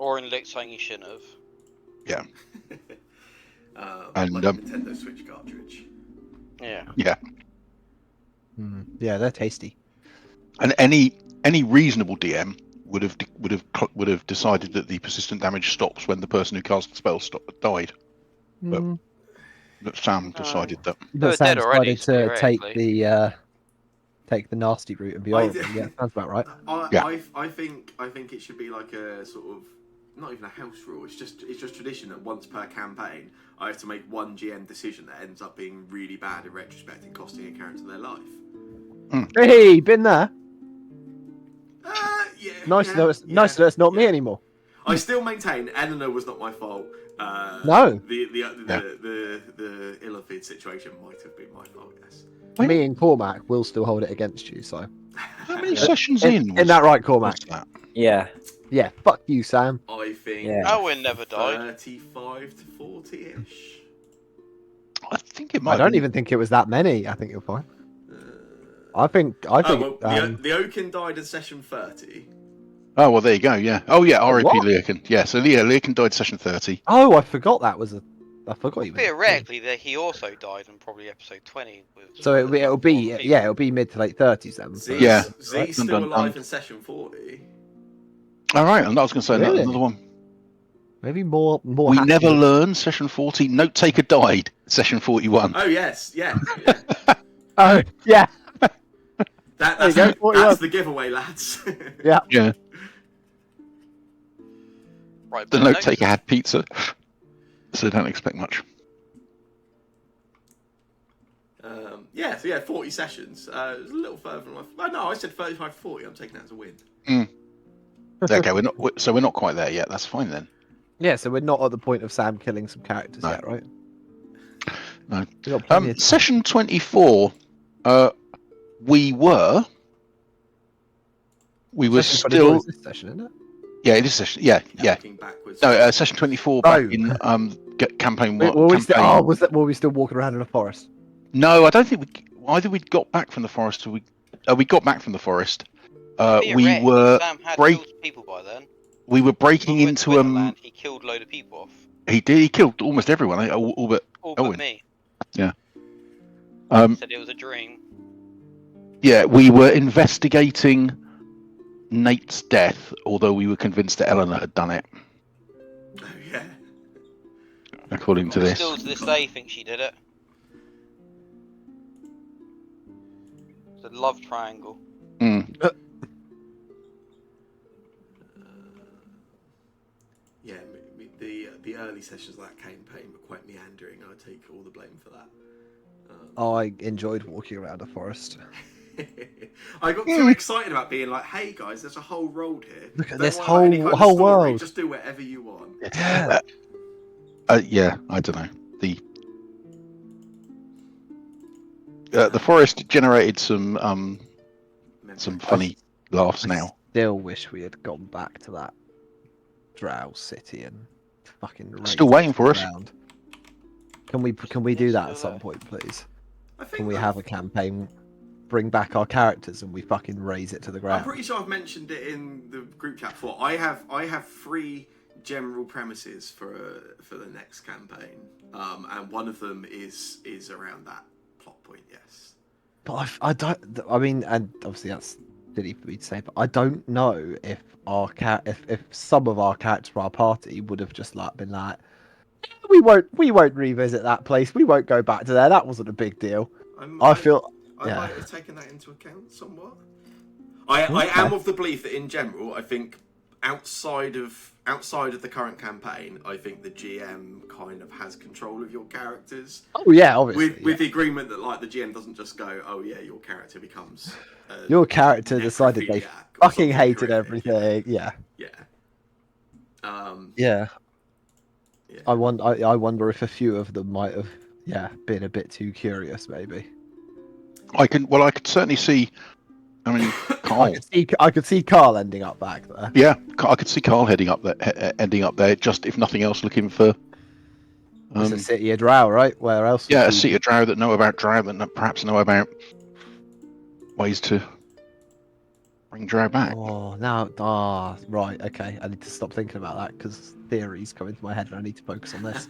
Or in licked something you shouldn't have. Yeah. Like a Nintendo Switch cartridge. Yeah. Yeah. Yeah, they're tasty. And any reasonable DM would have decided that the persistent damage stops when the person who cast the spell died. But Sam decided that. They were But Sam dead already, decided to take theoretically. the nasty route and be horrible. Yeah, sounds about right. I think it should be like a sort of not even a house rule. It's just tradition that once per campaign, I have to make one GM decision that ends up being really bad in retrospect and costing a character their life. Hey, been there. Yeah. Nice to know it's not me anymore. I still maintain Eleanor was not my fault. No. The Illithid situation might have been my fault. Yes. Me and Cormac will still hold it against you. So. How many sessions in that right, Cormac? Yeah. Yeah. Fuck you, Sam. I think. Yeah. Owen never died. 35 to 40-ish. I think it might. I don't even think it was that many. I think you're fine. I think. The Oaken died in session 30. Oh well, there you go. Yeah. Oh yeah, R.I.P. Leokin. Yeah. So Leokin died session 30. Oh, I forgot that was a. I forgot you. Theoretically, that he also died in probably episode 20. So it'll be mid to late 30s then. Z's still alive in session 40. All right, and I was going to say Really? another one. Maybe more. We never learned. Session 40. Note taker died. Session 41. Oh yes, yeah. Oh yeah. That's the giveaway, lads. Yeah. Yeah. Right. The note taker had pizza, so don't expect much. So 40 sessions. It was a little further than I said 35 to 40. I'm taking that as a win. Okay, we're not quite there yet. That's fine then. Yeah, so we're not at the point of Sam killing some characters yet, right? No. Session 24. We were still. Is this session, isn't it? Yeah, it is session. Yeah. Looking backwards. No, session 24 back in campaign one. Were we still walking around in a forest? No, I don't think we'd got back from the forest. Or we got back from the forest. We were Sam had killed people by then. We were breaking into He killed a load of people off. He did. He killed almost everyone. All but Owen. Me. Yeah. Said it was a dream. Yeah, we were investigating Nate's death, although we were convinced that Eleanor had done it. Oh yeah. According to this. Still to this day think she did it. It's a love triangle. Yeah, the early sessions of that campaign were quite meandering. I take all the blame for that. I enjoyed walking around a forest. I got too excited about being like, "Hey guys, there's a whole road here. Look at Don't this worry about any kind of whole story, world. Just do whatever you want." Yeah. Yeah, I don't know. The forest generated some funny laughs now. Still wish we had gone back to that Drow city and fucking. Still waiting for us. Can we do that at some point, please? Can we have a campaign, bring back our characters, and we fucking raise it to the ground? I'm pretty sure I've mentioned it in the group chat before. I have 3 general premises for the next campaign, and one of them is around that plot point. Yes, but I don't. I mean, and obviously that's silly for me to say, but I don't know if if some of our characters for our party would have just been like, we won't revisit that place. We won't go back to there. That wasn't a big deal. I might have taken that into account somewhat. I am of the belief that in general, I think outside of the current campaign, I think the GM kind of has control of your characters. Oh yeah, obviously. With the agreement that the GM doesn't just go, "Oh yeah, your character becomes." Your character decided they fucking hated everything. Yeah. Yeah. Yeah. I wonder if a few of them might have been a bit too curious, maybe. I could certainly see. I mean, Carl. I could see Carl ending up back there. Yeah, I could see Carl ending up there. Just if nothing else, looking for. It's a city of Drow, right? Where else? Yeah, a city of Drow that know about Drow, that perhaps know about ways to Bring Drow back. Oh, now, right, okay. I need to stop thinking about that because theories come into my head and I need to focus on this.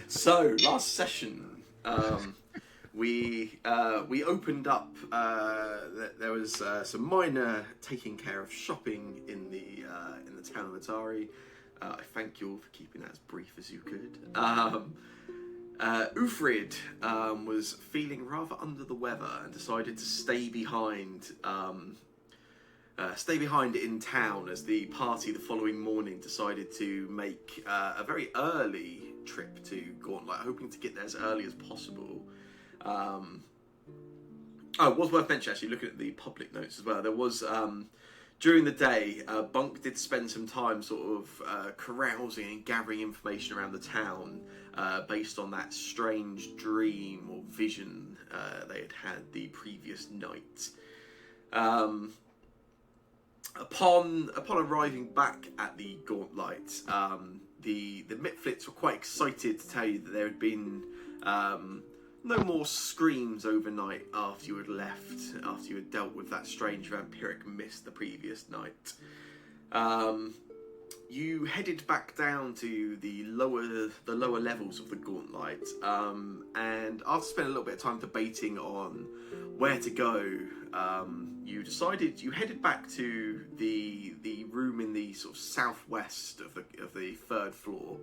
So last session, we opened up. There was some minor taking care of shopping in the town of Atari. I thank you all for keeping that as brief as you could. Ufrid was feeling rather under the weather and decided to stay behind. Stay behind in town as the party the following morning decided to make a very early trip to Gauntlet, hoping to get there as early as possible. It was worth mentioning, actually, looking at the public notes as well. There was, during the day, Bunk did spend some time sort of carousing and gathering information around the town based on that strange dream or vision they had the previous night. Upon arriving back at the Gauntlet, the Mitflits were quite excited to tell you that there had been no more screams overnight after you had left, after you had dealt with that strange vampiric mist the previous night. You headed back down to the lower levels of the Gauntlet, and after spending a little bit of time debating on where to go, you headed back to the room in the sort of southwest of the third floor,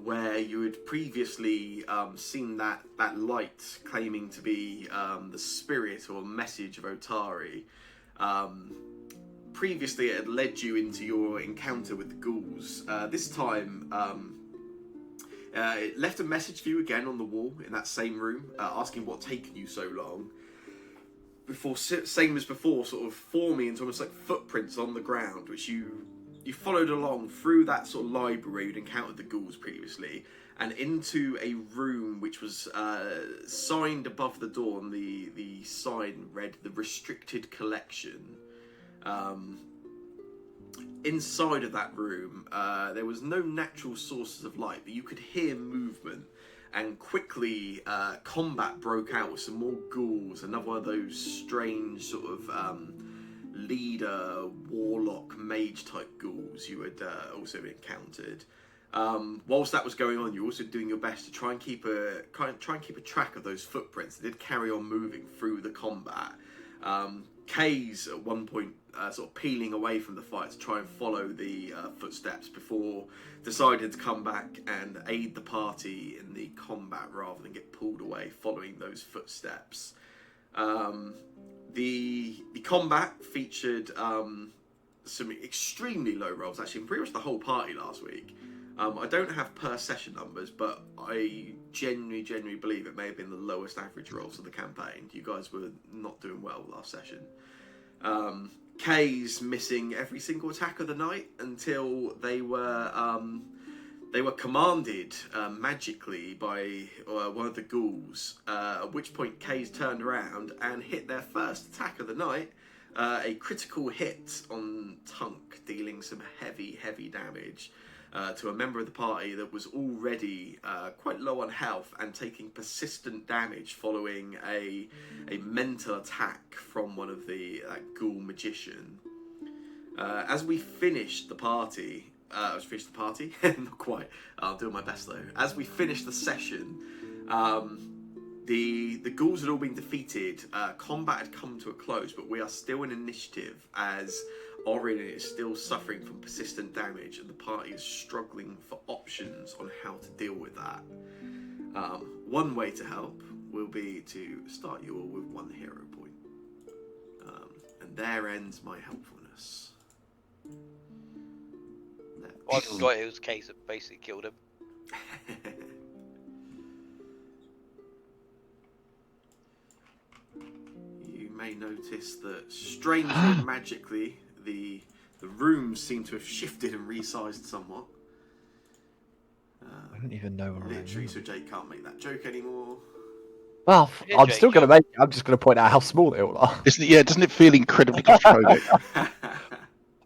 where you had previously seen that light claiming to be the spirit or message of Otari. Previously, it had led you into your encounter with the ghouls. This time, it left a message for you again on the wall in that same room, asking what had taken you so long. Before, same as before, sort of forming into almost like footprints on the ground, which you followed along through that sort of library where you'd encountered the ghouls previously, and into a room which was signed above the door, and the sign read "The Restricted Collection." Inside of that room, there was no natural sources of light, but you could hear movement, and quickly combat broke out with some more ghouls, another one of those strange sort of leader, warlock, mage type ghouls you had also encountered. Whilst that was going on, you were also doing your best to try and keep a track of those footprints that did carry on moving through the combat. Kay's at one point sort of peeling away from the fight to try and follow the footsteps before deciding to come back and aid the party in the combat rather than get pulled away following those footsteps. The combat featured some extremely low rolls, actually, in pretty much the whole party last week. I don't have per session numbers, but I genuinely believe it may have been the lowest average rolls of the campaign. You guys were not doing well last session. Kay's missing every single attack of the night until they were commanded magically by one of the ghouls, at which point Kay's turned around and hit their first attack of the night, a critical hit on Tunk, dealing some heavy damage to a member of the party that was already quite low on health and taking persistent damage following a mental attack from one of the ghoul magician. As we finished the party, not quite, I'll do my best though. As we finished the session, the ghouls had all been defeated, combat had come to a close, but we are still in initiative as Orin is still suffering from persistent damage and the party is struggling for options on how to deal with that. One way to help will be to start you all with 1 hero point. And there ends my helpfulness. I forgot it was a case that basically killed him. You may notice that strangely and magically the rooms seem to have shifted and resized somewhat. I don't even know where Literally, so Jake can't make that joke anymore. Well, Yeah, I'm Jake, still going to make it. I'm just going to point out how small they all are. Doesn't it feel incredibly claustrophobic?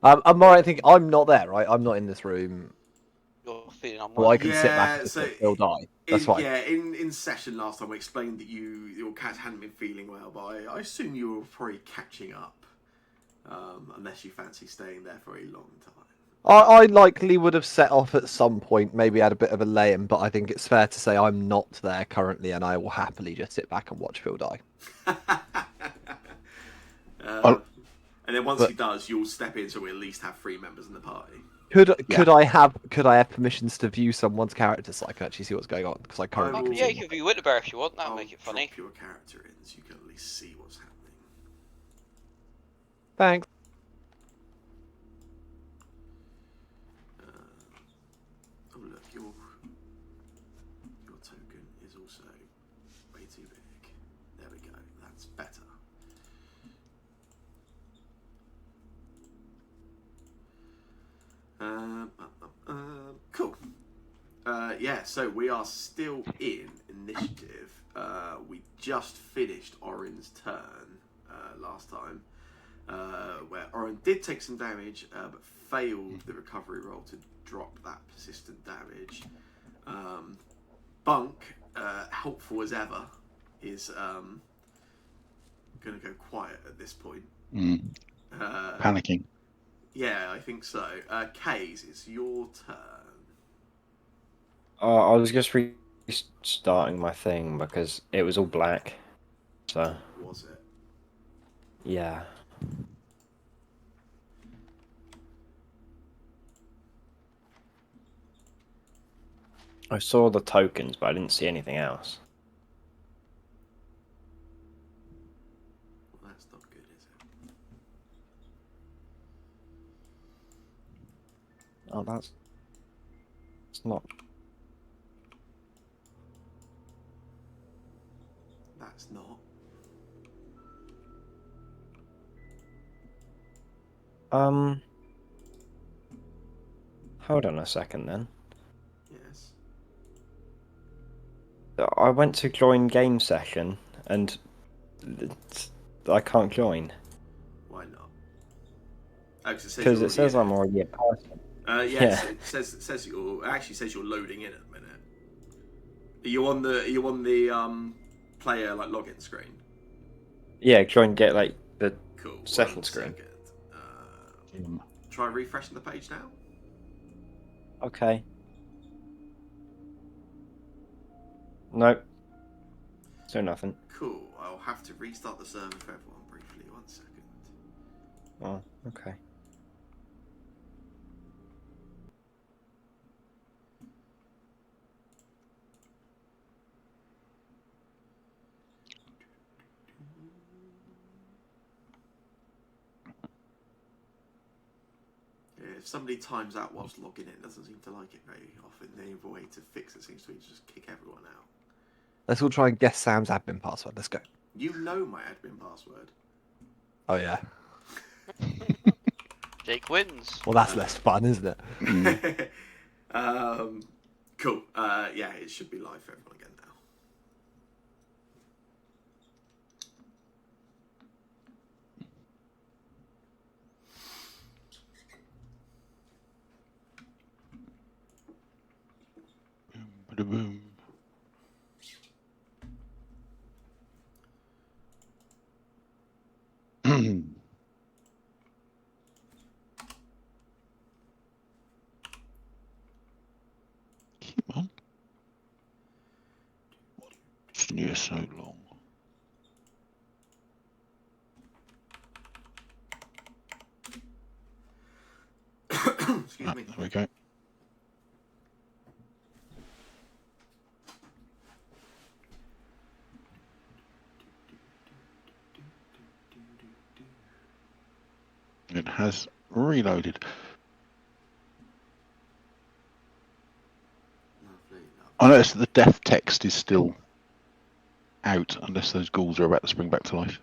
I'm alright. I think I'm not there, right? I'm not in this room. You're feeling Well, unwell. I can sit back and still die. That's fine. Yeah, in session last time, we explained that your cat hadn't been feeling well, but I assume you were probably catching up. unless you fancy staying there for a long time. I likely would have set off at some point, maybe had a bit of a lay-in, but I think it's fair to say I'm not there currently, and I will happily just sit back and watch Phil die. And then once But- he does, you'll step in so we at least have 3 members in the party. Could I have permissions to view someone's character so I can actually see what's going on? Because I currently I can will- Yeah, see. you can view Winterbear if you want. That'll I'll make it funny. drop your character in so you can at least see what's happening. Thanks. Oh look, your token is also way too big. There we go. That's better. Cool. Yeah, so we are still in initiative. We just finished Orin's turn last time, where Orin did take some damage, but failed the recovery roll to drop that persistent damage. Bunk, helpful as ever, is going to go quiet at this point. Panicking. Yeah, I think so. Kays, it's your turn. I was just restarting my thing because it was all black. So, Was it? yeah. I saw the tokens, but I didn't see anything else. Well, that's not good, is it? Oh, that's... It's not... That's not. Hold on a second then. Yes. I went to join game session, and I can't join. Why not? Oh, because Because it says I'm already a person. Yes, Yeah. it says you're. It actually says you're loading in at the minute. Are you on the player like login screen? Yeah, get like the Cool. second One screen. second. Try refreshing the page now. Okay. Nope. So nothing. Cool. I'll have to restart the server for everyone briefly. 1 second. Oh, okay. Yeah, if somebody times out whilst logging in, it doesn't seem to like it very often. The only way to fix it seems to be to just kick everyone out. Let's all try and guess Sam's admin password. Let's go. You know my admin password. Oh yeah. Jake wins. Well, that's less fun, isn't it? Cool. Yeah, it should be live for everyone again now. Boom. Come on. What's been here so long? Excuse me. There we go. It has reloaded. Lovely. I noticed that the death text is still out unless those ghouls are about to spring back to life.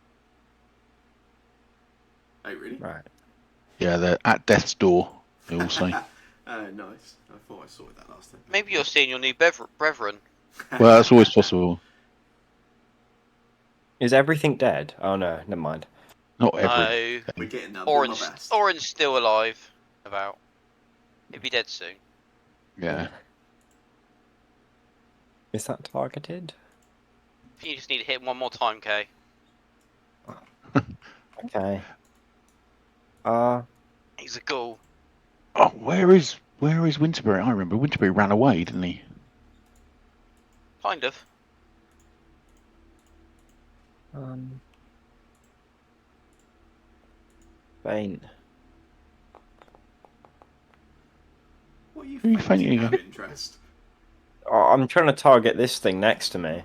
Oh, really? Right. Yeah, they're at death's door, they all say. Nice. I thought I sorted that last time. Maybe you're seeing your new brethren. Well, that's always possible. Is everything dead? Oh no, never mind. Not every. No. We're getting there. I'm doing my Orange. best. Orange still alive. About. He'll be dead soon. Yeah. Is that targeted? You just need to hit him one more time, Kay. Okay. He's a ghoul. Oh, where is Winterberry? I remember Winterberry ran away, didn't he? Kind of. Faint. What are you Who are you fainting fainting out of at? interest? Oh, I'm trying to target this thing next to me.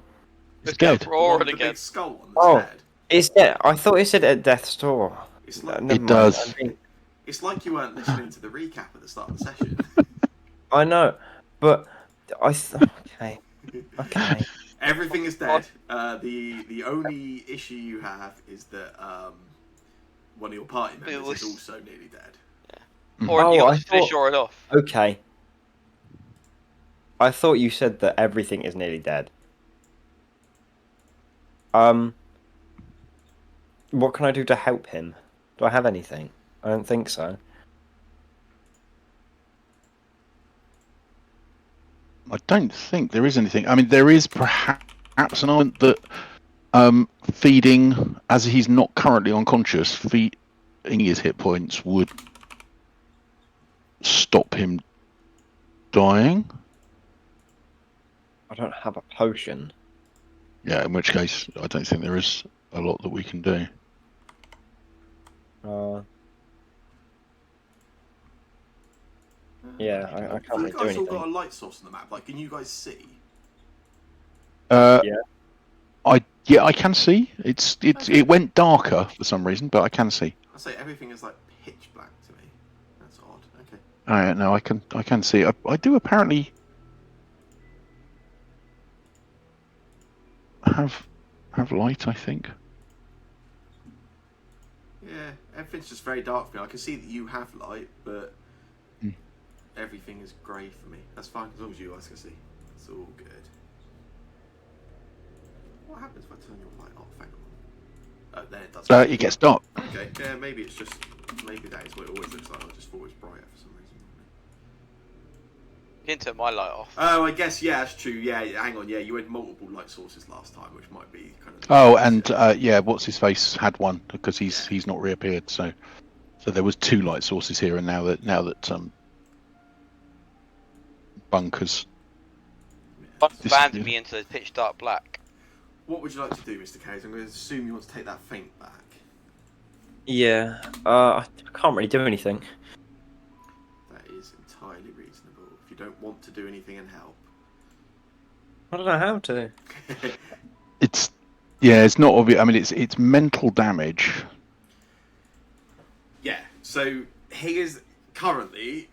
It's Let's go dead. The one roaring with the again. big skull on that's Oh. dead. Is that? I thought it said at death's door. It's like Never It mind. does. It's like you weren't listening to the recap at the start of the session. I know, but okay. Okay. Everything is dead. The only issue you have is that one of your party members was- is also nearly dead. Or Oh, you I got to finish thought- it off. Okay. I thought you said that everything is nearly dead. What can I do to help him? Do I have anything? I don't think so. I don't think there is anything. I mean, there is perhaps an element that feeding, as he's not currently unconscious, feeding his hit points would stop him dying. I don't have a potion. Yeah, in which case, I don't think there is a lot that we can do. Yeah, I can't really You do guys all got anything. a light source on the map. Like, can you guys see? Yeah. I can see. It went darker for some reason, but I can see. I say everything is like pitch black to me. That's odd. Okay. No, I can see. I do apparently have light. I think. Yeah, everything's just very dark for me. I can see that you have light, but everything is grey for me. That's fine as long as you guys can see. It's all good. What happens if I turn your light off? Hang on. Then it does. It gets dark. Okay, yeah, maybe it's just. Maybe that is what it always looks like. I just thought it was brighter for some reason. You didn't turn my light off. Oh, I guess, yeah, that's true. Yeah, hang on. Yeah, you had multiple light sources last time, which might be kind of. Oh, and what's his face had one because he's not reappeared. So there was two light sources here, and now that bunkers. Banned me into the pitch dark black. What would you like to do, Mr. Case? I'm going to assume you want to take that feint back. Yeah. I can't really do anything. That is entirely reasonable. If you don't want to do anything and help. I don't know how to. It's not obvious. I mean, it's mental damage. Yeah, so he is currently.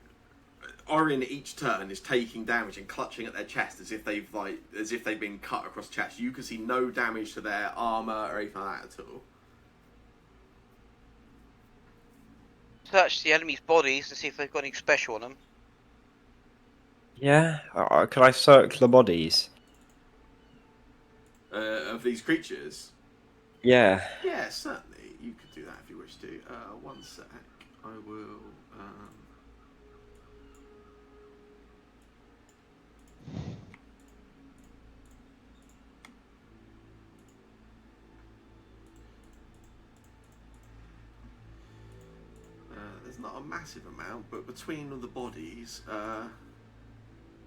Orion each turn is taking damage and clutching at their chest as if they've been cut across the chest. You can see no damage to their armor or anything like that at all. Search the enemy's bodies to see if they've got anything special on them. Yeah. Can I circle the bodies? Of these creatures. Yeah. Yeah, certainly. You could do that if you wish to. One sec. I will. There's not a massive amount, but between all the bodies,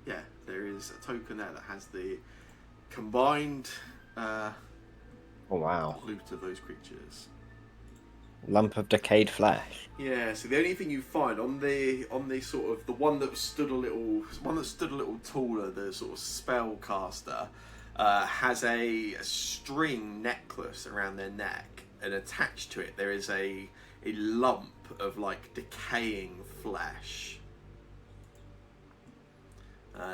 yeah, there is a token there that has the combined Oh wow. loot of those creatures. Lump of decayed flesh. Yeah, so the only thing you find on the sort of the one that stood a little taller, the sort of spellcaster, has a string necklace around their neck, and attached to it there is a lump of like decaying flesh.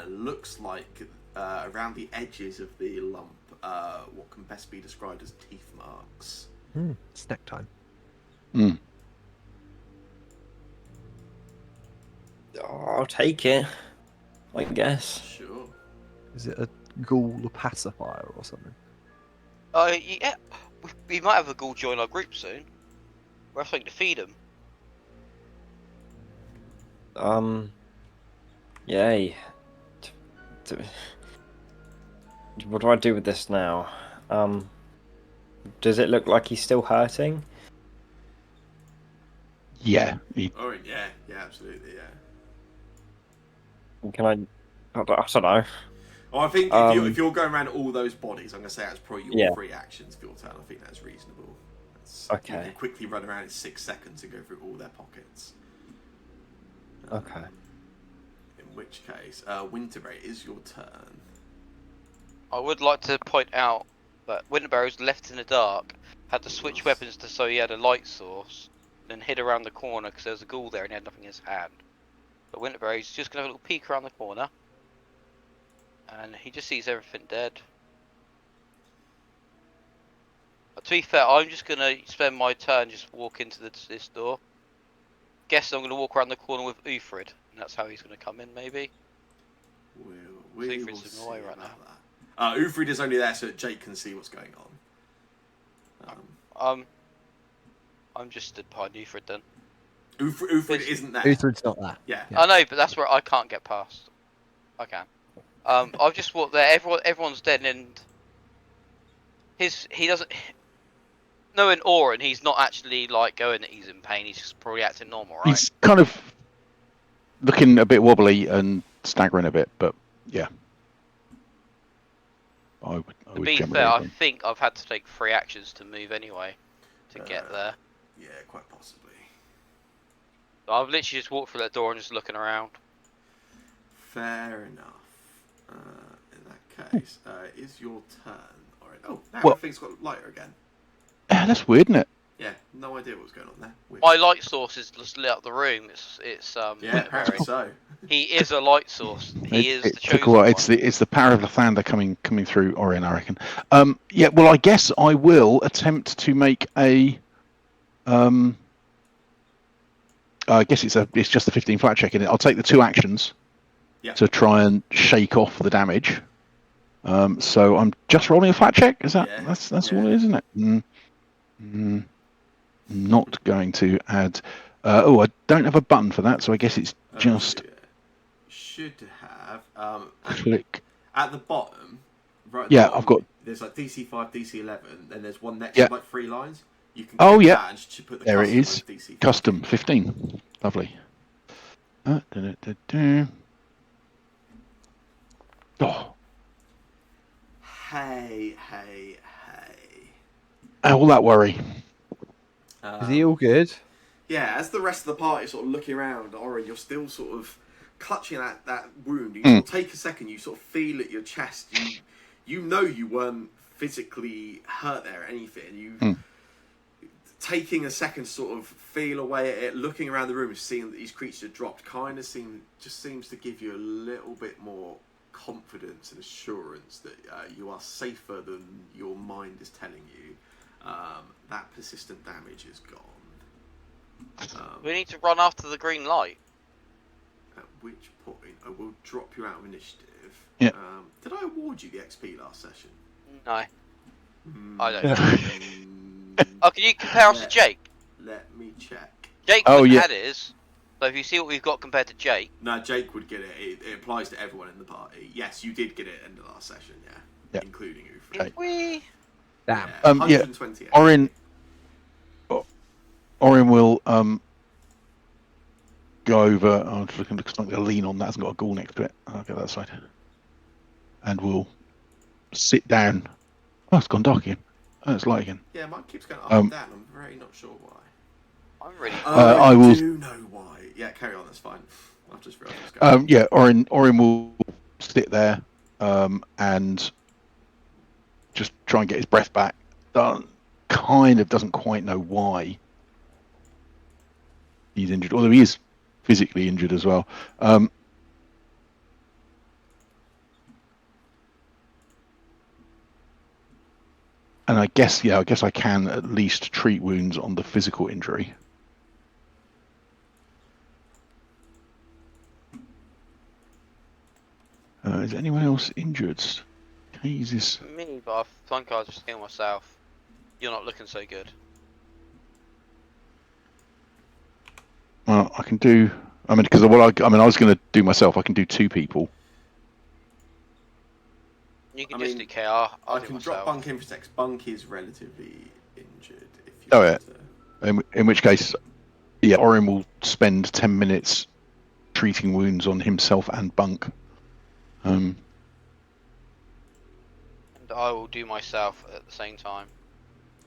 Looks like around the edges of the lump, what can best be described as teeth marks. Snack time. Mm. Oh, I'll take it. I guess. Sure. Is it a ghoul pacifier or something? Yeah. We might have a ghoul join our group soon. We're having to feed them. Yay. What do I do with this now? Does it look like he's still hurting? Yeah. Orin, yeah, absolutely, yeah. Can I don't know. Well, I think if you're going around all those bodies, I'm going to say that's probably your Yeah. 3 actions for your turn. I think that's reasonable. You Okay. can quickly run around in 6 seconds and go through all their pockets. Okay. In which case, Winterberry, is your turn. I would like to point out that Winterberry's left in the dark had to switch weapons to so he had a light source, then hid around the corner because there was a ghoul there and he had nothing in his hand. But Winterberry's just gonna have a little peek around the corner, and he just sees everything dead. But to be fair, I'm just gonna spend my turn just walk into this door. Guess I'm gonna walk around the corner with Uthrid, and that's how he's gonna come in, maybe. We will Uthrid's see in the way about right that. Uthrid is only there so that Jake can see what's going on. I'm just stood behind Uthrid then. Uthrid isn't there. Uthrid's not there. Yeah. I know, but that's where I can't get past. I can. I've just walked there. Everyone's dead, and he doesn't. Knowing Orin, he's not actually like going that he's in pain. He's just probably acting normal, right? He's kind of looking a bit wobbly and staggering a bit, but yeah. I would To be generally fair, I agree. think I've had to take 3 actions to move anyway to get there. Yeah, quite possibly. So I've literally just walked through that door and just looking around. Fair enough. In that case, is your turn. Alright. Oh, now Well- everything's got lighter again. That's weird, isn't it? Yeah, no idea what was going on there. Weird. My light source is just lit up the room. It's Yeah, Winterberry. apparently so. He is a light source. He is the It chosen took a while. one. It's the power of Lathander coming through Orion, I reckon. Yeah. Well, I guess I will attempt to make a. I guess it's just a 15 flat check in it. I'll take the 2 actions. Yeah. To try and shake off the damage. So I'm just rolling a flat check. Is that Yeah, that's yeah. all it is, isn't it? Not going to add. I don't have a button for that, so I guess it's just Yeah. Should have click. at the bottom. Right. At the Yeah, bottom, I've got. There's like DC 5, DC 11, then there's one next Yeah. to like 3 lines. You can Oh, click yeah. that and just put the There it custom is. with DC 5. Custom 15. Lovely. Oh, Hey. all that worry. Is he all good? Yeah, as the rest of the party sort of looking around, Orin, you're still sort of clutching at that wound. You sort of take a second, you sort of feel at your chest. You know you weren't physically hurt there or anything. You taking a second to sort of feel away at it, looking around the room and seeing that these creatures are dropped kind of seems to give you a little bit more confidence and assurance that you are safer than your mind is telling you. That persistent damage is gone. We need to run after the green light. At which point I will drop you out of initiative. Yeah. Did I award you the XP last session? No, I don't. Oh, can you compare us to Jake? Let me check. Jake Oh, wouldn't yeah. had his. So if you see what we've got compared to Jake, No, Jake would get it. It applies to everyone in the party. Yes, you did get it in the last session, Yeah. including Uthrid. did we? Damn. Yeah, Yeah. 128. Orin will go over. I'm just looking because I'm going to lean on that. It hasn't got a ghoul next to it. I'll get that side, and we'll sit down. Oh, it's gone dark again. Oh, it's light again. Yeah, mine keeps going up and down. I'm very not sure why. I'm really. I I will- do know why. Yeah, carry on. That's fine. I've just realised what's going on. Yeah, Orin will sit there and just try and get his breath back. Doesn't quite know why he's injured, although he is physically injured as well. And I guess I can at least treat wounds on the physical injury. Is anyone else injured? Jesus. Me, but I think I'll just heal myself. You're not looking so good. Well, I can do. I mean, because I was going to do myself. I can do 2 people. You can I just mean, do KR. I'll I do can myself. drop Bunk in for text. Bunk is relatively injured. If you Oh, want yeah. In which case, Yeah, Orin will spend 10 minutes treating wounds on himself and Bunk. And I will do myself at the same time.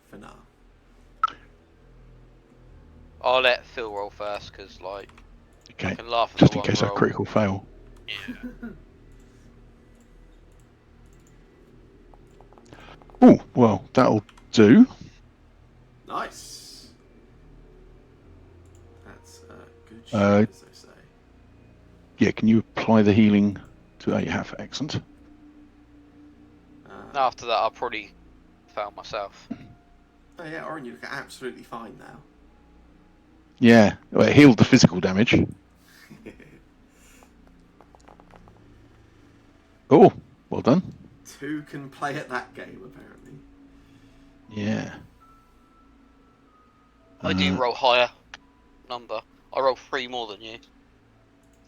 For now. I'll let Phil roll first, because, like, I Okay, can laugh at just the in one case I roll. critical fail. Yeah. Oh, well, that'll do. Nice. That's good shit, Uh, as they say. Yeah, can you apply the healing to... Oh, you have. Excellent. After that, I'll probably fail myself. Oh yeah, Orin, you look absolutely fine now. Yeah, well, it healed the physical damage. Oh, well done. Two can play at that game, apparently. Yeah. I do roll higher number. I roll 3 more than you.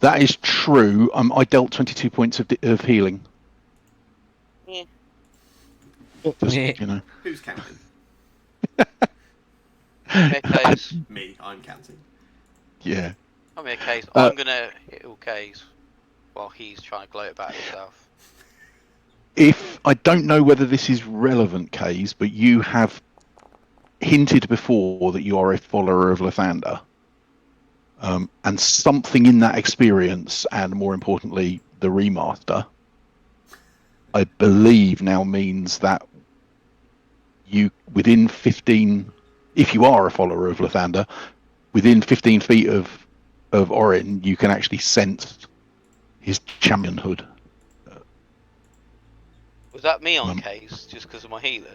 That is true. I dealt 22 points of healing. Yeah. Just, Yeah. you know. Who's counting? Okay, case. Me, I'm counting. Yeah. I'm a case. Uh, I'm gonna heal case while he's trying to gloat about himself. If I don't know whether this is relevant, Kays, but you have hinted before that you are a follower of Lathander. And something in that experience, and more importantly, the remaster, I believe now means that you, within 15, if you are a follower of Lathander, within 15 feet of Orin, you can actually sense his championhood. Was that me on Um, case just because of my healing?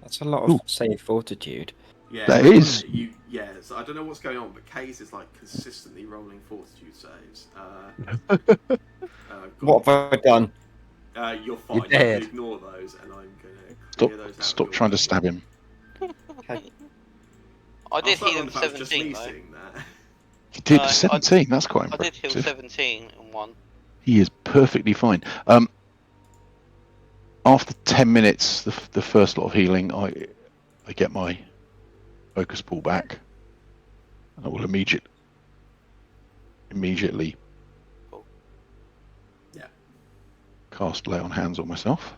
That's a lot of Ooh. save fortitude. Yeah, That is. Yeah, so I don't know what's going on, but Case is like consistently rolling fortitude saves. What have I done? You're fine. You're You dead. can ignore those, and I'm gonna Stop, clear those out. stop trying to stab him. Okay. I did I heal wonder him if that was just 17 me though. seeing that. He did No, 17. That's quite I did heal impressive. 17 and 1. He is perfectly fine. After 10 minutes, the first lot of healing, I get my focus pull back. I will immediately Cool. Yeah. cast lay on hands on myself.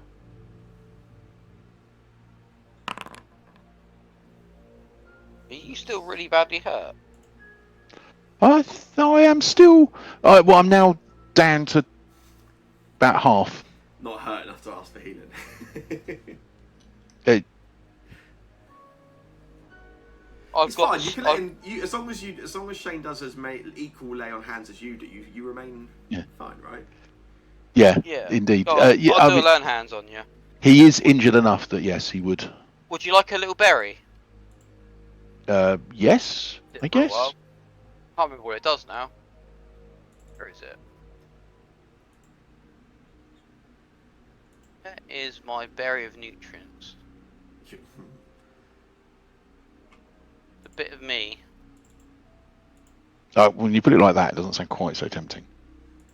Are you still really badly hurt? I am still. Well, I'm now down to about half. Not hurt enough to ask for healing. I've It's got fine. the. You can let him. As long as Shane does as equal lay on hands as you do, you remain fine, right? Yeah, Yeah. indeed. Go on, Yeah, I'll I do a mean, learn hands on you. he is injured enough that yes, he would. Would you like a little berry? Yes, I For a guess. while. Can't remember what it does now. Where is it? That is my berry of nutrients. A bit of me. When you put it like that, it doesn't sound quite so tempting.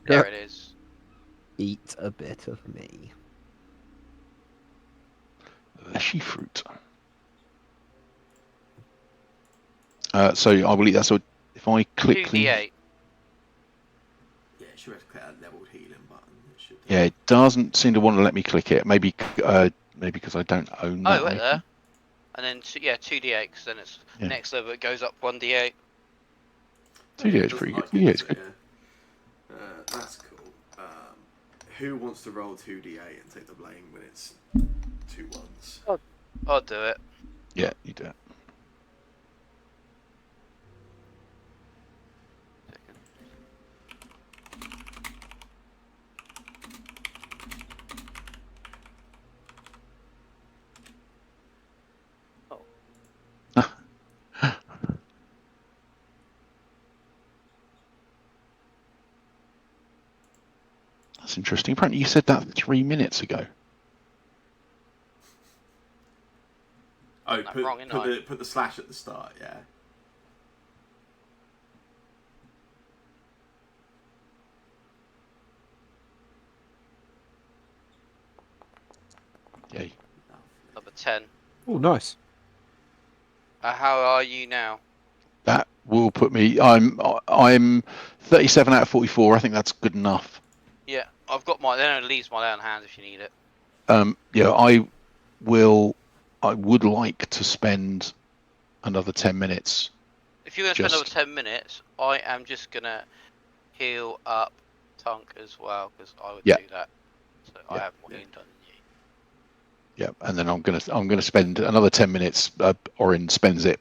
There it is. Eat a bit of me. Leshy fruit. So I will eat that. So if I click the, 2d8. Yeah, it should have to click that leveled healing button. It should. yeah, it doesn't seem to want to let me click it. Maybe because I don't own that. Oh, wait item. there. And then 2d8, because then it's next level. It goes up 1d8. 2d8 is pretty good. Like Yeah, it's good. Yeah. That's cool. Who wants to roll 2d8 and take the blame when it's 2 ones? I'll do it. Yeah, you do it. That's interesting. Apparently, you said that 3 minutes ago. Oh, I'm wrong, ain't I? put the slash at the start. Yeah. Yay. Number 10. Oh, nice. How are you now? That will put me. I'm 37 out of 44. I think that's good enough. Yeah, I've got my. Then it leaves my down hand if you need it. Yeah, I will. I would like to spend another 10 minutes. If you're gonna spend another Just 10 minutes, I am just gonna heal up Tunk as well because I would Yeah. do that. So I Yeah. have more healing done than you. Yeah, and then I'm gonna spend another 10 minutes. Orin spends it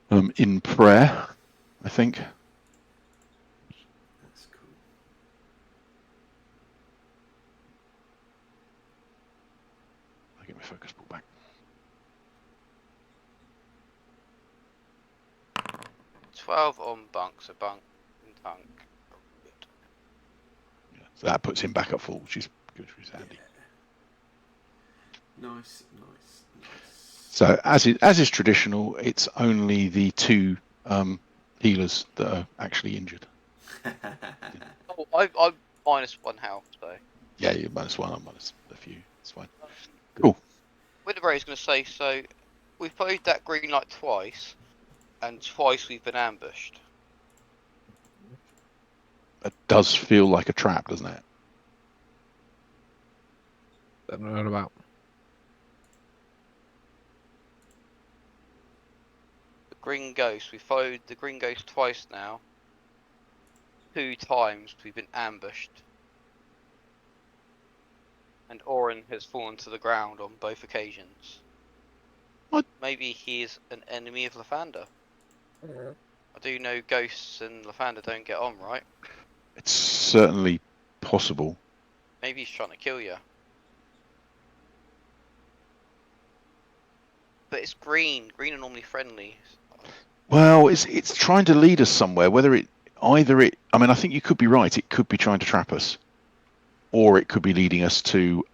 in prayer, I think. That's cool. I get my focus pulled back. 12 on Bunk, so Bunk and Tunk. Good. Yeah, so that puts him back at full, which is good for his handy. Nice. So as is traditional, it's only the two healers that are actually injured. Oh, I'm -1 health, so. Yeah, you're -1, I'm minus a few. It's fine. Cool. Winterberry's going to say, so we've played that green light twice, and twice we've been ambushed. It does feel like a trap, doesn't it? Don't know what about. The green ghost, we followed the green ghost twice now. 2 times we've been ambushed. And Orin has fallen to the ground on both occasions. What? Maybe he is an enemy of Lathander. I do know ghosts and Lathander don't get on, right? It's certainly possible. Maybe he's trying to kill you. But it's green. Green are normally friendly. Well, it's trying to lead us somewhere. Whether I mean, I think you could be right. It could be trying to trap us, or it could be leading us to.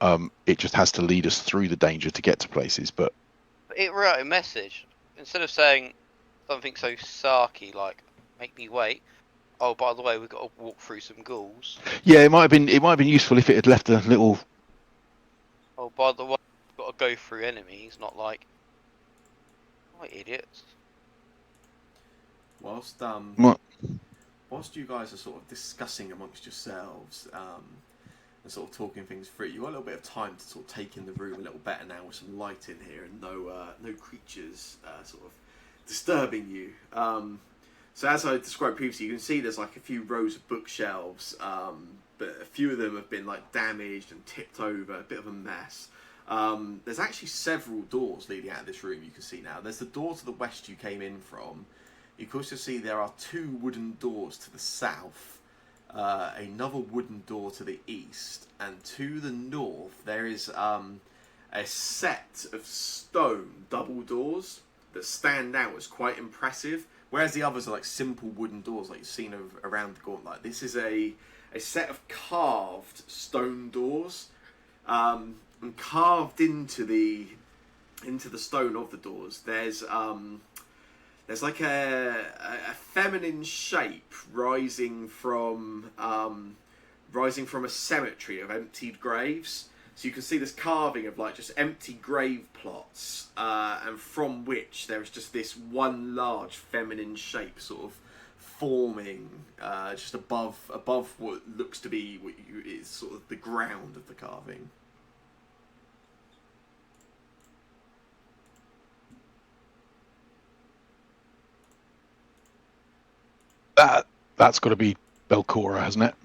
It just has to lead us through the danger to get to places. But It wrote a message. Instead of saying something so sarky like, make me wait. Oh, by the way, we've got to walk through some ghouls. yeah, it might have been useful if it had left a little. Oh, by the way, we've got to go through enemies, not like, oh, idiots. Whilst What? whilst you guys are sort of discussing amongst yourselves and sort of talking things through, you've got a little bit of time to sort of take in the room a little better now with some light in here and no creatures sort of disturbing you. So as I described previously, you can see there's like a few rows of bookshelves, but a few of them have been like damaged and tipped over, a bit of a mess. There's actually several doors leading out of this room you can see now. There's the door to the west you came in from. You can also see there are 2 wooden doors to the south, another wooden door to the east, and to the north there is a set of stone double doors that stand out as quite impressive, whereas the others are like simple wooden doors like you've seen around the gauntlet. This is a set of carved stone doors, and carved into the stone of the doors there's like a feminine shape rising from a cemetery of emptied graves. So you can see this carving of like just empty grave plots, and from which there is just this one large feminine shape sort of forming just above what looks to be is sort of the ground of the carving. That's got to be Belcora, hasn't it?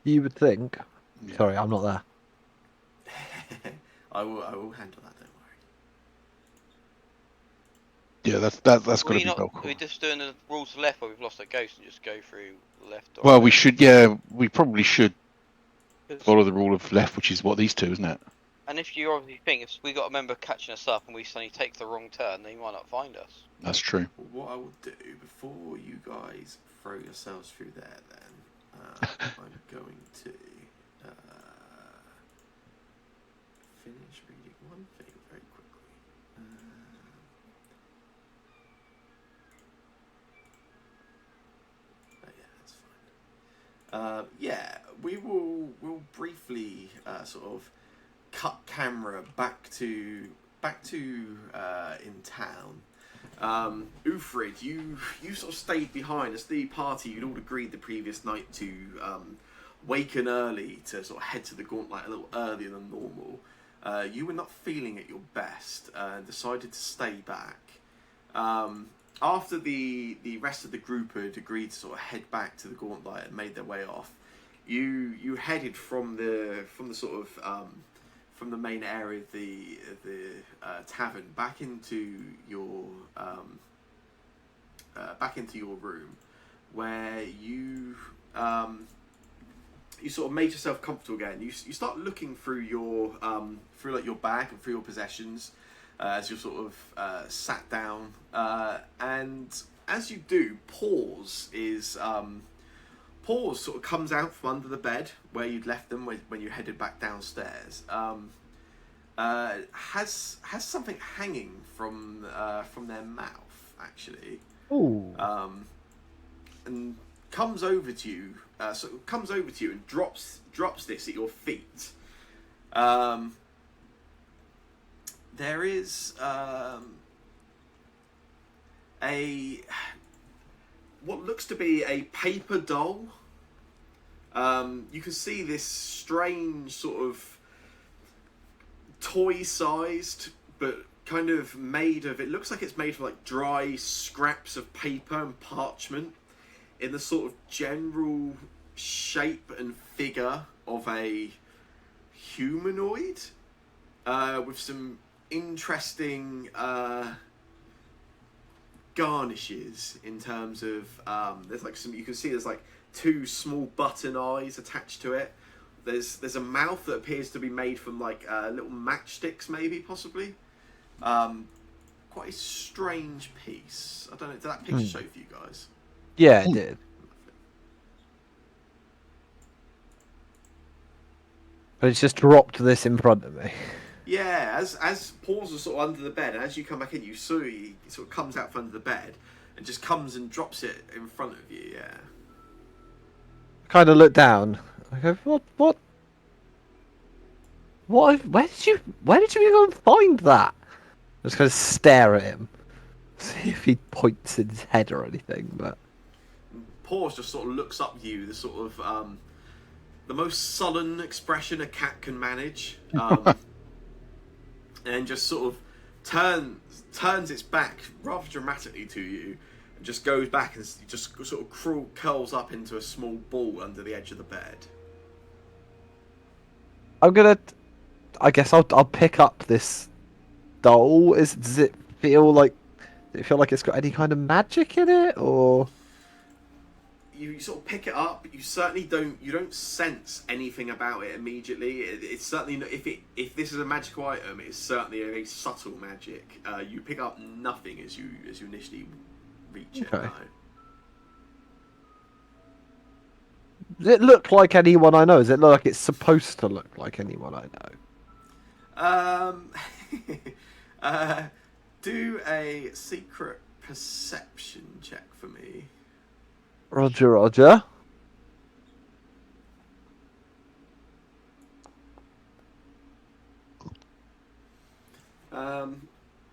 You would think. Yeah. Sorry, I'm not there. I will handle that. Don't worry. Yeah, that's got to be Are Belcora. we just doing the rules left where we've lost that ghost and just go through left or Well, right? we should. Yeah, we probably should follow the rule of left, which is what these two, isn't it? And if you obviously think if we got a member catching us up and we suddenly take the wrong turn, they might not find us. That's true. What I will do before you guys throw yourselves through there, then I'm going to finish reading one thing very quickly. Yeah, that's fine. Yeah, we'll briefly sort of cut camera back to in town. Ufrid, you sort of stayed behind as the party. You'd all agreed the previous night to waken early to sort of head to the Gauntlet a little earlier than normal. You were not feeling at your best and decided to stay back. After the rest of the group had agreed to sort of head back to the Gauntlet and made their way off, you headed from the sort of from the main area of the tavern back into your room, where you sort of made yourself comfortable again. You start looking through your through like your bag and through your possessions as you're sort of sat down, and as you do, Pause sort of comes out from under the bed where you'd left them when you headed back downstairs. Has something hanging from their mouth actually. Ooh. And comes over to you. And drops this at your feet. There is what looks to be a paper doll. You can see this strange sort of toy-sized, but kind of made of. It looks like it's made from like dry scraps of paper and parchment, in the sort of general shape and figure of a humanoid, with some interesting garnishes in terms of there's like some, you can see there's like 2 small button eyes attached to it. There's a mouth that appears to be made from like little matchsticks, maybe, possibly. Quite a strange piece. I don't know, did that picture show for you guys? Yeah, it did. But it's just dropped this in front of me. Yeah, as Paws was sort of under the bed, and as you come back in, you see he sort of comes out from under the bed and just comes and drops it in front of you. Yeah. I kind of look down. I go, what? Where did you go and find that? I just kind of stare at him, see if he points in his head or anything. But Paws just sort of looks up at you, the sort of the most sullen expression a cat can manage, and just sort of turns its back rather dramatically to you, and just goes back and just sort of curls up into a small ball under the edge of the bed. I guess I'll pick up this doll. Does it feel like it's got any kind of magic in it, or? You sort of pick it up. You certainly don't sense anything about it immediately. It's certainly not, if this is a magical item, it's certainly a very subtle magic. You pick up nothing as you initially reach it. Okay. No. Does it look like anyone I know? Does it look like it's supposed to look like anyone I know? Do a secret perception check for me. Roger.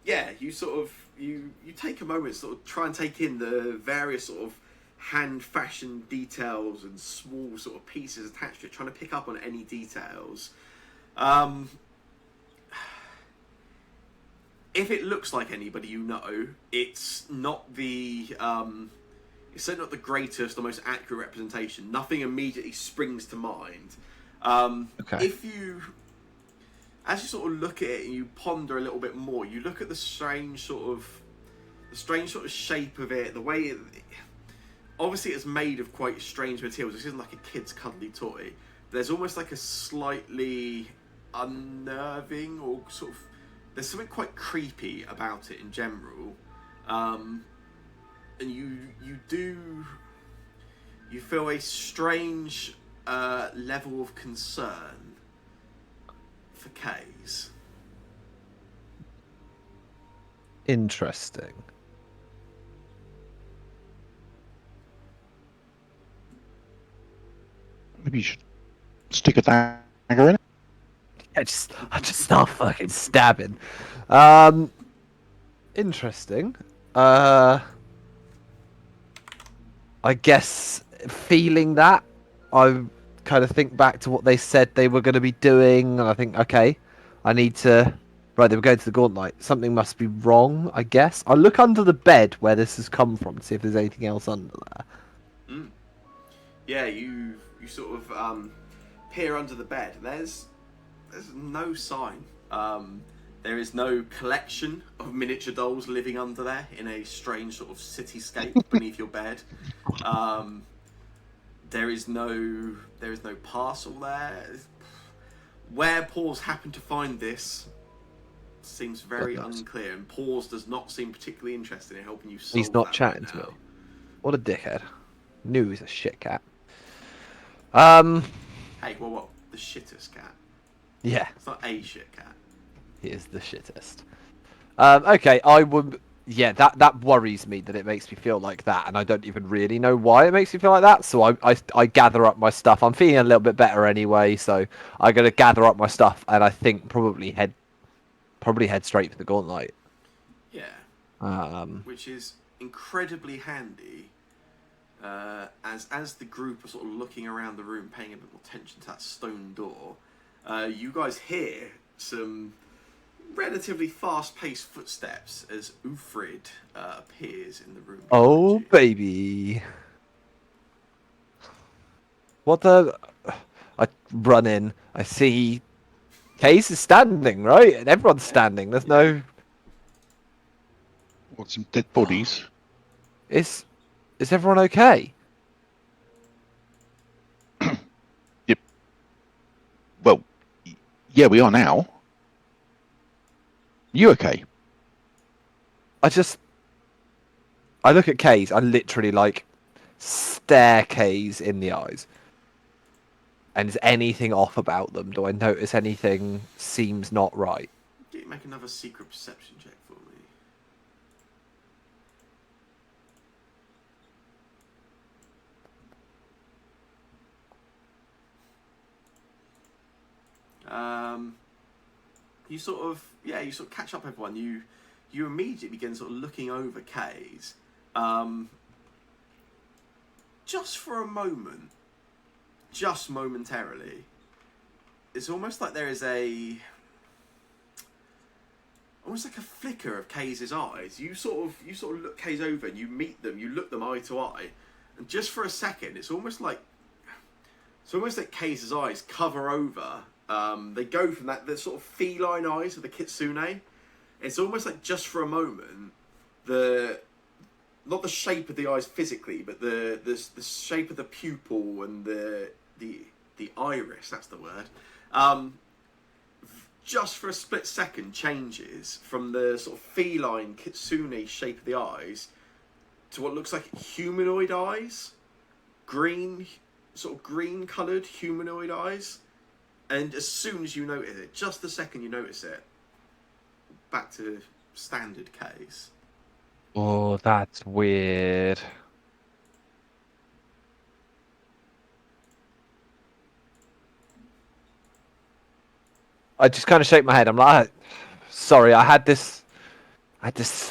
Yeah, you sort of you take a moment, sort of try and take in the various sort of hand-fashioned details and small sort of pieces attached to it, trying to pick up on any details. If it looks like anybody you know, it's not the it's certainly not the greatest or most accurate representation. Nothing immediately springs to mind. Okay. As you sort of look at it and you ponder a little bit more, you look at the strange sort of shape of it, the way obviously it's made of quite strange materials. This isn't like a kid's cuddly toy. There's almost like a slightly unnerving or sort of, there's something quite creepy about it in general. And you feel a strange level of concern for Kays. Interesting. Maybe you should stick a dagger in it. I just start fucking stabbing. Interesting. I guess feeling that, I kind of think back to what they said they were going to be doing, and I think, okay, I need to. Right, they were going to the Gauntlet. Something must be wrong, I guess. I look under the bed where this has come from to see if there's anything else under there. Yeah, you sort of peer under the bed. There's no sign. There is no collection of miniature dolls living under there in a strange sort of cityscape beneath your bed. There is no parcel there. Where Paws happened to find this seems very unclear, and Paws does not seem particularly interested in helping you solve He's not that chatting right to me. now. What a dickhead. Knew he's a shit cat. Hey, what? The shittest cat. Yeah, It's not a shit cat. he is the shittest. Okay, I would. Yeah, that worries me that it makes me feel like that, and I don't even really know why it makes me feel like that. So I gather up my stuff. I'm feeling a little bit better anyway, so I got to gather up my stuff, and I think probably head straight for the Gauntlet. Yeah. Which is incredibly handy. As the group are sort of looking around the room, paying a bit more attention to that stone door, you guys hear some relatively fast-paced footsteps as Ufrid appears in the room. Oh You. baby, what the? I run in. I see Case is standing, right, and everyone's standing. There's no. What, some dead bodies? Is everyone okay? Yep. Well, yeah, we are now. You okay? I look at K's. I literally like stare K's in the eyes. And is anything off about them? Do I notice anything seems not right? Can you make another secret perception check for me? You sort of catch up with everyone. You immediately begin sort of looking over K's. Just for a moment, just momentarily, it's almost like there is almost like a flicker of K's eyes. You sort of look K's over and you meet them. You look them eye to eye, and just for a second, it's almost like K's eyes cover over. They go from the sort of feline eyes of the kitsune. It's almost like just for a moment, not the shape of the eyes physically, but the shape of the pupil and the iris. That's the word. Just for a split second, changes from the sort of feline kitsune shape of the eyes to what looks like humanoid eyes, sort of green coloured humanoid eyes. And as soon as you notice it, just the second you notice it, back to standard case. Oh, that's weird. I just kind of shake my head. I'm like, sorry, I had this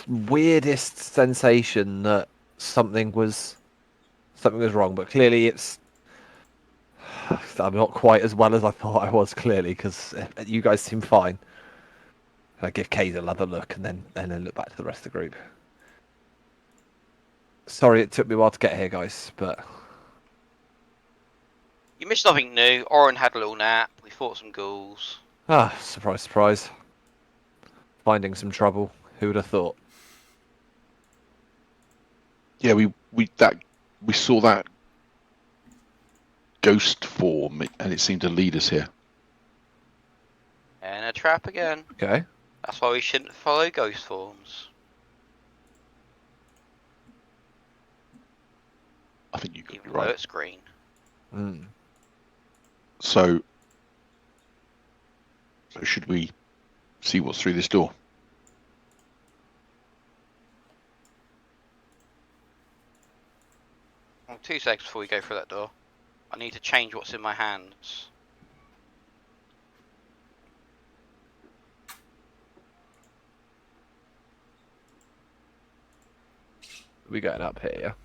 weirdest sensation that something was wrong, but clearly I'm not quite as well as I thought I was, clearly, because you guys seem fine. I give Kate another look and then look back to the rest of the group. Sorry it took me a while to get here, guys, but You missed nothing new. Oren had a little nap. We fought some ghouls. surprise, surprise. Finding some trouble. Who would have thought? Yeah, we saw that ghost form, and it seemed to lead us here. And a trap again. Okay. That's why we shouldn't follow ghost forms. I think you could Even be though right. it's green. So should we see what's through this door? Well, 2 seconds before we go through that door. I need to change what's in my hands. We going up here.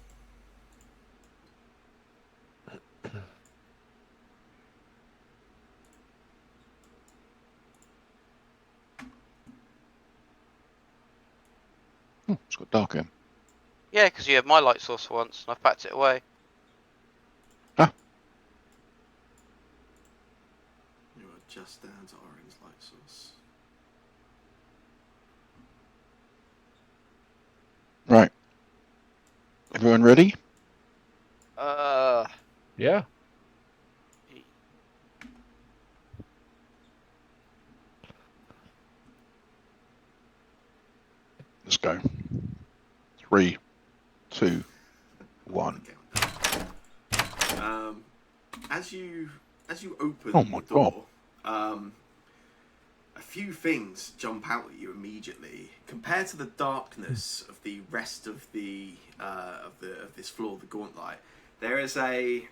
It's got dark in. Yeah, because you had my light source once, and I've packed it away. You are just down to orange light source. Right. Everyone ready? Yeah. Let's go. 3, 2, 1. As you open Oh my the door, a few things jump out at you immediately. Compared to the darkness of the rest of the of this floor, the gauntlet, there is a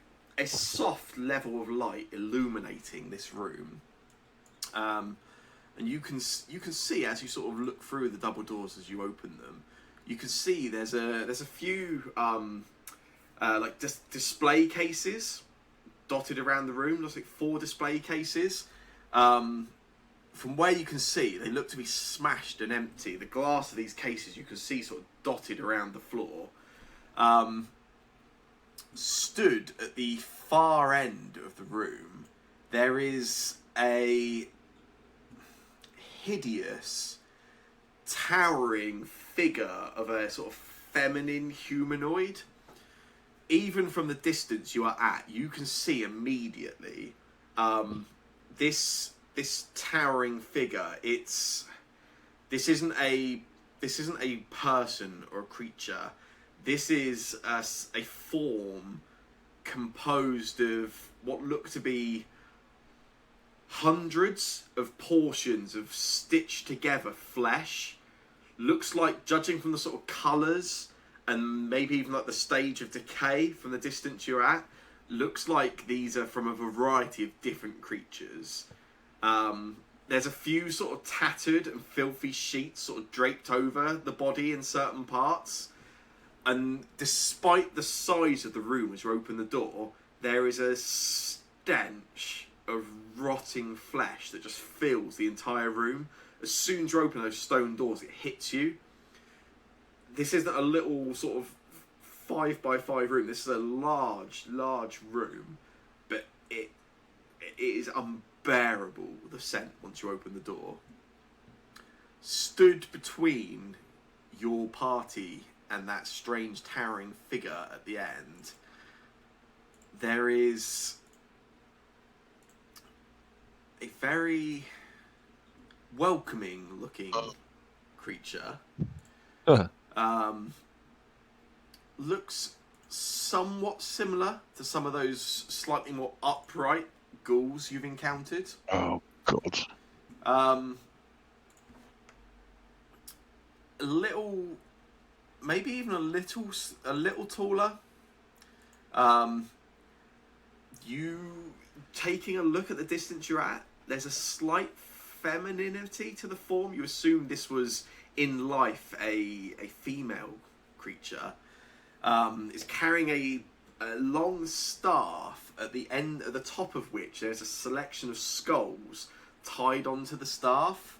soft level of light illuminating this room. And you can see as you sort of look through the double doors as you open them, you can see there's a few like display cases dotted around the room. Looks like 4 display cases. From where you can see, they look to be smashed and empty. The glass of these cases you can see sort of dotted around the floor. Stood at the far end of the room, there is a hideous, towering figure of a sort of feminine humanoid. Even from the distance you are at, you can see immediately this towering figure. This isn't a person or a creature. This is a form composed of what look to be hundreds of portions of stitched together flesh. Looks like, judging from the sort of colours and maybe even like the stage of decay from the distance you're at, looks like these are from a variety of different creatures. There's a few sort of tattered and filthy sheets sort of draped over the body in certain parts. And despite the size of the room as you open the door, there is a stench of rotting flesh that just fills the entire room. As soon as you open those stone doors, it hits you. This isn't a little sort of 5x5 room. This is a large room, but it is unbearable, the scent, once you open the door. Stood between your party and that strange towering figure at the end, there is a very welcoming looking creature. Looks somewhat similar to some of those slightly more upright ghouls you've encountered. Oh God. A little, maybe even a little taller. You taking a look at the distance you're at, there's a slight femininity to the form. You assume this was in life a female creature. Is carrying a long staff at the end, at the top of which there's a selection of skulls tied onto the staff.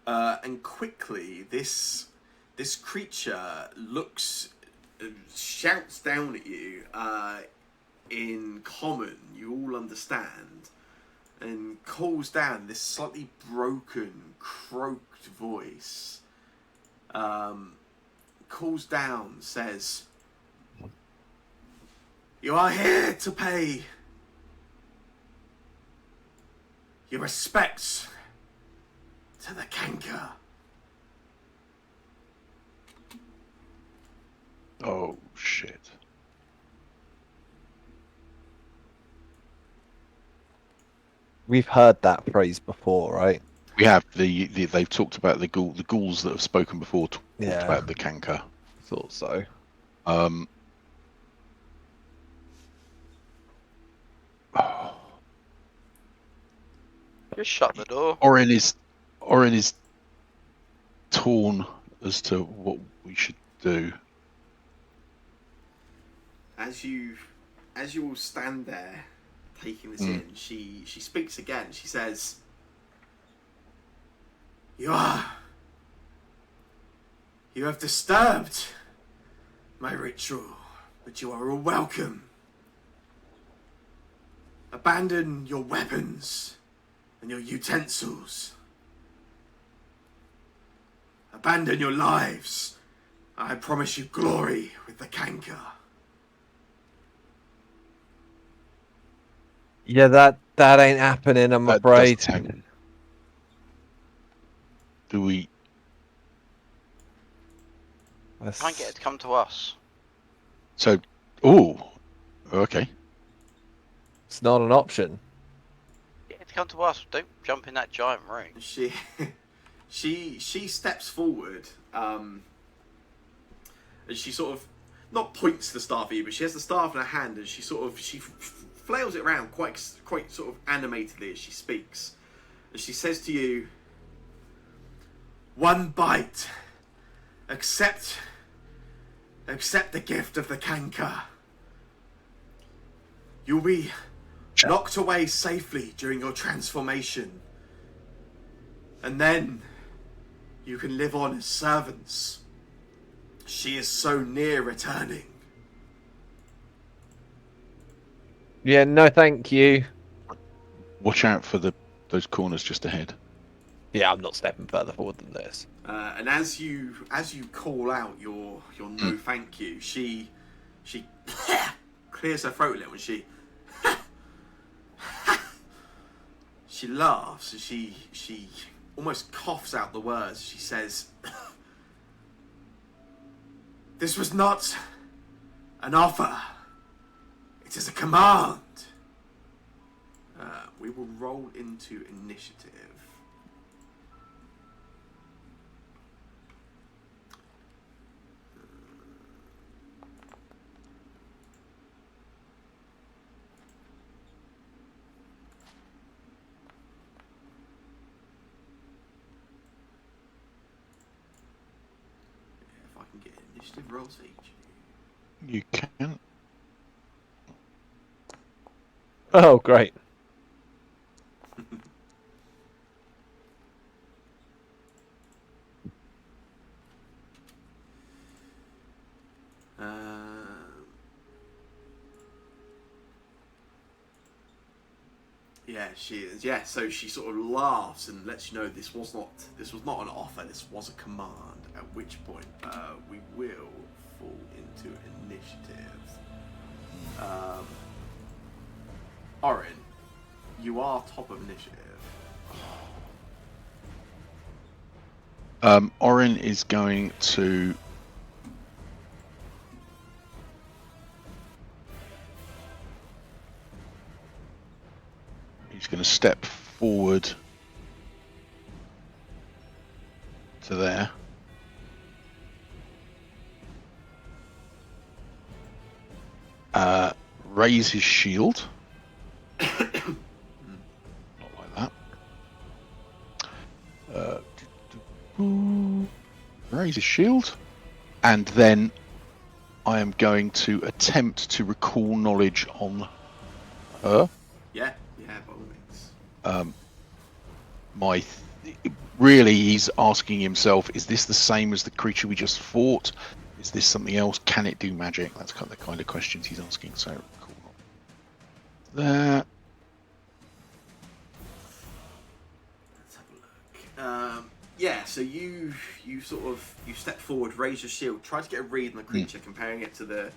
And quickly, this creature shouts down at you in common, you all understand, and calls down this slightly broken, croaked voice. Calls down, says, "You are here to pay your respects to the Kanker." Oh shit. We've heard that phrase before, right? We have they've talked about the ghouls that have spoken before talked Yeah. about the Kanker. Thought so. Just shut the door. Orin is torn as to what we should do. As you all stand there, taking this in, she speaks again. She says, You have disturbed my ritual, but you are all welcome. Abandon your weapons and your utensils. Abandon your lives. I promise you glory with the canker. Yeah, that ain't happening, I'm That afraid. doesn't happen. Do we? Try and get it to come to us. So, oh, okay. It's not an option. Get it to come to us. Don't jump in that giant ring. She steps forward, and she sort of not points the staff at you, but she has the staff in her hand, and she flails it around quite sort of animatedly as she speaks, and she says to you, "One bite. Accept the gift of the canker. You'll be locked away safely during your transformation, and then you can live on as servants. She is so near returning." Yeah, no thank you. Watch out for those corners just ahead. Yeah, I'm not stepping further forward than this. And as you call out your no thank you, she clears her throat a little, and she laughs, and she almost coughs out the words. She says, "This was not an offer. It is a command." We will roll into initiative. If I can get initiative rolls each. You can. Oh, great. Yeah, she is. Yeah, so she sort of laughs and lets you know this was not an offer. This was a command. At which point, we will fall into initiative. Orin, you are top of initiative. Orin is going to. He's going to step forward to there. Raise his shield. Not like that. Raise his shield. And then I am going to attempt to recall knowledge on her. Yeah, by all means. Really, he's asking himself, is this the same as the creature we just fought? Is this something else? Can it do magic? That's the kind of questions he's asking. So, cool. There. Let's have a look. Yeah, so you step forward, raise your shield, try to get a read on the creature, comparing it to that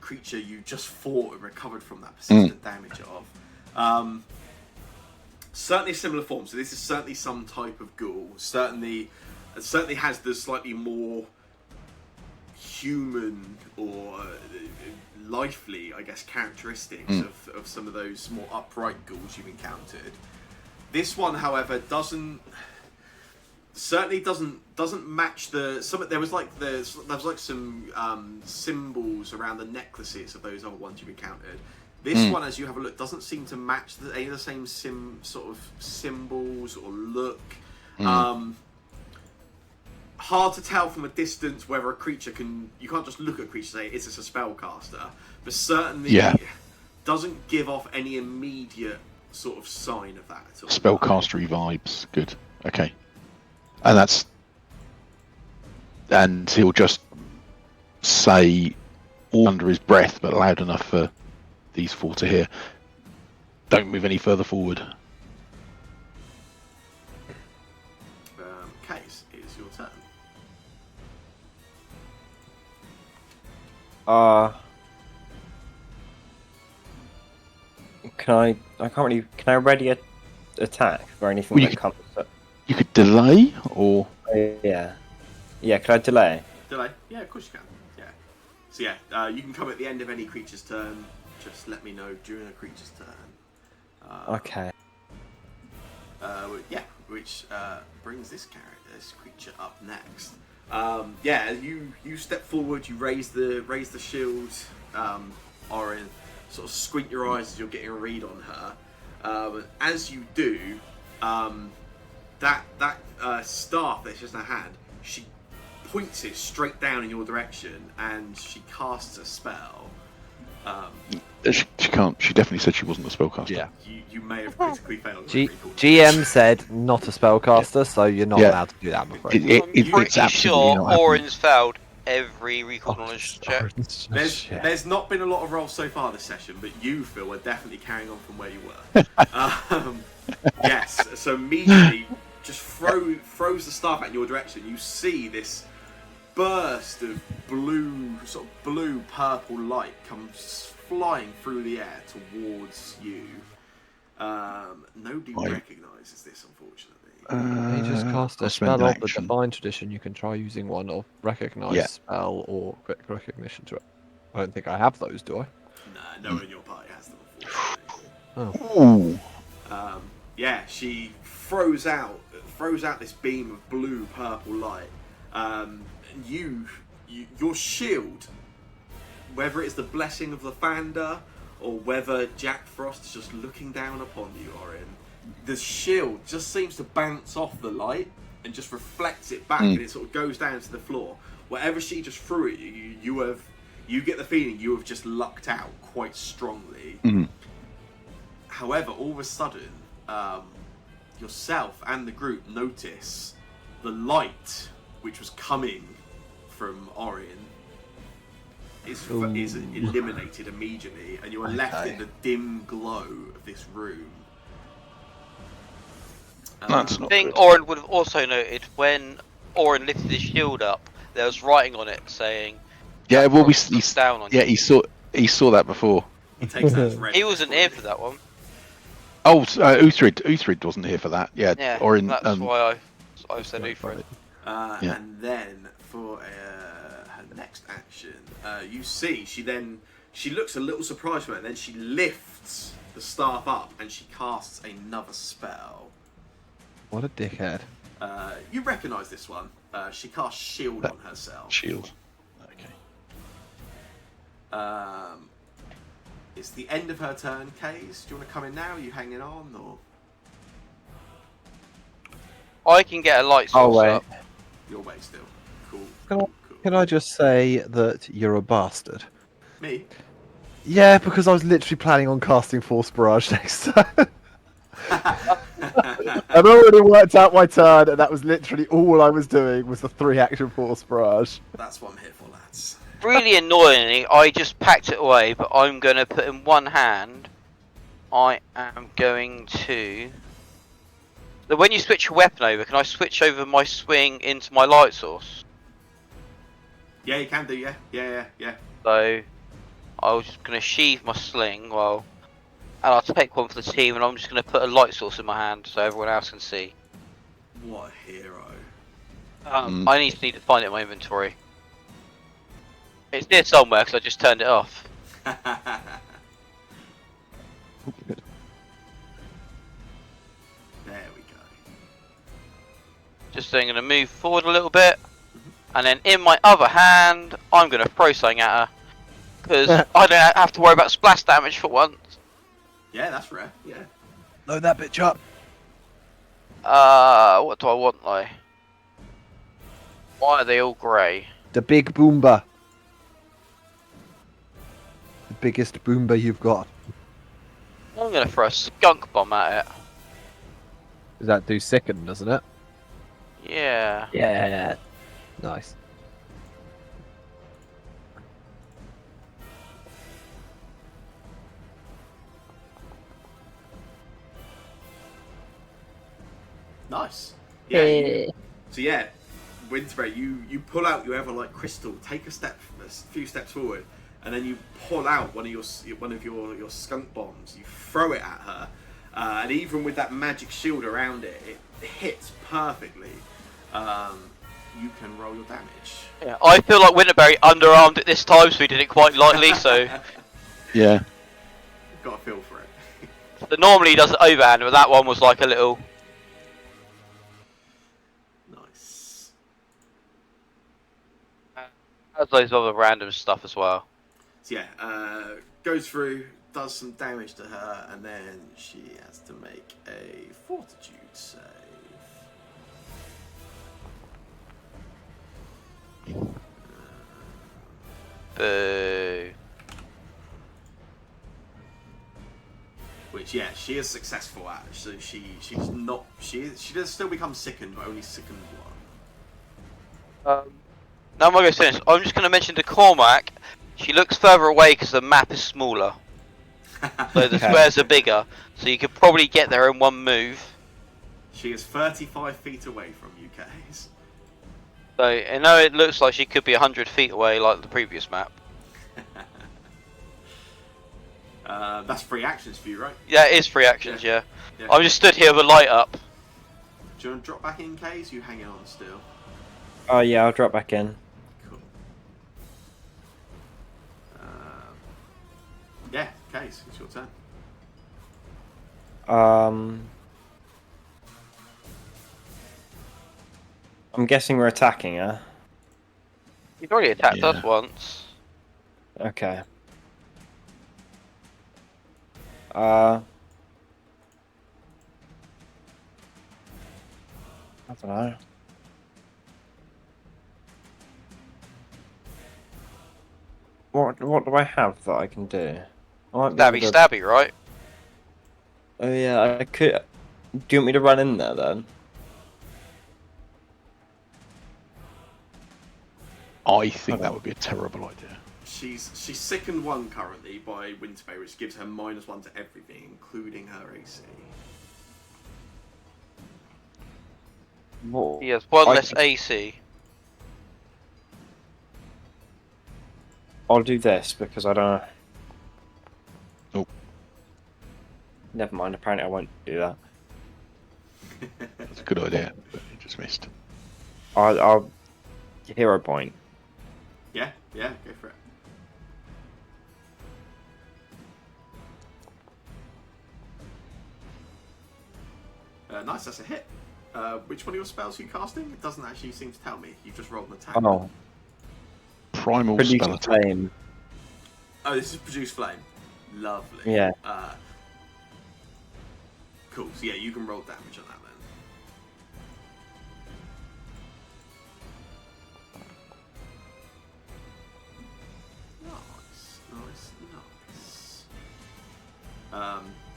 creature you just fought and recovered from that persistent damage of. Certainly a similar form. So this is certainly some type of ghoul. Certainly has the slightly more human or lively, I guess, characteristics of some of those more upright ghouls you've encountered. This one, however, doesn't match there was some symbols around the necklaces of those other ones you've encountered. This one, as you have a look, doesn't seem to match any of the same sort of symbols or look. hard to tell from a distance whether a creature can. You can't just look at a creature and say, is this a spellcaster? But certainly doesn't give off any immediate sort of sign of that at all. Spellcastery vibes. Good. Okay. And he'll just say all under his breath, but loud enough for these four to hear. Don't move any further forward. Case, it's your turn. Can I ready attack or anything Well, that comes up? You could delay, or Yeah. Yeah, can I delay? Delay? Yeah, of course you can. Yeah. So yeah, you can come at the end of any creature's turn. Just let me know during a creature's turn. Okay. Yeah, which brings this creature up next. Yeah, you step forward, you raise the shield, Orin, sort of squint your eyes as you're getting a read on her. As you do, that staff that's just in her hand, she points it straight down in your direction, and she casts a spell. she can't. She definitely said she wasn't a spellcaster. Yeah. You may have critically failed. GM said not a spellcaster, so you're not allowed to do that, I'm afraid. It's Pretty absolutely sure not happening. Orin's failed every recall knowledge check. There's not been a lot of rolls so far this session, but you, Phil, are definitely carrying on from where you were. Yes, so immediately just throws the staff out in your direction. You see this burst of blue purple light comes flying through the air towards you. Nobody recognises this, unfortunately. You just cast a spell of the Divine Tradition. You can try using one of Recognize spell or Quick Recognition to it. I don't think I have those, do I? Nah, no one in your party has them, unfortunately. Ooh. Yeah, she throws out this beam of blue purple light. And your shield, whether it's the blessing of the Fander or whether Jack Frost is just looking down upon you, Orin, the shield just seems to bounce off the light and just reflects it back, and it sort of goes down to the floor. Whatever she just threw at you, you get the feeling you have just lucked out quite strongly. However, all of a sudden, yourself and the group notice the light which was coming from Orin is eliminated immediately, and you are left in the dim glow of this room. That's not I think good. Orin would have also noted when Orin lifted his shield up, there was writing on it saying, Yeah, well, "Looks down on you." he saw that before. He takes that as read. He wasn't here for that one. Oh, Uthrid wasn't here for that. Yeah, Yeah, Orin. that's why I said Uthrid. And then for her next action, you see she looks a little surprised by it, and then she lifts the staff up and she casts another spell. What a dickhead. You recognise this one. She casts Shield on herself. Shield. Okay. It's the end of her turn, Case. Do you want to come in now? Are you hanging on, or I can get a light source up. your way still? Cool. Can I just say that you're a bastard? Me? Yeah, because I was literally planning on casting Force Barrage next time. I'd already worked out my turn, and that was literally all I was doing was the 3-action Force Barrage. That's what I'm here for, lads. Really annoyingly, I just packed it away, but I'm going to put in one hand. I am going to... So when you switch your weapon over, can I switch over my swing into my light source? Yeah, you can do. Yeah. So I was just going to sheathe my sling, and I'll take one for the team, and I'm just going to put a light source in my hand so everyone else can see. What a hero. I need to find it in my inventory. It's near somewhere because I just turned it off. There we go. Just so I'm going to move forward a little bit, and then in my other hand, I'm going to throw something at her because I don't have to worry about splash damage for once. Yeah, that's rare. Yeah. Load that bitch up. What do I want, like? Why are they all grey? The big boomba. The biggest boomba you've got. I'm gonna throw a skunk bomb at it. Does that do sicken, doesn't it? Yeah. Yeah. Nice. Nice. Yeah. So yeah, Winterberry, you pull out your Everlight crystal, take a few steps forward, and then you pull out one of your skunk bombs. You throw it at her, and even with that magic shield around it, it hits perfectly. You can roll your damage. Yeah. I feel like Winterberry underarmed it this time, so he did it quite lightly. So Yeah. You've got a feel for it. so normally he does it overhand, but that one was like a little. Nice. Has loads of other random stuff as well. So yeah, goes through, does some damage to her, and then she has to make a fortitude save. Boo. Which, yeah, she is successful at. So she does still become sickened, but only sickened one. Now I'm going to finish. I'm just going to mention to Cormac. She looks further away because the map is smaller, so the Okay. squares are bigger. So you could probably get there in one move. She is 35 feet away from you, Case. So I know it looks like she could be 100 feet away, like the previous map. That's free actions for you, right? Yeah, it is free actions. Yeah. Yeah. I'm just stood here with a light up. Do you want to drop back in, Case? You hanging on still? Oh yeah, I'll drop back in. Cool. Yeah, Case, it's your turn. I'm guessing we're attacking her. You've already attacked Yeah. us once. Okay. I don't know. What do I have that I can do? I might be Stabby, able to- stabby, right? Oh yeah, I could. Do you want me to run in there then? I think that would be a terrible idea. She's sickened one currently by Winterbay, which gives her -1 to everything, including her AC. What? He has one I less could- AC. I'll do this because I don't. Nope. Never mind. Apparently, I won't do that. That's a good idea, but you just missed. I'll hero point. Yeah, go for it. Nice, that's a hit. Which one of your spells are you casting? It doesn't actually seem to tell me. You've just rolled an attack. Oh, Primal produce spell a attack. flame. Oh, this is Produce Flame. Lovely. Yeah. Cool, so yeah, you can roll damage on that then. Nice.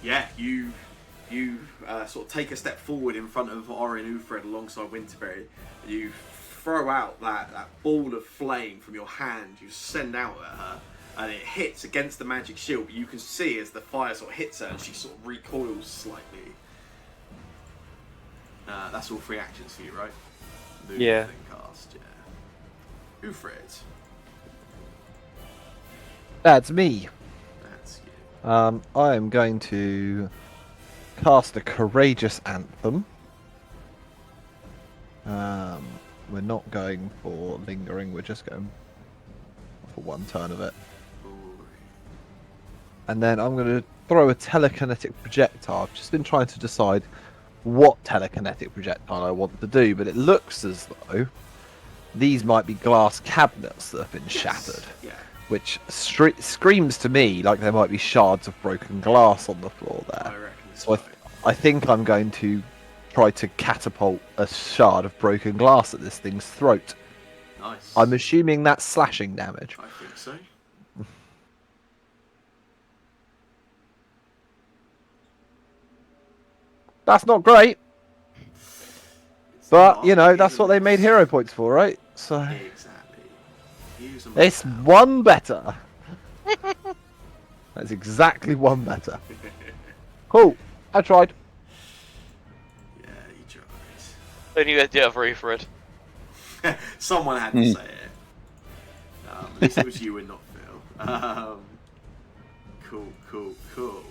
Yeah, you sort of take a step forward in front of Orin Ufred alongside Winterberry. You throw out that ball of flame from your hand. You send out at her, and it hits against the magic shield. But you can see as the fire sort of hits her, and she sort of recoils slightly. That's all free actions for you, right? Move Yeah. and cast, yeah. Ufred, That's me. that's you. I am going to cast a Courageous Anthem. We're not going for lingering, we're just going for one turn of it. Ooh. And then I'm going to throw a telekinetic projectile. I've just been trying to decide what telekinetic projectile I want to do, but it looks as though these might be glass cabinets that have been shattered, Yeah. which screams to me like there might be shards of broken glass on the floor there. I reckon So so. I think I'm going to try to catapult a shard of broken glass at this thing's throat. Nice. I'm assuming that's slashing damage. I think so. That's not great, It's but not, you know that's isn't what they it? made hero points for, right? So Exactly. Use them it's now. one better. That's exactly one better. Cool. I tried. Yeah, you tried. Then you had the other for it. Someone had to say it. At least it was you and not Phil. Cool.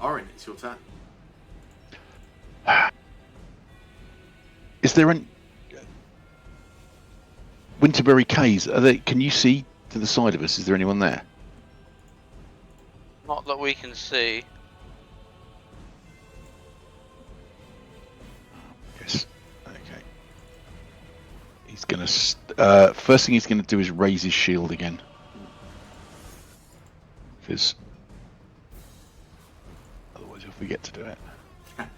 Orin, it's your turn. Is there an Winterberry Caves? Are they? Can you see to the side of us? Is there anyone there? Not that we can see. Yes. Okay. He's gonna. First thing he's gonna do is raise his shield again, because otherwise he'll forget to do it. And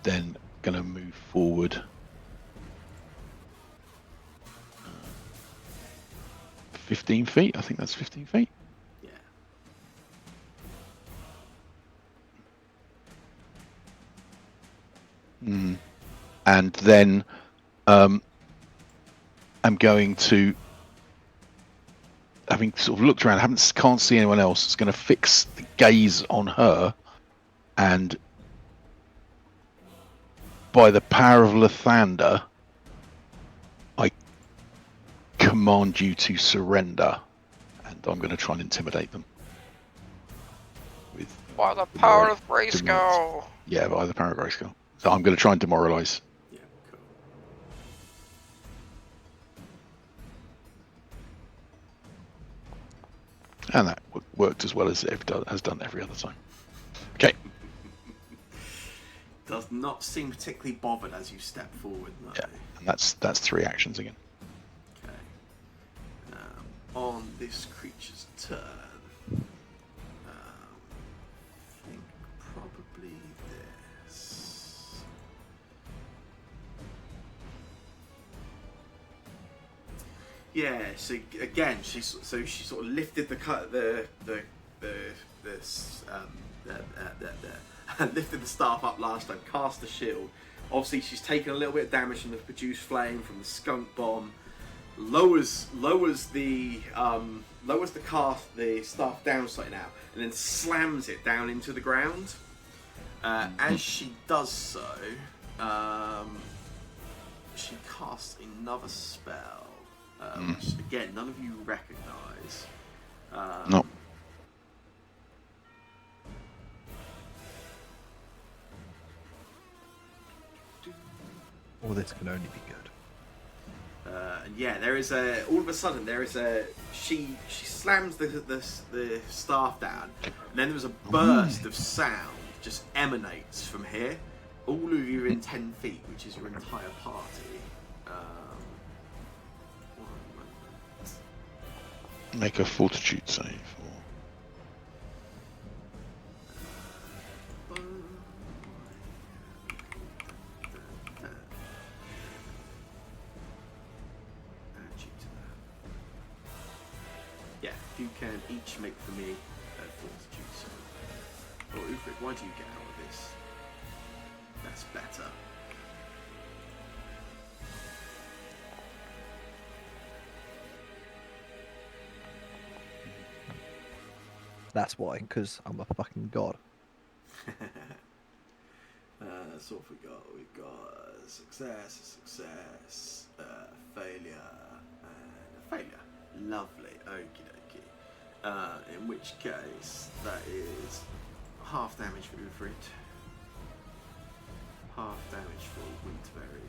then gonna move forward. 15 feet. I think that's 15 feet. Yeah. And then I'm going to, having sort of looked around, can't see anyone else. It's going to fix the gaze on her, and by the power of Lathander, I command you to surrender, and I'm going to try and intimidate them. With By the power of demoralize. Grayskull. Yeah, by the power of Grayskull. So I'm going to try and demoralize. Yeah, cool. And that worked as well as it has done every other time. Okay. Does not seem particularly bothered as you step forward, no. Yeah, and that's 3 actions again. Okay. On this creature's turn, I think probably this. Yeah. So again, she sort of lifted lifted the staff up last time, cast the shield. Obviously, she's taken a little bit of damage from the produced flame from the skunk bomb. Lowers the staff down slightly now, and then slams it down into the ground. As she does so, she casts another spell, which again none of you recognise. No. All this can only be good. And yeah, there is all of a sudden there is she slams the staff down, and then there was a burst of sound just emanates from here. All of you are in 10 feet, which is your entire party. One moment. Make a fortitude save. Yeah, you can each make for me a fortitude save. Oh, Ufric, why do you get out of this? That's better. That's why, because I'm a fucking god. So what we got? We've got a success, failure, and a failure. Lovely, okie dokie. In which case, that is half damage for Ufrit, half damage for Winterberry,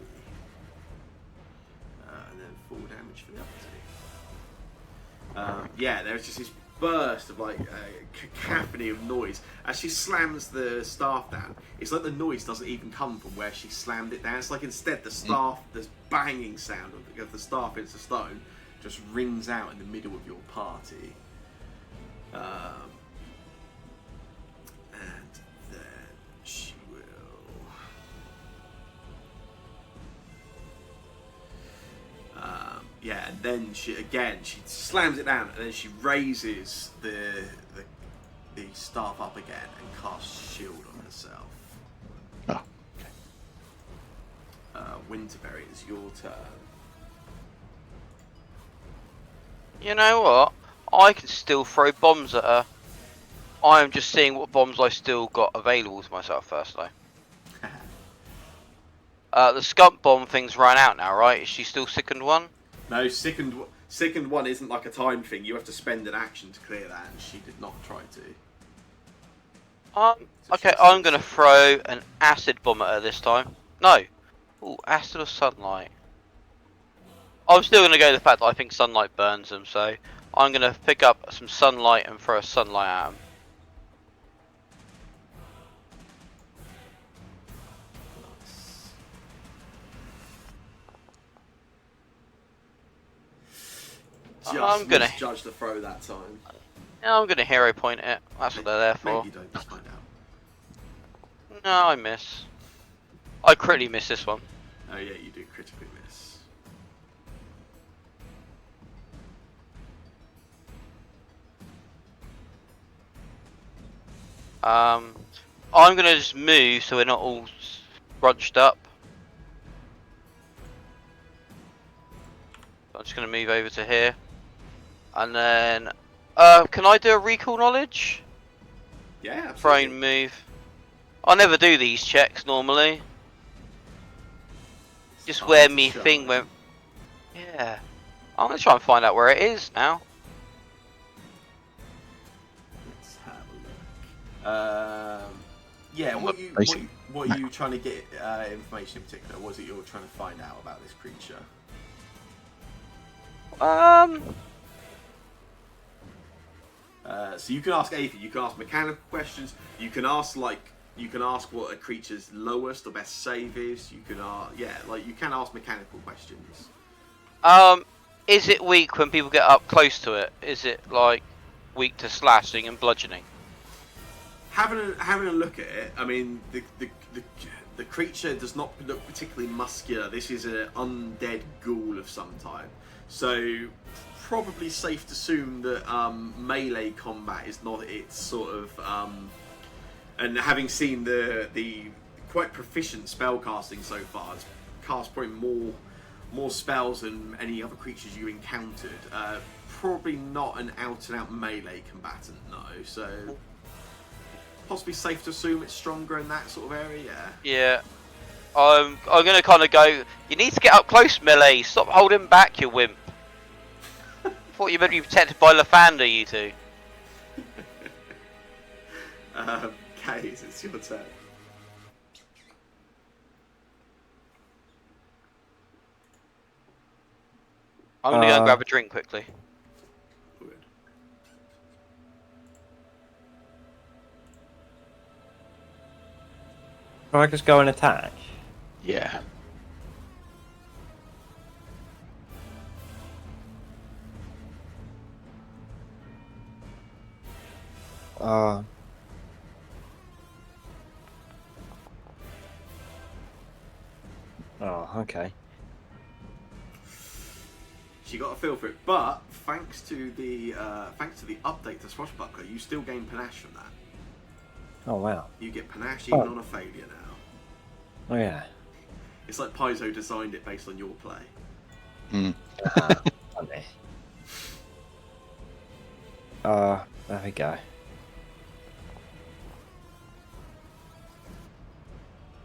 and then full damage for the other two. Yeah, there's just this burst of like cacophony of noise as she slams the staff down. It's like the noise doesn't even come from where she slammed it down. It's like instead the staff, this banging sound of the staff into stone, just rings out in the middle of your party. And then she will. Yeah, and then she slams it down, and then she raises the staff up again and casts shield on herself. Oh, Winterberry, it's your turn. You know what? I can still throw bombs at her. I am just seeing what bombs I still got available to myself first, though. The skunk bomb thing's run out now, right? Is she still sickened one? No, sickened one isn't like a time thing. You have to spend an action to clear that, and she did not try to. Okay, I'm gonna throw an acid bomb at her this time. No. Ooh, acid or sunlight? I'm still gonna go with the fact that I think sunlight burns them, so I'm gonna pick up some sunlight and throw a sunlight at them. I'm gonna judge the throw that time. I'm gonna hero point it. That's what they're there for. Maybe you don't. Just find out. No, I miss. I critically miss this one. Oh yeah, you do critically miss. I'm gonna just move so we're not all scrunched up. I'm just gonna move over to here, and then can I do a recall knowledge? Yeah, absolutely. Brain move. I never do these checks normally. Just Time where to me shine. thing went. Yeah. I'm gonna try and find out where it is now. Let's have a look. Yeah, what are you trying to get information in particular? What is it you're trying to find out about this creature? So you can ask anything. You can ask mechanical questions. You can ask what a creature's lowest or best save is. You can you can ask mechanical questions. Is it weak when people get up close to it? Is it like weak to slashing and bludgeoning? Having a look at it, I mean the creature does not look particularly muscular. This is an undead ghoul of some type, so probably safe to assume that melee combat is not its sort of. And having seen the quite proficient spell casting so far, it's cast probably more spells than any other creatures you encountered. Probably not an out and out melee combatant, no. So possibly safe to assume it's stronger in that sort of area. Yeah. I'm gonna kind of go. You need to get up close, melee. Stop holding back, you wimp. Thought you meant to be protected by Lathander, you two. Kays, it's your turn. I'm gonna go and grab a drink quickly. Good. Can I just go and attack? yeah. Oh, okay. She got a feel for it, but thanks to the update to Swashbuckler, you still gain panache from that. Oh, wow. You get panache even on a failure now. Oh, yeah. It's like Paizo designed it based on your play. Funny. There we go.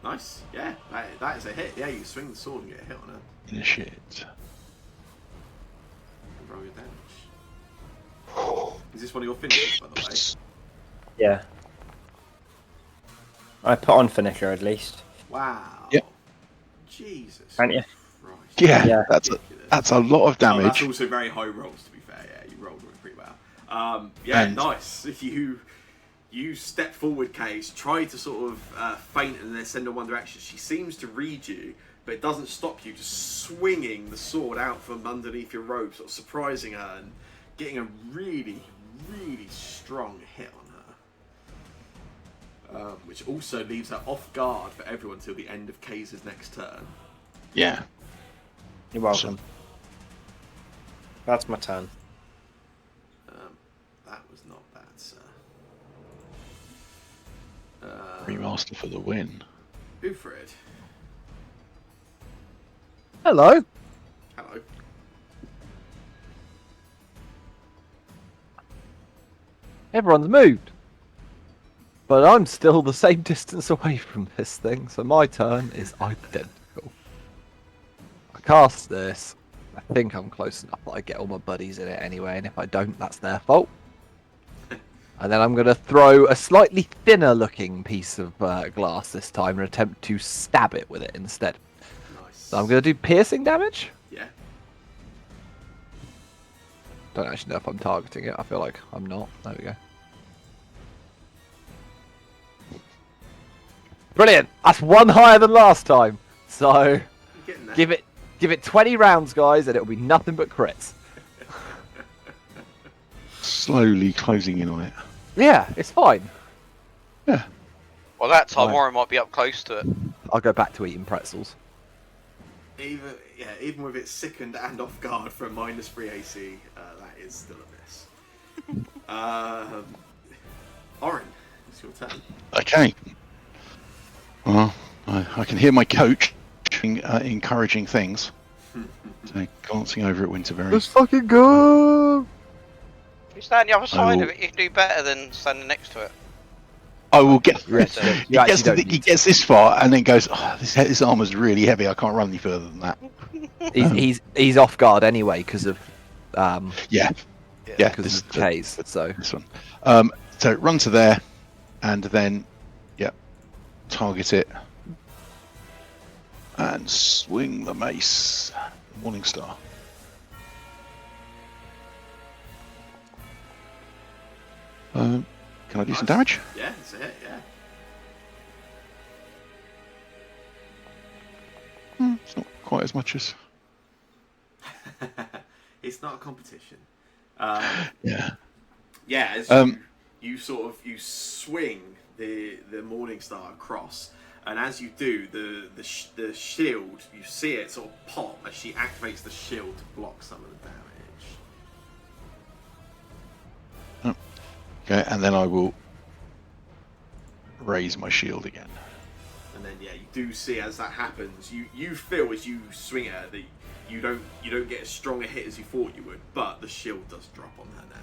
Nice, yeah, that is a hit. Yeah, you swing the sword and get a hit on her. Initiate. And roll your damage. Is this one of your finishes, by the way? Yeah. I put on finisher at least. Wow. Yep. Jesus. Can't you? Christ. Yeah, Yeah. that's a lot of Oh, that's damage. also very high rolls, to be fair. Yeah, you rolled pretty well. Yeah, And- nice. You step forward, Case, try to sort of feint and then send her one direction. She seems to read you, but it doesn't stop you just swinging the sword out from underneath your robe, sort of surprising her and getting a really, really strong hit on her. Which also leaves her off guard for everyone till the end of Case's next turn. Yeah. You're welcome. That's my turn. That was not bad, sir. Remaster for the win. Ufred. Hello. Hello. Everyone's moved. But I'm still the same distance away from this thing, so my turn is identical. I cast this. I think I'm close enough that I get all my buddies in it anyway, and if I don't, that's their fault. And then I'm going to throw a slightly thinner looking piece of glass this time and attempt to stab it with it instead. Nice. So I'm going to do piercing damage. Yeah. Don't actually know if I'm targeting it. I feel like I'm not. There we go. Brilliant. That's one higher than last time. So You're getting there. give it 20 rounds, guys, and it'll be nothing but crits. Slowly closing in on it. Yeah, it's fine. Yeah. Well, that time Right. Warren might be up close to it. I'll go back to eating pretzels. Even with it sickened and off guard for a -3 AC, that is still a miss. Oren, it's your turn. Okay. Well, I can hear my coach encouraging things. So, glancing over at Winterberry. Let's fucking go! If you stand the other side will- of it, you can do better than standing next to it. I will get. Yes, So- you actually don't He need gets this far and then goes, oh, this armor's really heavy. I can't run any further than that. He's off guard anyway because of Yeah. Yeah. because This, of K's. So this one. So run to there, and then, yeah, target it, and swing the mace. Morning Star. Can I do some damage? Yeah, that's it. Yeah. It's not quite as much as. It's not a competition. Yeah. Yeah, as Um, you swing the Morning Star across, and as you do, the shield, you see it sort of pop as she activates the shield to block some of the damage. Okay, and then I will raise my shield again. And then yeah, you do see as that happens, you feel as you swing at her that you don't get as strong a hit as you thought you would, but the shield does drop on her now.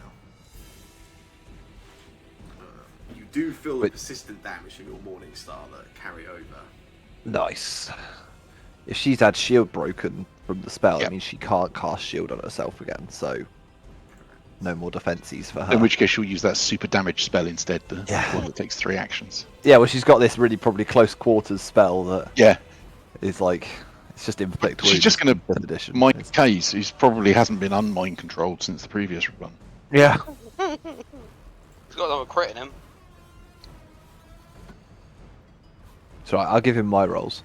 You do feel the Wait. persistent damage from your Morning Star that carry over. nice. If she's had shield broken from the spell, Yep. it means she can't cast shield on herself again. So no more defenses for her. In which case, she'll use that super damage spell instead, the Yeah. one that takes 3 actions. Yeah, well, she's got this really probably close quarters spell that Yeah, is like it's just inflict she's wounds. just going to 5th edition. mind It's- K's, who probably hasn't been unmind controlled since the previous run. Yeah. He's got another crit in him. So I'll give him my rolls.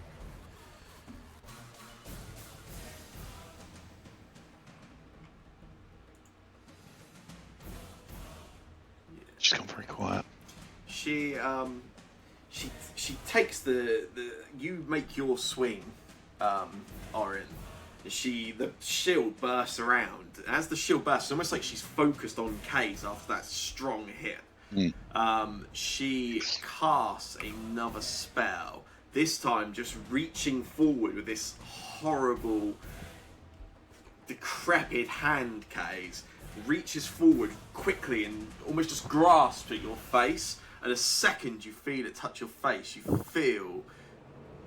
She's gone very quiet. She takes the you make your swing, Orin. The shield bursts around. As the shield bursts, it's almost like she's focused on Case after that strong hit. She casts another spell. This time, just reaching forward with this horrible, decrepit hand, Case reaches forward quickly and almost just grasps at your face. And the second you feel it touch your face, you feel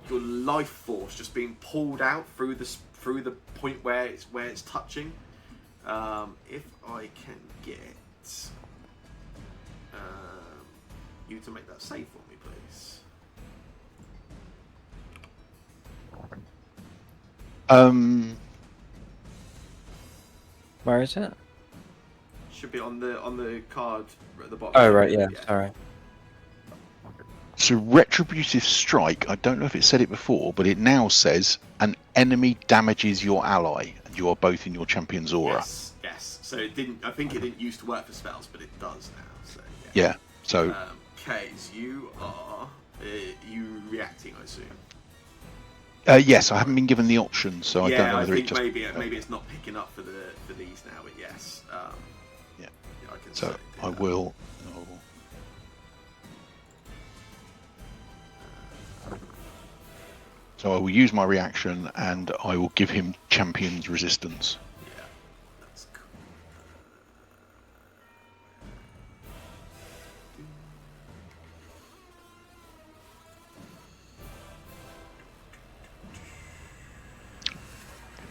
your life force just being pulled out through the point where it's touching. If I can get you to make that save for me, please. Where is it? Should be on the card at the bottom. Oh, right, yeah, sorry. So retributive strike, I don't know if it said it before, but it now says an enemy damages your ally, and you are both in your champion's aura. Yes. So it didn't. I think it didn't used to work for spells, but it does now. So Yeah. So Kaze, you are you reacting, I assume. Yes, I haven't been given the option, so I don't know I whether think it just. maybe it's not picking up for these now, but yes. Yeah. I can So certainly do I that. will. So I will use my reaction, and I will give him Champion's Resistance. Yeah, that's cool.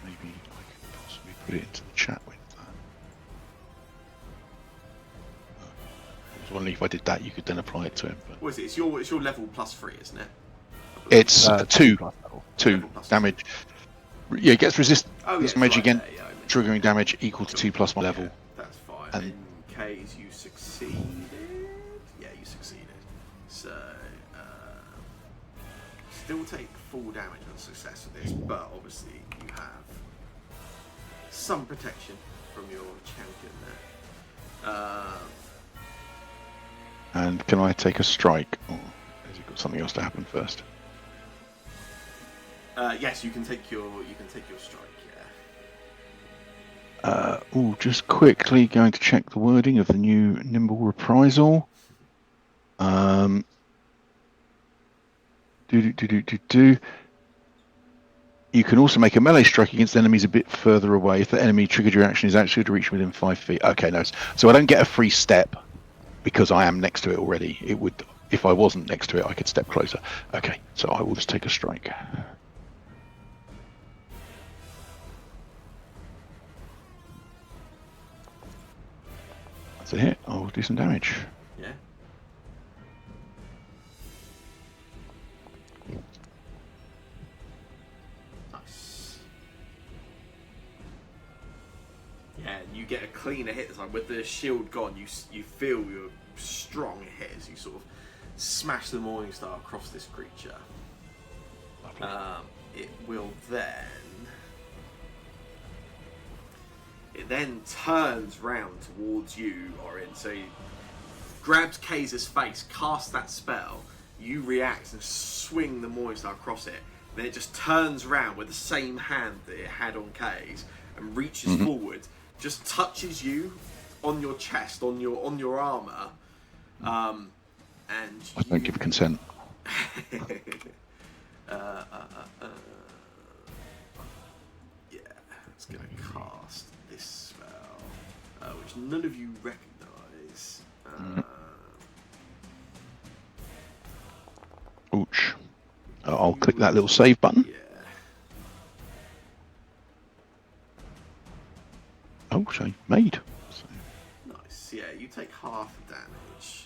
Maybe I could possibly put it into the chat with that. I was wondering if I did that, you could then apply it to him. But What is it? It's your level +3, isn't it? it's two plus level. Level plus damage. Yeah, it gets resist Oh, yeah, it's damage right again. there, yeah, I mentioned Triggering that. damage equal to 2 plus my level. Yeah, that's fine. And- In case you succeeded, yeah, you succeeded. So still take full damage on success with this, but obviously you have some protection from your champion there. And can I take a strike? Or has it got something else to happen first? Yes, you can take your strike. Yeah. Just quickly going to check the wording of the new Nimble Reprisal. You can also make a melee strike against enemies a bit further away if the enemy triggered your action is actually to reach within 5 feet. Okay, no. So I don't get a free step because I am next to it already. It would, if I wasn't next to it, I could step closer. Okay, so I will just take a strike. That's a hit. I'll do some damage. Yeah. Nice. Yeah, you get a cleaner hit this time. With the shield gone, you feel your strong hit as you sort of smash the Morningstar across this creature. It will then... It then turns round towards you, Orin. So he grabs Kay's face, casts that spell. You react and swing the Morningstar across it. Then it just turns round with the same hand that it had on Kay's and reaches forward, just touches you on your chest, on your armor, and I don't give consent. Yeah, it's gonna cast this spell, which none of you recognise. Ouch. I'll click that little save button. Yeah. Oh, which I made. So, Nice. Yeah, you take half the damage,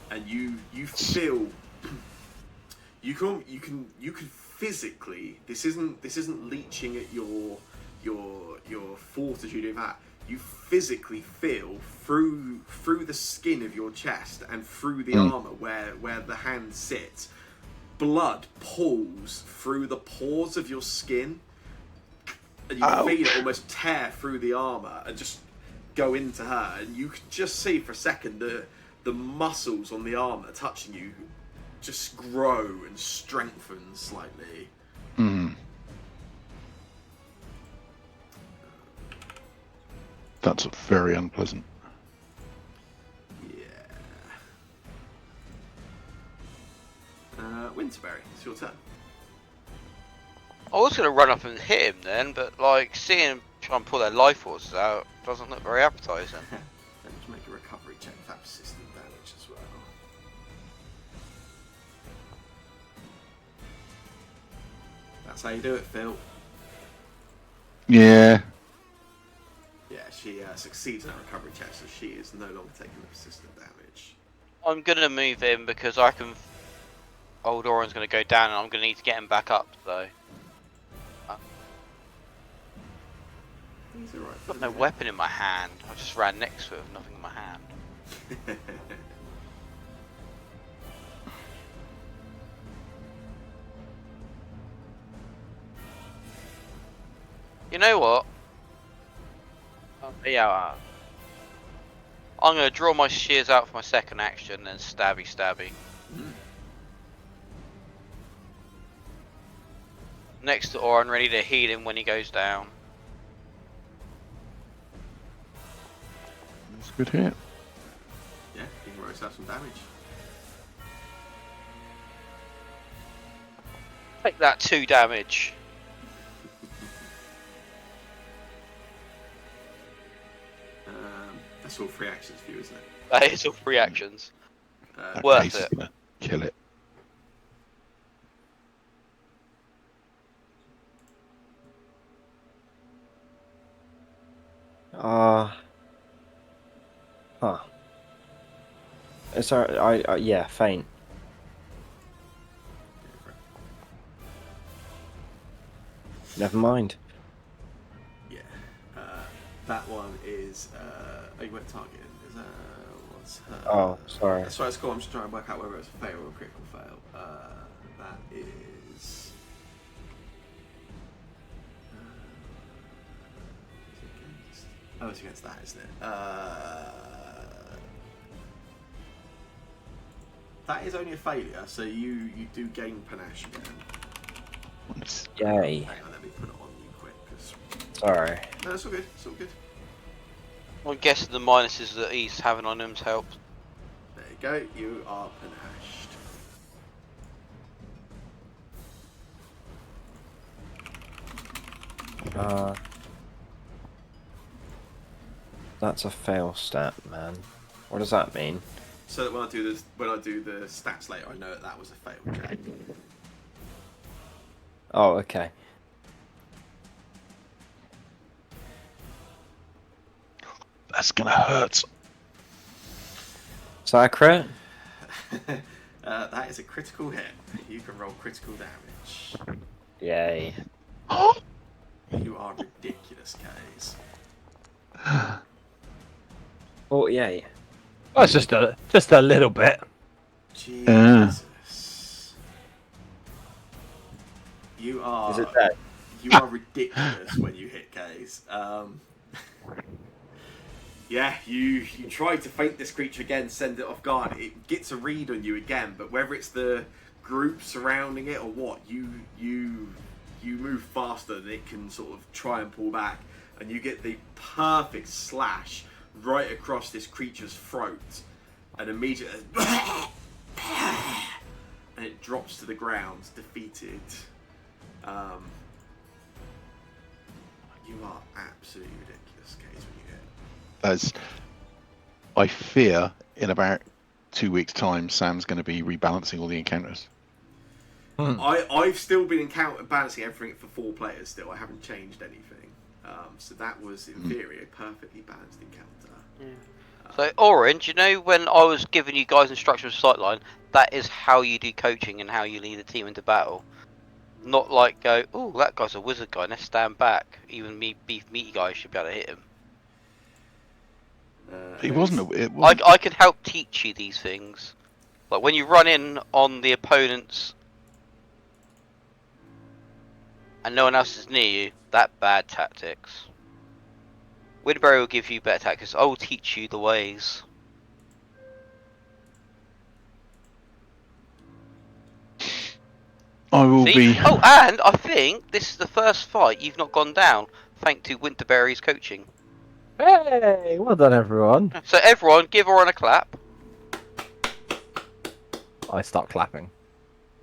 and you feel you can physically. This isn't leeching at your fortitude of that. You physically feel through the skin of your chest and through the armor where the hand sits. Blood pulls through the pores of your skin, and you can feel it almost tear through the armor and just go into her. And you can just see for a second the muscles on the armor touching you just grow and strengthen slightly. That's very unpleasant. Yeah. Winterberry, it's your turn. I was going to run up and hit him then, but like seeing him try and pull their life forces out doesn't look very appetizing. Let me just make a recovery check for that persistent damage as well. That's how you do it, Phil. Yeah. Yeah, she succeeds in that recovery check, so she is no longer taking the persistent damage. I'm going to move him because I can. Old Oren's going to go down and I'm going to need to get him back up, so. He's alright. I've got no weapon in my hand. I just ran next to it with nothing in my hand. You know what? Yeah. I'm going to draw my shears out for my second action and stabby. Next to Oran, ready to heal him when he goes down. That's a good hit. Yeah, he can roast have some damage. Take that 2 damage. That's all 3 actions for you, isn't it? That is all 3 actions. That Worth pace is it. gonna kill it. Huh. Sorry, yeah, faint. Never mind. Yeah. That one is. Oh, you went targeting. Is that what's her? Oh, sorry. That's right. It's cool. I'm just trying to work out whether it's a fail or a critical fail. That is. Oh, it's against that, isn't it? That is only a failure, so you do gain panache again. Yay. Hang on, let me put it on you quick. Cause... Sorry. No, it's all good. It's all good. I'm guessing the minuses that he's having on him's helped. There you go. You are panashed. That's a fail stat, man. What does that mean? So that when I do the stats later, I know that that was a failed check. Oh, okay. That's gonna hurt. Is that a crit? That is a critical hit. You can roll critical damage. Yay. You are ridiculous, Kays. Oh, yay. That's just a little bit. Jesus. You are. Is it dead? You are ridiculous when you hit Kays. Yeah, you try to feint this creature again, send it off guard. It gets a read on you again, but whether it's the group surrounding it or what, you move faster than it can sort of try and pull back, and you get the perfect slash right across this creature's throat, and immediately, and it drops to the ground, defeated. You are absolutely ridiculous, Case, when you hit. As I fear in about 2 weeks' time, Sam's going to be rebalancing all the encounters. I've still been balancing everything for 4 players still. I haven't changed anything. So that was, in theory, a perfectly balanced encounter. So, Orange, you know when I was giving you guys instructions for Sightline, that is how you do coaching and how you lead a team into battle. Not like go, oh, that guy's a wizard guy, let's stand back. Even me, beef meaty guy, should be able to hit him. It wasn't. It wasn't. I can help teach you these things. Like when you run in on the opponent's and no one else is near you, that bad tactics. Winterberry will give you better tactics. I will teach you the ways. I will See? be. Oh, and I think this is the first fight you've not gone down, thanks to Winterberry's coaching. Hey, well done, everyone. So everyone, give her on a clap. I start clapping.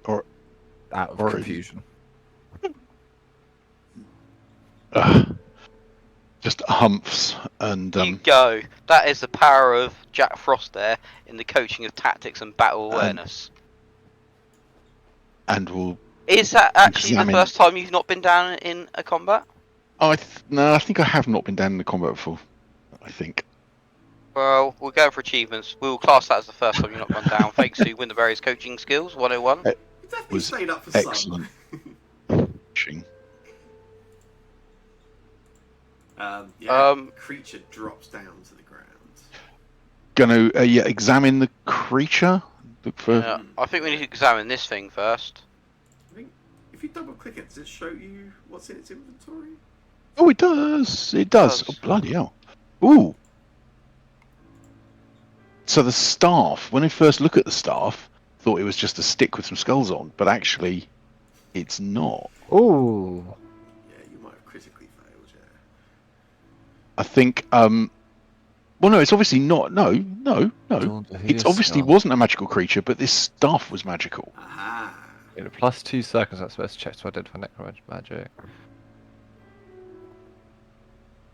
Or- out of or- confusion. Just humps and You go. That is the power of Jack Frost there in the coaching of tactics and battle awareness. and will. Is that actually examine- the first time you've not been down in a combat? No, I think I have not been down in the combat before. I think. Well, we're going for achievements. We will class that as the first time you've not gone down, thanks to Winterberry's coaching skills 101. You definitely Was stayed up for some. excellent. Creature drops down to the ground. Gonna examine the creature. Look for. Yeah, I think we need to examine this thing first. I think if you double click it, does it show you what's in its inventory? Oh, it does. It does. does. Oh, bloody hell. Ooh. So the staff, when I first look at the staff, thought it was just a stick with some skulls on, but actually, It's not. Ooh. Yeah, you might have critically failed. Yeah. I think. Well, no, it's obviously not. No. It obviously wasn't a magical creature, but this stuff was magical. Aha. In a plus 2 seconds, that's supposed to check to identify necromantic magic.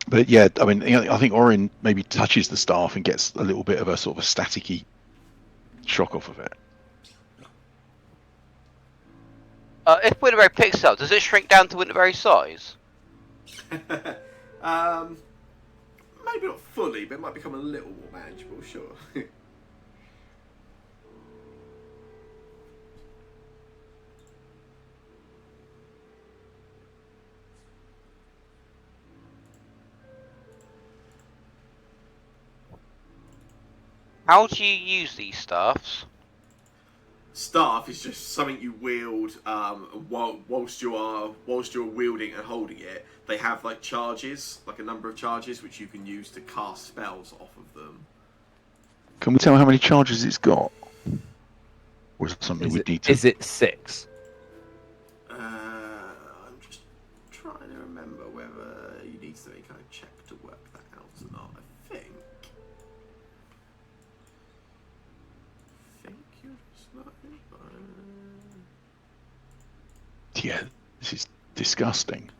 But yeah, I mean, I think Orin maybe touches the staff and gets a little bit of a sort of a staticky shock off of it. If Winterberry picks it up, does it shrink down to Winterberry's size? Maybe not fully, but it might become a little more manageable. Sure. How do you use these staffs? Staff is just something you wield whilst you're wielding and holding it. They have like charges, like a number of charges, which you can use to cast spells off of them. Can we tell how many charges it's got? Or is it something we need to? Is it 6? I'm just trying to remember whether you need to make a check to work that out or not. I think you're just not. Yeah, this is disgusting.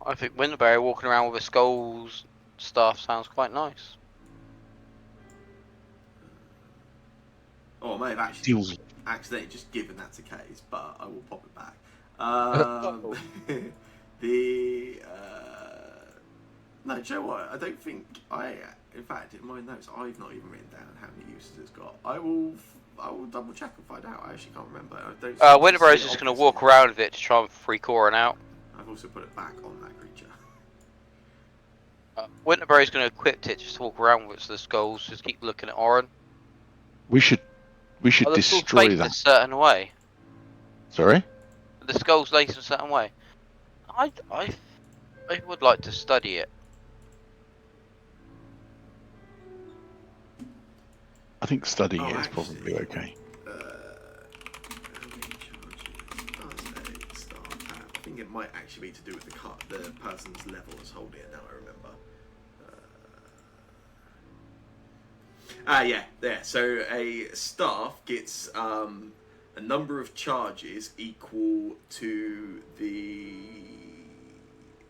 I think Winterberry walking around with a skull's staff sounds quite nice. Oh, I may have actually Feels accidentally just given that to Case, but I will pop it back. No, do you know what? I don't think in fact, in my notes, I've not even written down how many uses it's got. I will double check and find out. I actually can't remember. I don't. Winterberry's just going to walk around with it to try and freak Orin out. I've also put it back on that creature. Winterberry's going to equip it just to walk around with it, so the skulls just keep looking at Orin. we should The skull's destroy laced that. a certain way. Sorry? The skull's laced a certain way. I would like to study it. I think studying Oh, it is actually, probably okay. How many charges does a star have? I think it might actually be to do with the person's level as holding it. Now I remember. Yeah. So a staff gets a number of charges equal to the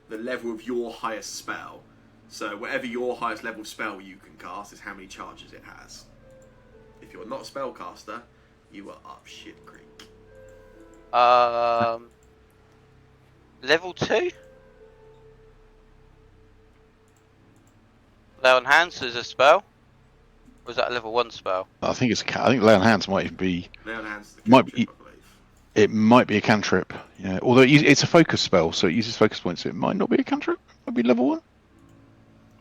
level of your highest spell. So whatever your highest level spell you can cast is how many charges it has. If you're not a spellcaster, you are up shit creek. Level 2? Lay on hands is a spell? Or is that a level 1 spell? I think I think lay on hands might even be. Lay on hands is the Might cantrip, be- I believe. It might be a cantrip. Yeah. Although it's a focus spell, so it uses focus points. So it might not be a cantrip. It might be level 1.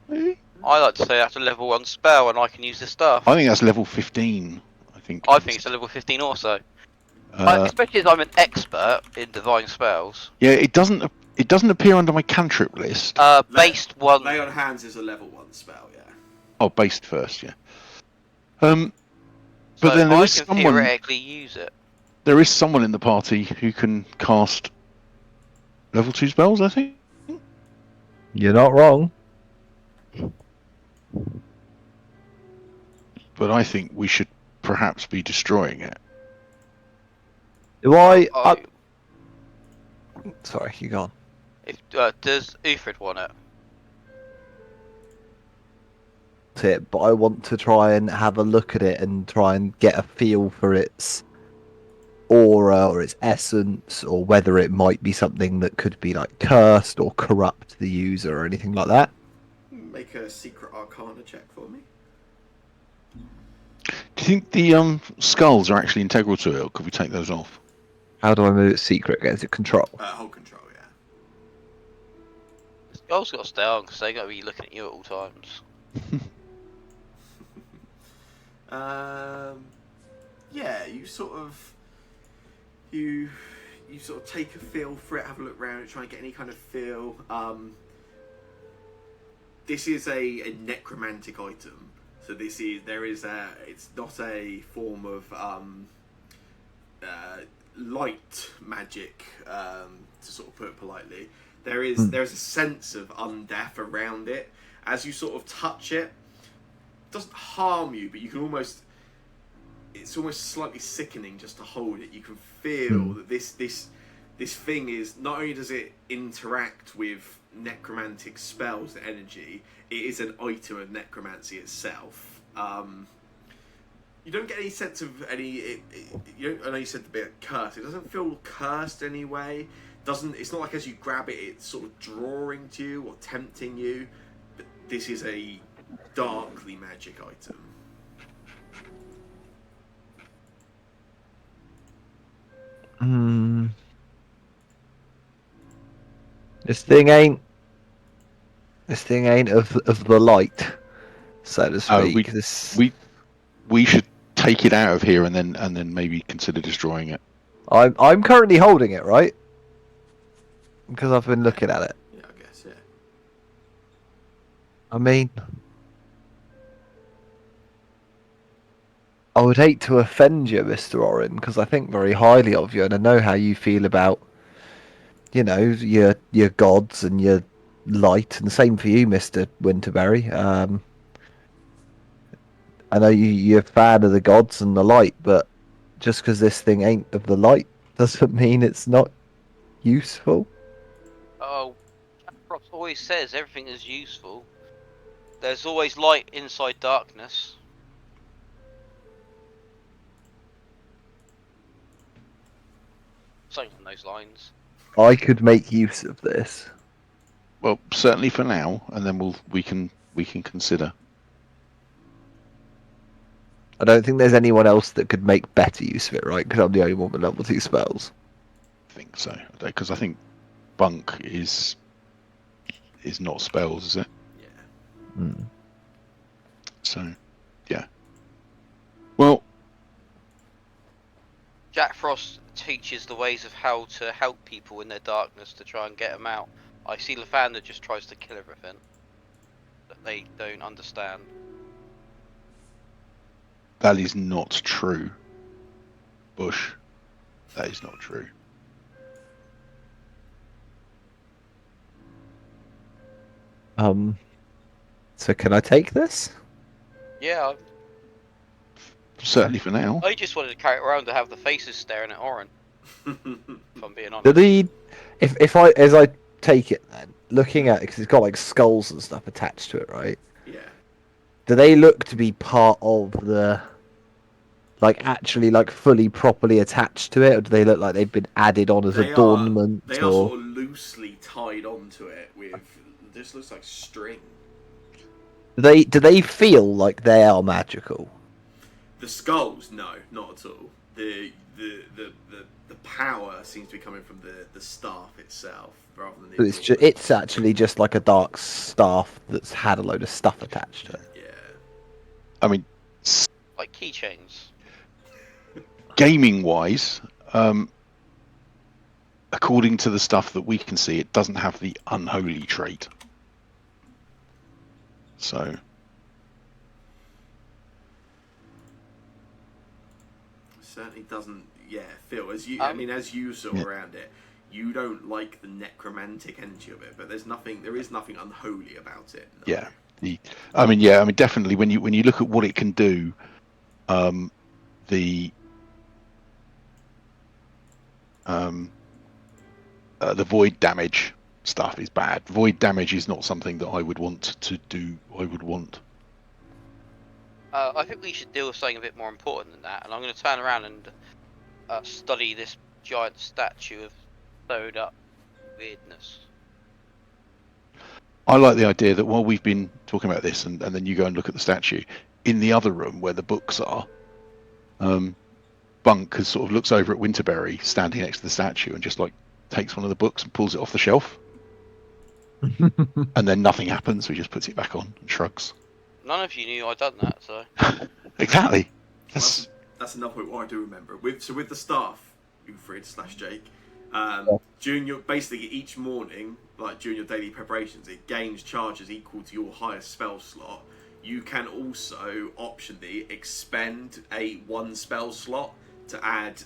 Maybe. I like to say that's a level 1 spell and I can use the stuff. I think that's level 15. I think it's a level 15 also. Uh, Especially as I'm an expert in divine spells. yeah, it doesn't appear under my cantrip list. Based 1. Lay on hands is a level 1 spell, yeah. Oh, based first, yeah. So But then there I is can someone. theoretically use it. There is someone in the party who can cast level 2 spells. I think. You're not wrong. But I think we should perhaps be destroying it. Do I? Oh, Sorry, you gone. if, does Uthred want it? It, but I want to try and have a look at it and try and get a feel for its aura or its essence, or whether it might be something that could be like cursed or corrupt the user or anything like that. Make a secret arcana check for me. Do you think the skulls are actually integral to it, or could we take those off? How do I move it secret? Is it control? Hold control, yeah. The skull's got to stay on because they got to be looking at you at all times. Yeah, you sort of take a feel for it, have a look around it, try and get any kind of feel. This is a necromantic item, so it's not a form of light magic, to sort of put it politely. There's a sense of undeath around it. As you sort of touch it, it doesn't harm you, but you can almost, it's almost slightly sickening just to hold it. You can feel that this thing is, not only does it interact with necromantic spells and energy, it is an item of necromancy itself. You don't get any sense of any. You don't, I know you said the bit cursed. It doesn't feel cursed anyway. It's not like as you grab it, it's sort of drawing to you or tempting you. But this is a darkly magic item. This thing ain't of the light, so to speak. We should take it out of here and then maybe consider destroying it. I'm currently holding it, right? Because I've been looking at it. Yeah, I guess, yeah. I mean, I would hate to offend you, Mr. Orin, because I think very highly of you, and I know how you feel about, your gods and your light, and the same for you, Mr. Winterberry. I know you're a fan of the gods and the light, but just because this thing ain't of the light doesn't mean it's not useful. Oh, Ross always says everything is useful. There's always light inside darkness. Something on those lines. I could make use of this. Well, certainly for now, and then we can consider. I don't think there's anyone else that could make better use of it, right? Because I'm the only one with level 2 spells. I think so, because I think bunk is not spells, is it? Yeah. So, yeah. Well, Jack Frost teaches the ways of how to help people in their darkness to try and get them out. I see Lathander just tries to kill everything that they don't understand. that is not true. Bush, that is not true. So can I take this? Yeah, Certainly for now. I just wanted to carry it around to have the faces staring at Oren. If I'm being honest. Do the if I as I take it then, looking at it, because it's got like skulls and stuff attached to it, right? Yeah. Do they look to be part of the, like, actually like fully properly attached to it, or do they look like they've been added on as adornment? They are sort of loosely tied onto it with. This looks like string. Do they feel like they are magical? The skulls, no, not at all. The power seems to be coming from the staff itself rather than the. It's actually just like a dark staff that's had a load of stuff attached to it. Yeah. I mean, Like keychains. gaming wise, according to the stuff that we can see, it doesn't have the unholy trait. So Certainly doesn't. Yeah, Phil. As you saw around it, you don't like the necromantic energy of it, but there is nothing unholy about it. No. yeah, definitely when you look at what it can do, the void damage stuff is bad. Void damage is not something that I would want to do. I think we should deal with something a bit more important than that, and I'm going to turn around and study this giant statue of sewed up weirdness. I like the idea that while we've been talking about this, and then you go and look at the statue, in the other room where the books are, Bunk has sort of looks over at Winterberry standing next to the statue and just like takes one of the books and pulls it off the shelf. And then nothing happens, so he just puts it back on and shrugs. None of you knew I'd done that, so. Exactly. That's another point what I do remember. With the staff, Ufrid/Jake, during your basically each morning, like during your daily preparations, it gains charges equal to your highest spell slot. You can also optionally expend a 1 spell slot to add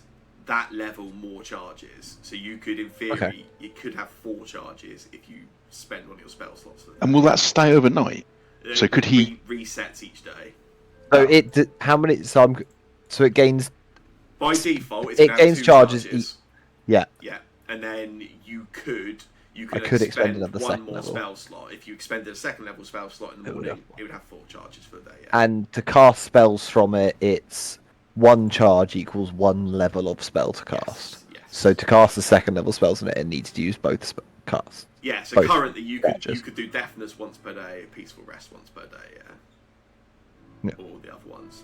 that level more charges. So you could, in theory, Okay. you could have 4 charges if you spend one of your spell slots. For And will that stay overnight? So could he? Resets each day. So Oh. how many? So it gains. By default, it's It going to have gains 2 charges charges. Yeah. Yeah, and then you could I could expend expend another one second more level. spell slot. If you expended a second level spell slot in the It would morning, have it would have 4 charges for the day. Yeah. And to cast spells from it, it's 1 charge equals 1 level of spell to cast. Yes. So to cast the second level spells on it, it needs to use both casts. Yeah, so both currently you charges. could do deafness once per day, peaceful rest once per day, Yeah. or the other ones.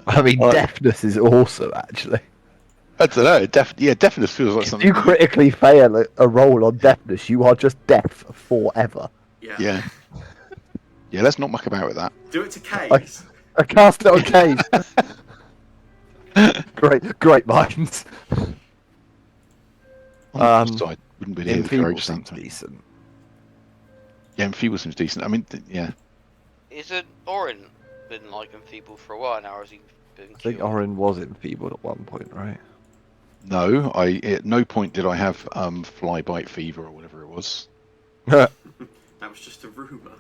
I mean, Well, deafness is awesome, actually. I don't know. Deafness feels like If something. you critically fail a roll on deafness, you are just deaf forever. Yeah. Yeah. Yeah. Let's not muck about with that. Do it to K's. I cast it on Cave. Great minds. On the side, wouldn't be here for Enfeeble ages. seems decent. Yeah, Enfeeble seems decent. I mean, yeah. Isn't Orin been like enfeebled for a while now, or has he been I think cured? Orin was enfeebled at one point, right? No, at no point did I have fly bite fever or whatever it was. That was just a rumour.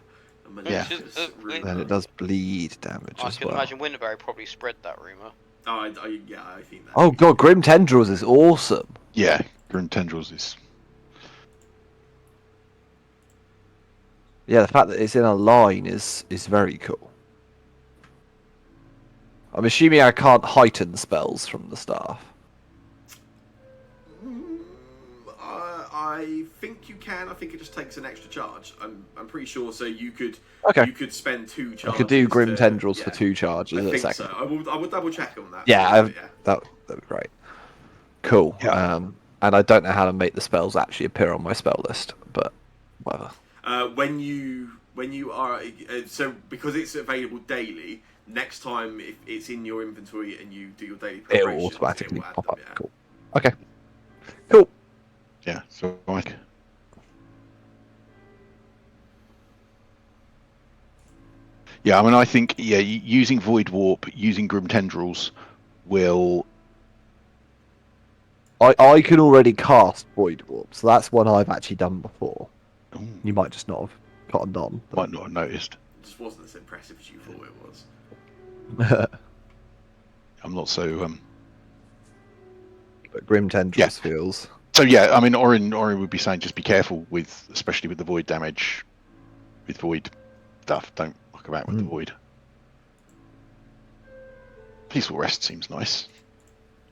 A malicious Yeah. rumour. Then it does bleed damage I as can well. imagine Winterberry probably spread that rumour. Oh, I think that. Oh god, Grim Tendrils is awesome. Yeah, Grim Tendrils is. Yeah, the fact that it's in a line is very cool. I'm assuming I can't heighten spells from the staff. I think you can. I think it just takes an extra charge. I'm pretty sure. So you could spend 2 charges. I could do Grim Tendrils for yeah. 2 charges I at a think second. so. I will double check on that. Yeah, that'd be great. Cool. Yeah. And I don't know how to make the spells actually appear on my spell list, but whatever. When you are so because it's available daily. Next time, if it's in your inventory and you do your daily It'll preparations, automatically it will add pop them, up. yeah. Cool. Okay. Cool. Yeah, so like. Yeah, I mean, I think using Void Warp, using Grim Tendrils, will. I can already cast Void Warp, so that's one I've actually done before. Ooh, You might just not have gotten on. might not have noticed. It just wasn't as impressive as you thought it was. I'm not so. But Grim Tendrils feels. So yeah, I mean, Orin would be saying just be careful with, especially with the void damage, with void stuff. Don't muck about with the void. Peaceful rest seems nice.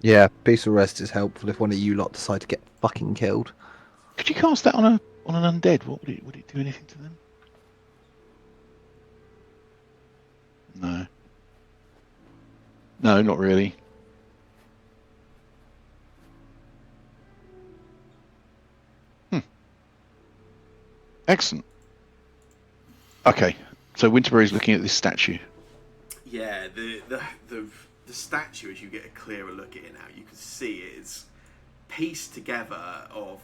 Yeah, Peaceful Rest is helpful if one of you lot decide to get fucking killed. Could you cast that on an undead? Would it do anything to them? No. No, not really. Excellent. Okay, so Winterberry's looking at this statue. Yeah, the statue, as you get a clearer look at it now, you can see it's pieced together of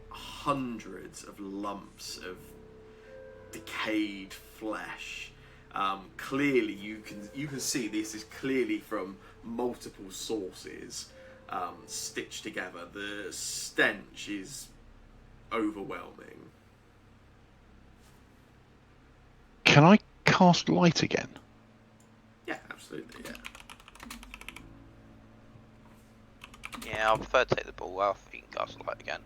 hundreds of lumps of decayed flesh. Clearly, you can see this is clearly from multiple sources stitched together. The stench is overwhelming. Can I cast light again? Yeah, absolutely. Yeah. Yeah, I prefer to take the ball off. You can cast the light again.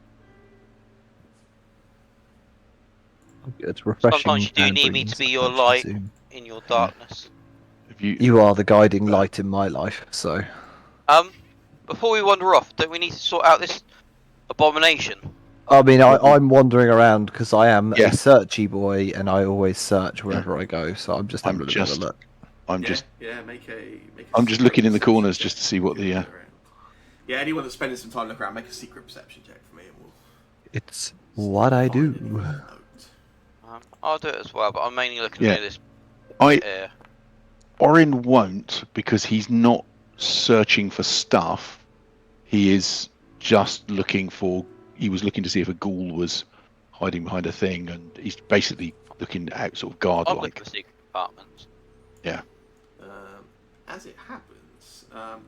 It's refreshing. Sometimes you do and need me brings to be your much light consume. in your darkness. Have you? You are the guiding light in my life, so. Before we wander off, don't we need to sort out this abomination? I mean, I'm wandering around because I am Yeah. a searchy boy, and I always search wherever I go. So I'm just having I'm a bit of just- a look. I'm just. Make a I'm just looking in the perception corners check. just to see what the. Yeah, anyone that's spending some time looking around, make a secret perception check for me, and we'll. It's what I do. find anything of note. I'll do it as well, but I'm mainly looking Yeah. at this I air. Orin won't because he's not searching for stuff. He is just looking for. He was looking to see if a ghoul was hiding behind a thing, and he's basically looking out sort of I'm guard-like. looking for secret compartments. Um, as it happens,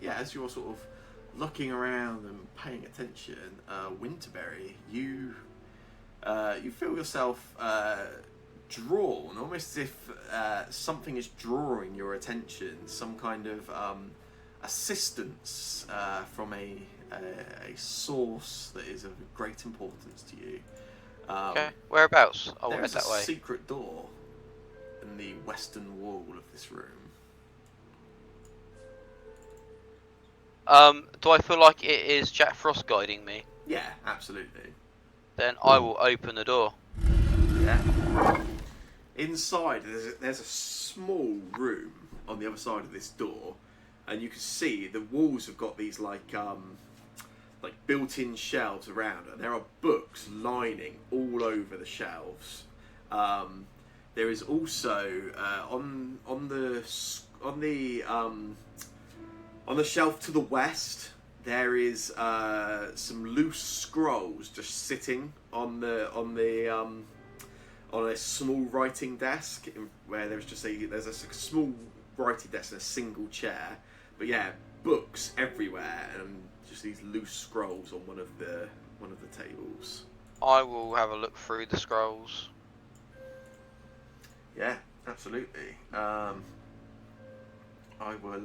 as you're sort of looking around and paying attention, Winterberry, you feel yourself drawn, almost as if something is drawing your attention, some kind of assistance from a source that is of great importance to you. Okay, whereabouts? I'll There head is a that way. secret door in the western wall of this room. Do I feel like it is Jack Frost guiding me? Yeah, absolutely. Then I will open the door. Yeah. Inside, there's a small room on the other side of this door, and you can see the walls have got these like built-in shelves around, and there are books lining all over the shelves. There is also on the shelf to the west, there is some loose scrolls just sitting on a small writing desk, where there's a small writing desk and a single chair. But yeah, books everywhere and just these loose scrolls on one of the tables. I will have a look through the scrolls. Yeah, absolutely. I will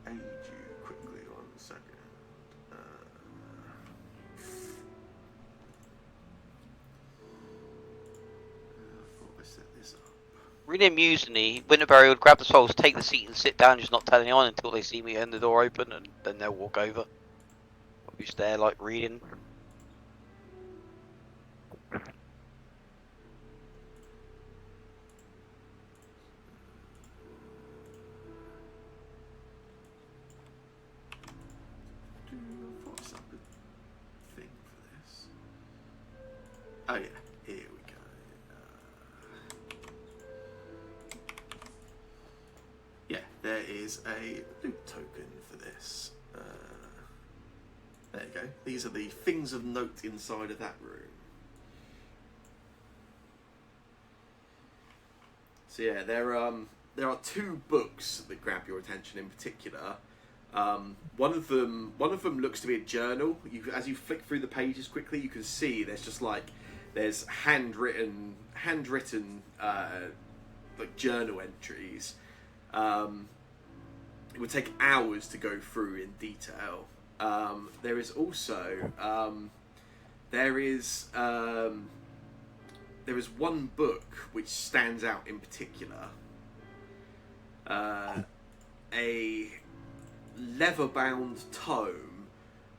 aid you quickly. 1 second. I thought I set this up. Really amusingly, Winterberry would grab the scrolls, take the seat and sit down, just not tell anyone until they see me and the door open, and then they'll walk over. I'll be just there, like, reading. I thought I set up a thing for this. Oh yeah, here we go. Yeah, there is a loot token for this. There you go. These are the things of note inside of that room. So yeah, there are 2 books that grab your attention in particular. One of them looks to be a journal. As you flick through the pages quickly, you can see there's handwritten like journal entries. It would take hours to go through in detail. There is also there is one book which stands out in particular. A leather-bound tome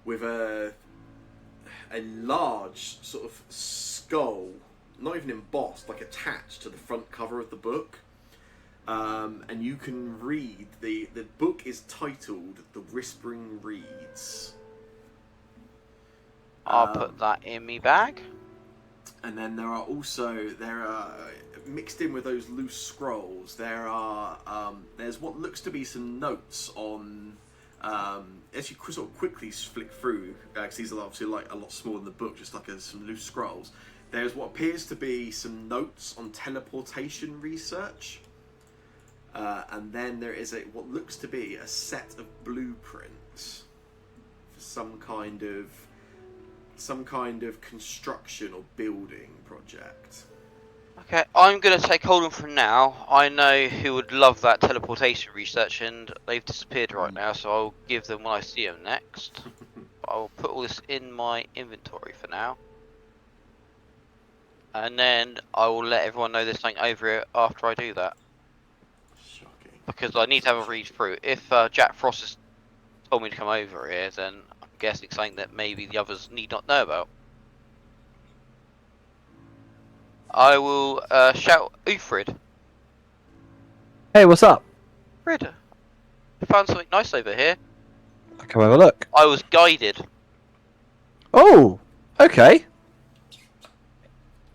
with a large sort of skull, not even embossed, like attached to the front cover of the book. And you can read, the book is titled The Whispering Reeds. I'll put that in me bag. And then there are mixed in with those loose scrolls, there's what looks to be some notes on, as you sort of quickly flick through, because these are obviously like a lot smaller than the book, just like some loose scrolls. There's what appears to be some notes on teleportation research. And then there is what looks to be a set of blueprints for some kind of construction or building project. Okay, I'm going to take hold of them for now. I know who would love that teleportation research, and they've disappeared right now, so I'll give them when I see them next. I'll put all this in my inventory for now. And then I will let everyone know there's something over it after I do that. Shocking. Because I need to have a read through. If Jack Frost has told me to come over here, then I'm guessing something that maybe the others need not know about. I will shout, Ufrid. Hey, what's up? Frid, I found something nice over here. Come have a look. I was guided. Oh, okay.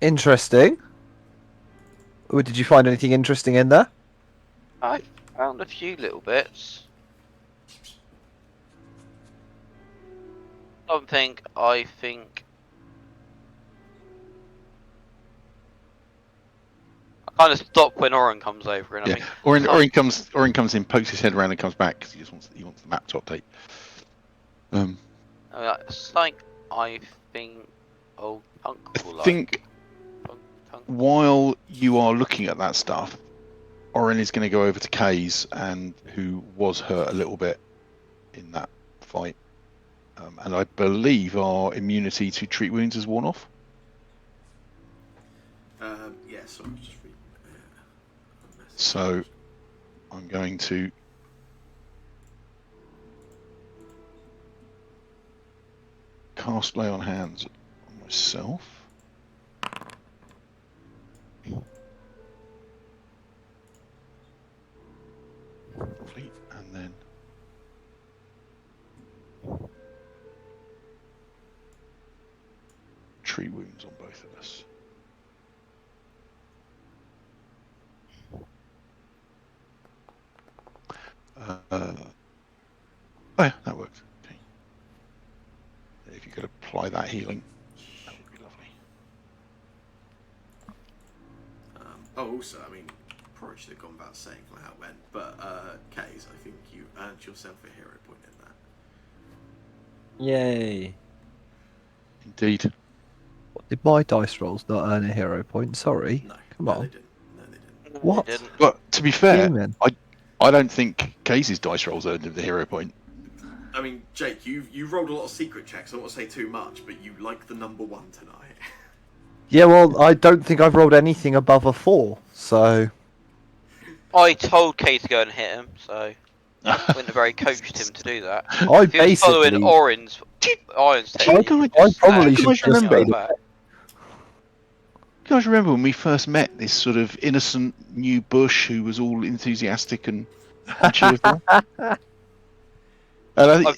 Interesting. Oh, did you find anything interesting in there? I found a few little bits. Something I think kind of stop when Oren comes over, and I Yeah. think Orin comes in, pokes his head around, and comes back because he wants the map to update. it's like I think old Punk I will like. think Punk. while you are looking at that stuff, Orin is going to go over to Kay's, and who was hurt a little bit in that fight, and I believe our immunity to treat wounds has worn off. Yeah, sorry, just read. So I'm going to cast Lay on Hands on myself. Lovely, and then treat wounds on both of us. Oh yeah, that works. Okay. If you could apply that healing, that would be lovely. Also, I mean, probably should have gone without saying how it went, but Kays, I think you earned yourself a hero point in that. Yay! Indeed. Did my dice rolls not earn a hero point? Sorry. No, Come no, on. they didn't. No, they didn't. What? They didn't. But to be fair, Demon. I don't think Casey's dice rolls earned him the hero point. I mean, Jake, you rolled a lot of secret checks. I don't want to say too much, but you like the number 1 tonight. Yeah, well, I don't think I've rolled anything above a 4, so... I told Kay to go and hit him, so Winterberry coached him to do that. I If he was following basically... Orin's I technique, probably should should just just remember. go back. You guys remember when we first met this sort of innocent new Bush who was all enthusiastic and cheerful? And I think,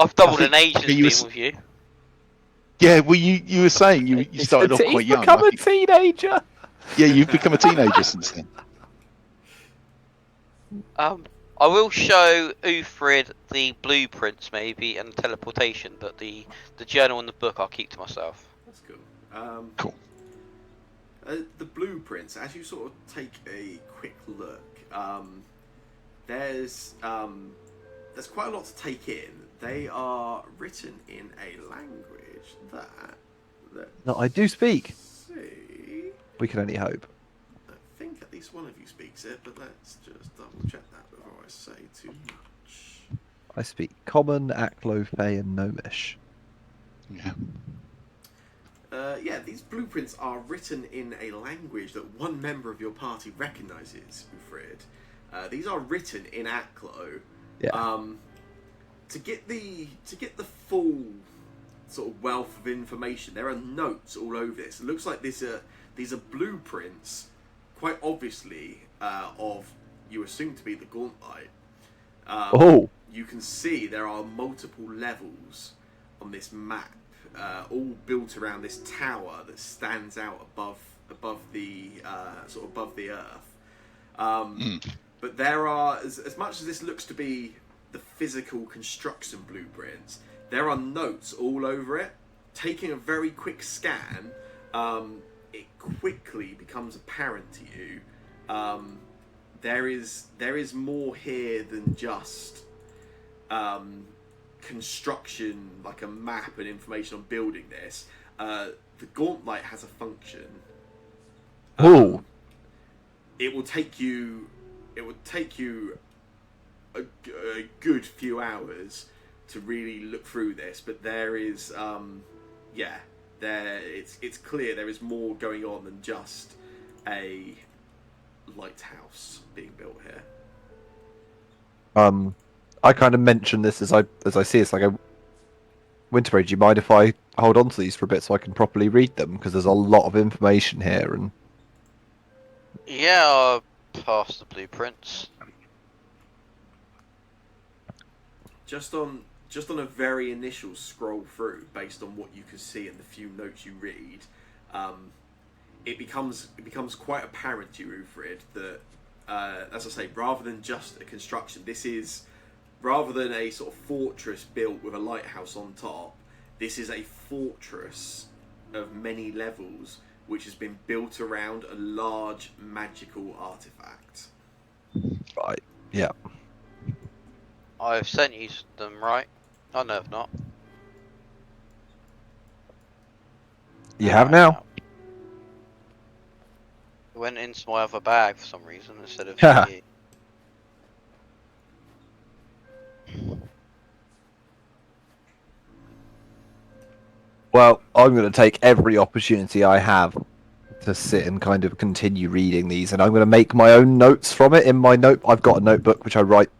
I've doubled think an age you since were- being with you. yeah, well, you were saying you started off quite He's young. become I a think- teenager! yeah, you've become a teenager since then. I will show Ufrid the blueprints maybe and teleportation, but the journal and the book I'll keep to myself. That's cool. Cool. The blueprints, as you sort of take a quick look, there's quite a lot to take in. They are written in a language that No, I do speak. see. We can only hope. I think at least one of you speaks it, but let's just double check that before I say too much. I speak Common, Aklo, Fey, and Gnomish. Yeah. Yeah, these blueprints are written in a language that one member of your party recognises, Ufrid. These are written in Aklo. Yeah. To get the full sort of wealth of information, there are notes all over this. It looks like these are blueprints, quite obviously, of you assume to be the Gauntlet. Oh! You can see there are multiple levels on this map, all built around this tower that stands out above the sort of above the earth. But there are, as much as this looks to be the physical construction blueprints, there are notes all over it. Taking a very quick scan, it quickly becomes apparent to you there is more here than just construction, like a map and information on building this. The Gauntlet has a function. Oh! It will take you a good few hours to really look through this, but there is it's clear there is more going on than just a lighthouse being built here. I kind of mention this as I see it. Like, Winterberry, do you mind if I hold on to these for a bit so I can properly read them? Because there's a lot of information here, and Yeah, I'll pass the blueprints. Just on a very initial scroll through, based on what you can see and the few notes you read, it becomes quite apparent to you, Ufrid, that as I say, rather than just a construction, this is, rather than a sort of fortress built with a lighthouse on top, this is a fortress of many levels which has been built around a large magical artifact. Right. Yeah. I've sent you them, right? Oh no, I've not. You have now. It went into my other bag for some reason instead of Yeah. you. Well, I'm going to take every opportunity I have to sit and kind of continue reading these, and I'm going to make my own notes from it. In my note, I've got a notebook which I write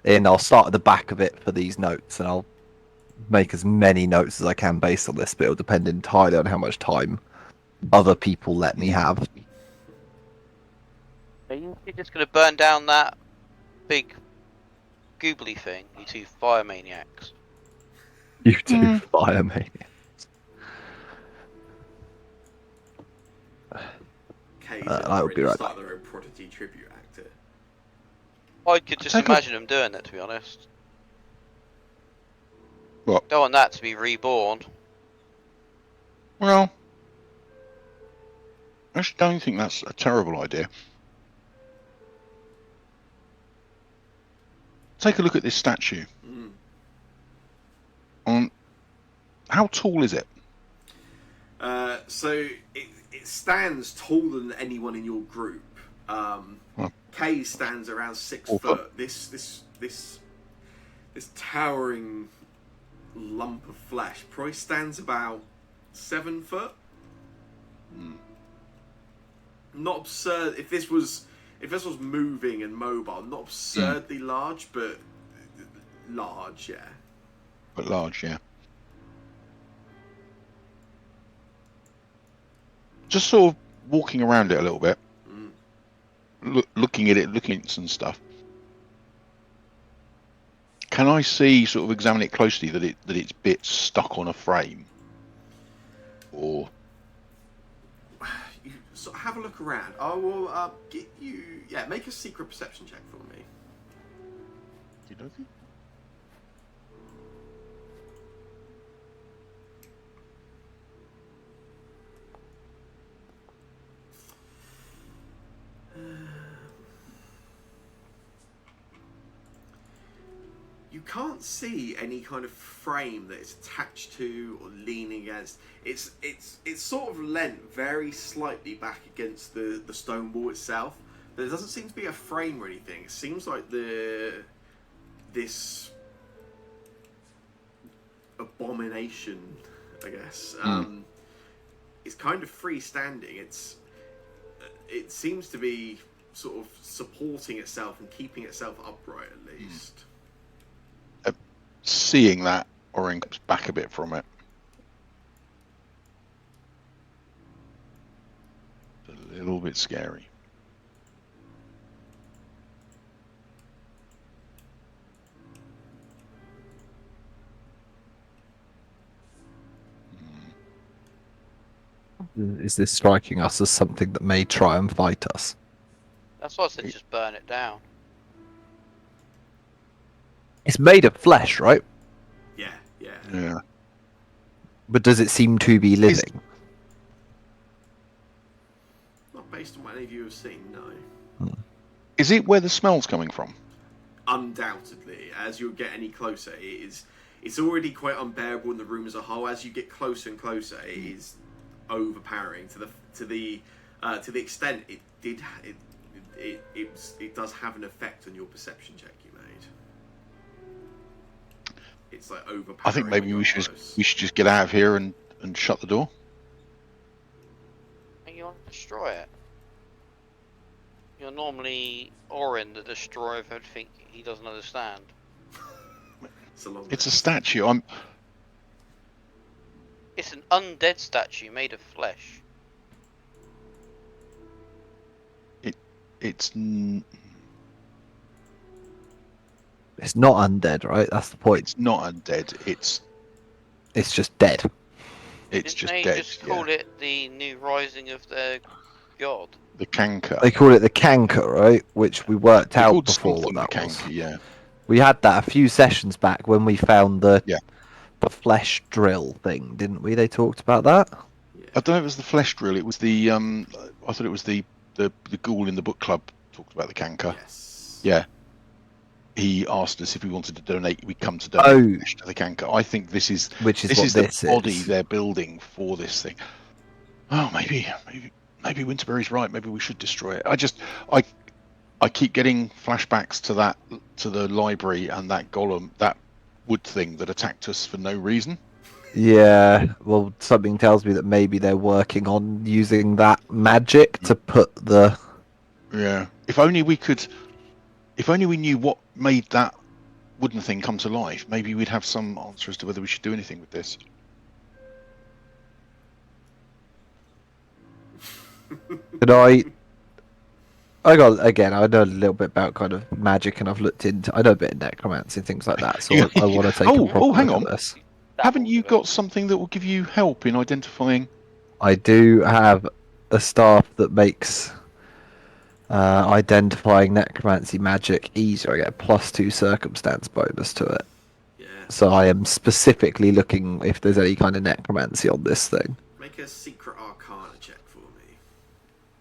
in. I'll start at the back of it for these notes, and I'll make as many notes as I can based on this. But it'll depend entirely on how much time other people let me have. Are you just gonna burn down that big goobly thing, you two fire maniacs? You do fire me. Kay's I will be already right started their own Prodigy tribute actor. I could just imagine them doing it, to be honest. What? Don't want that to be reborn. Well, I actually don't think that's a terrible idea. Take a look at this statue. How tall is it? So it stands taller than anyone in your group. Kay stands around 6 foot. This towering lump of flesh probably stands about 7 foot. Not absurd. If this was moving and mobile, not absurdly large, but large, yeah. But large, yeah. Just sort of walking around it a little bit, looking at it, looking at some stuff. Can I see, sort of examine it closely, that it's bits stuck on a frame, or? You sort of have a look around. I will get you. Yeah, make a secret perception check for me. Okey-dokey. You can't see any kind of frame that it's attached to or leaning against. It's sort of leant very slightly back against the stone wall itself. There doesn't seem to be a frame or anything. It seems like this abomination, I guess. It's kind of freestanding. It seems to be sort of supporting itself and keeping itself upright at least. Seeing that, Orin comes back a bit from it. It's a little bit scary. Is this striking us as something that may try and fight us? That's why I said just burn it down. It's made of flesh, right? Yeah. But does it seem to be living? Not based on what any of you have seen, no. Is it where the smell's coming from? Undoubtedly, as you get any closer, it's already quite unbearable in the room as a whole. As you get closer and closer, it is overpowering to the extent it does have an effect on your perception check you made. It's like overpowering. I think maybe when we you're should close. just get out of here and shut the door. And you want to destroy it. You're normally Orin, the destroyer of everything he doesn't understand. It's a statue. It's an undead statue made of flesh. It's not undead, right? That's the point. It's not undead. It's just dead. It's Didn't just they dead. just call it the new rising of their god? The canker. They call it the canker, right? Which we worked They out called before what something that the was. canker, yeah. We had that a few sessions back when we found the flesh drill thing, didn't we? They talked about that. I don't know if it was the flesh drill. It was the I thought it was the ghoul in the book club talked about the canker. Yes. Yeah. He asked us if we wanted to donate. We come to donate Oh, flesh to the canker. I think this is which is what the this body is. they're building for this thing. Oh, maybe Winterberry's right. Maybe we should destroy it. I keep getting flashbacks to the library and that golem, that wood thing that attacked us for no reason. Yeah, well, something tells me that maybe they're working on using that magic to put the. Yeah. If only we knew what made that wooden thing come to life, maybe we'd have some answer as to whether we should do anything with this. Could I know a little bit about kind of magic, and I've looked into. I know a bit of necromancy and things like that, so Yeah. I want to take a proper hang look on. at this. Haven't you got something that will give you help in identifying? I do have a staff that makes identifying necromancy magic easier. I get a +2 circumstance bonus to it. Yeah. So I am specifically looking if there's any kind of necromancy on this thing. Make a secret arcana check for me.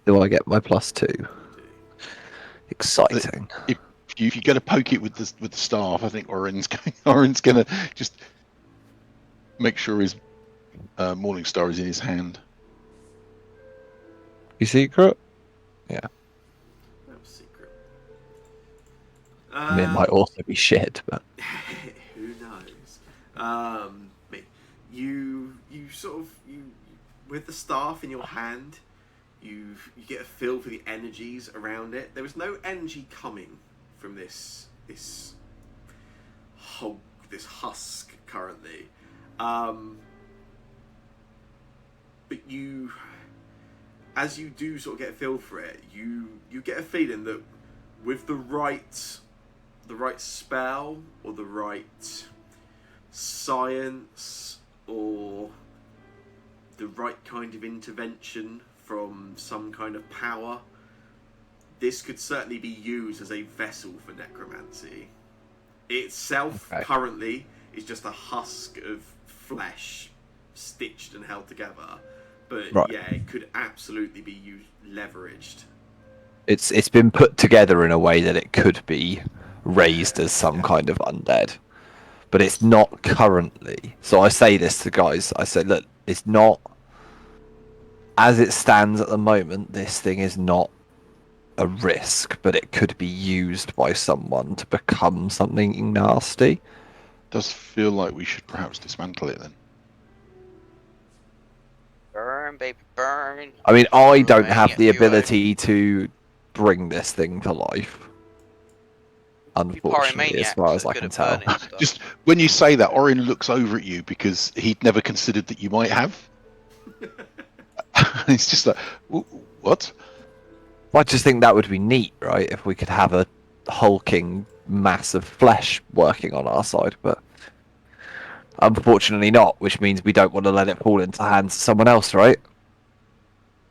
Do I get my +2? You do. Exciting. If you go to poke it with the staff, I think Orin's gonna just make sure his morning star is in his hand. You secret? That was secret. I mean, it might also be shit, but Who knows? But you sort of with the staff in your hand, you get a feel for the energies around it. There was no energy coming from this husk currently, but as you do sort of get a feel for it, you get a feeling that with the right spell or the right science or the right kind of intervention from some kind of power, this could certainly be used as a vessel for necromancy. Itself currently is just a husk of flesh stitched and held together, but yeah, it could absolutely be leveraged. it's been put together in a way that it could be raised as some kind of undead, but it's not currently. So I say this to guys. I say, look, it's not as it stands at the moment. This thing is not a risk, but it could be used by someone to become something nasty. Does feel like we should perhaps dismantle it then. Burn, baby, burn. I mean, I don't Burn have it the everywhere. ability to bring this thing to life, unfortunately, as Pyromaniacs far as are I good can at tell. burning stuff. Just when you say that, Orin looks over at you because he'd never considered that you might have. It's just like, what? I just think that would be neat, right? If we could have a hulking mass of flesh working on our side, but unfortunately not, which means we don't want to let it fall into the hands of someone else, right?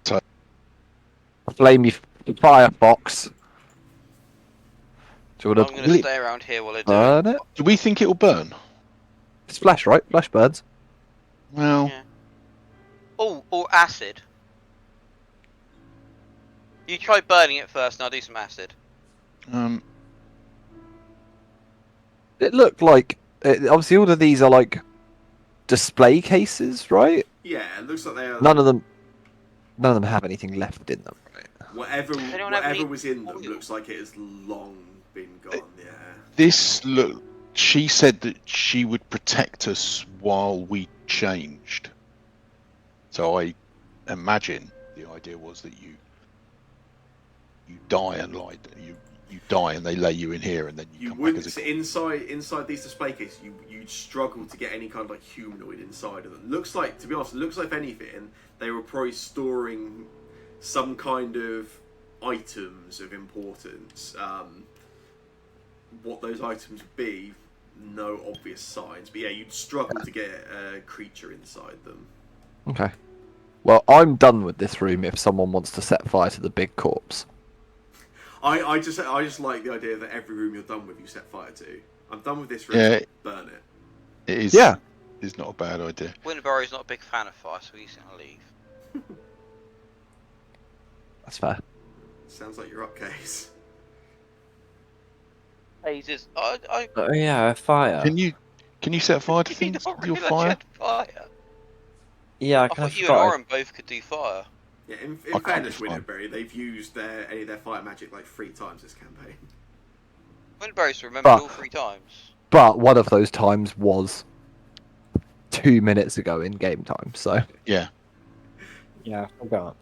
So- Flame you Firefox. Do you I'm want going to to stay around here while they do it. burn it? Do we think it'll burn? It's flesh, right? Flesh burns. Well, Yeah. Oh, or acid. You try burning it first, and I'll do some acid. It looked like obviously all of these are like display cases, right? Yeah, it looks like they are. None of them have anything left in them, right? Whatever anyone have any was in them oil? looks like it has long been gone. Yeah. this look. She said that she would protect us while we changed. So I imagine the idea was that you die and you die and they lay you in here and then you come back wouldn't as a inside these display cases. You'd struggle to get any kind of like humanoid inside of them. Looks like, to be honest, if anything, they were probably storing some kind of items of importance. What those items would be, no obvious signs. But yeah, you'd struggle to get a creature inside them. Okay. Well, I'm done with this room if someone wants to set fire to the big corpse. I just like the idea that every room you're done with, you set fire to. I'm done with this room. Yeah. Burn it. It is. Yeah. It's not a bad idea. Winterberry's not a big fan of fire, so he's going to leave. That's fair. Sounds like you're up, Case. Phases. I Oh yeah, fire. Can you set fire to you things? not with Your realise you fire? had fire. Yeah, I I kind thought of you and forgot. Oren both could do fire. Yeah, in I can't fairness, do fire. Winterberry, they've used any of their fire magic like 3 times this campaign. Winterberry's remembered But- all 3 times. But one of those times was 2 minutes ago in game time. So Yeah. Yeah, I forgot.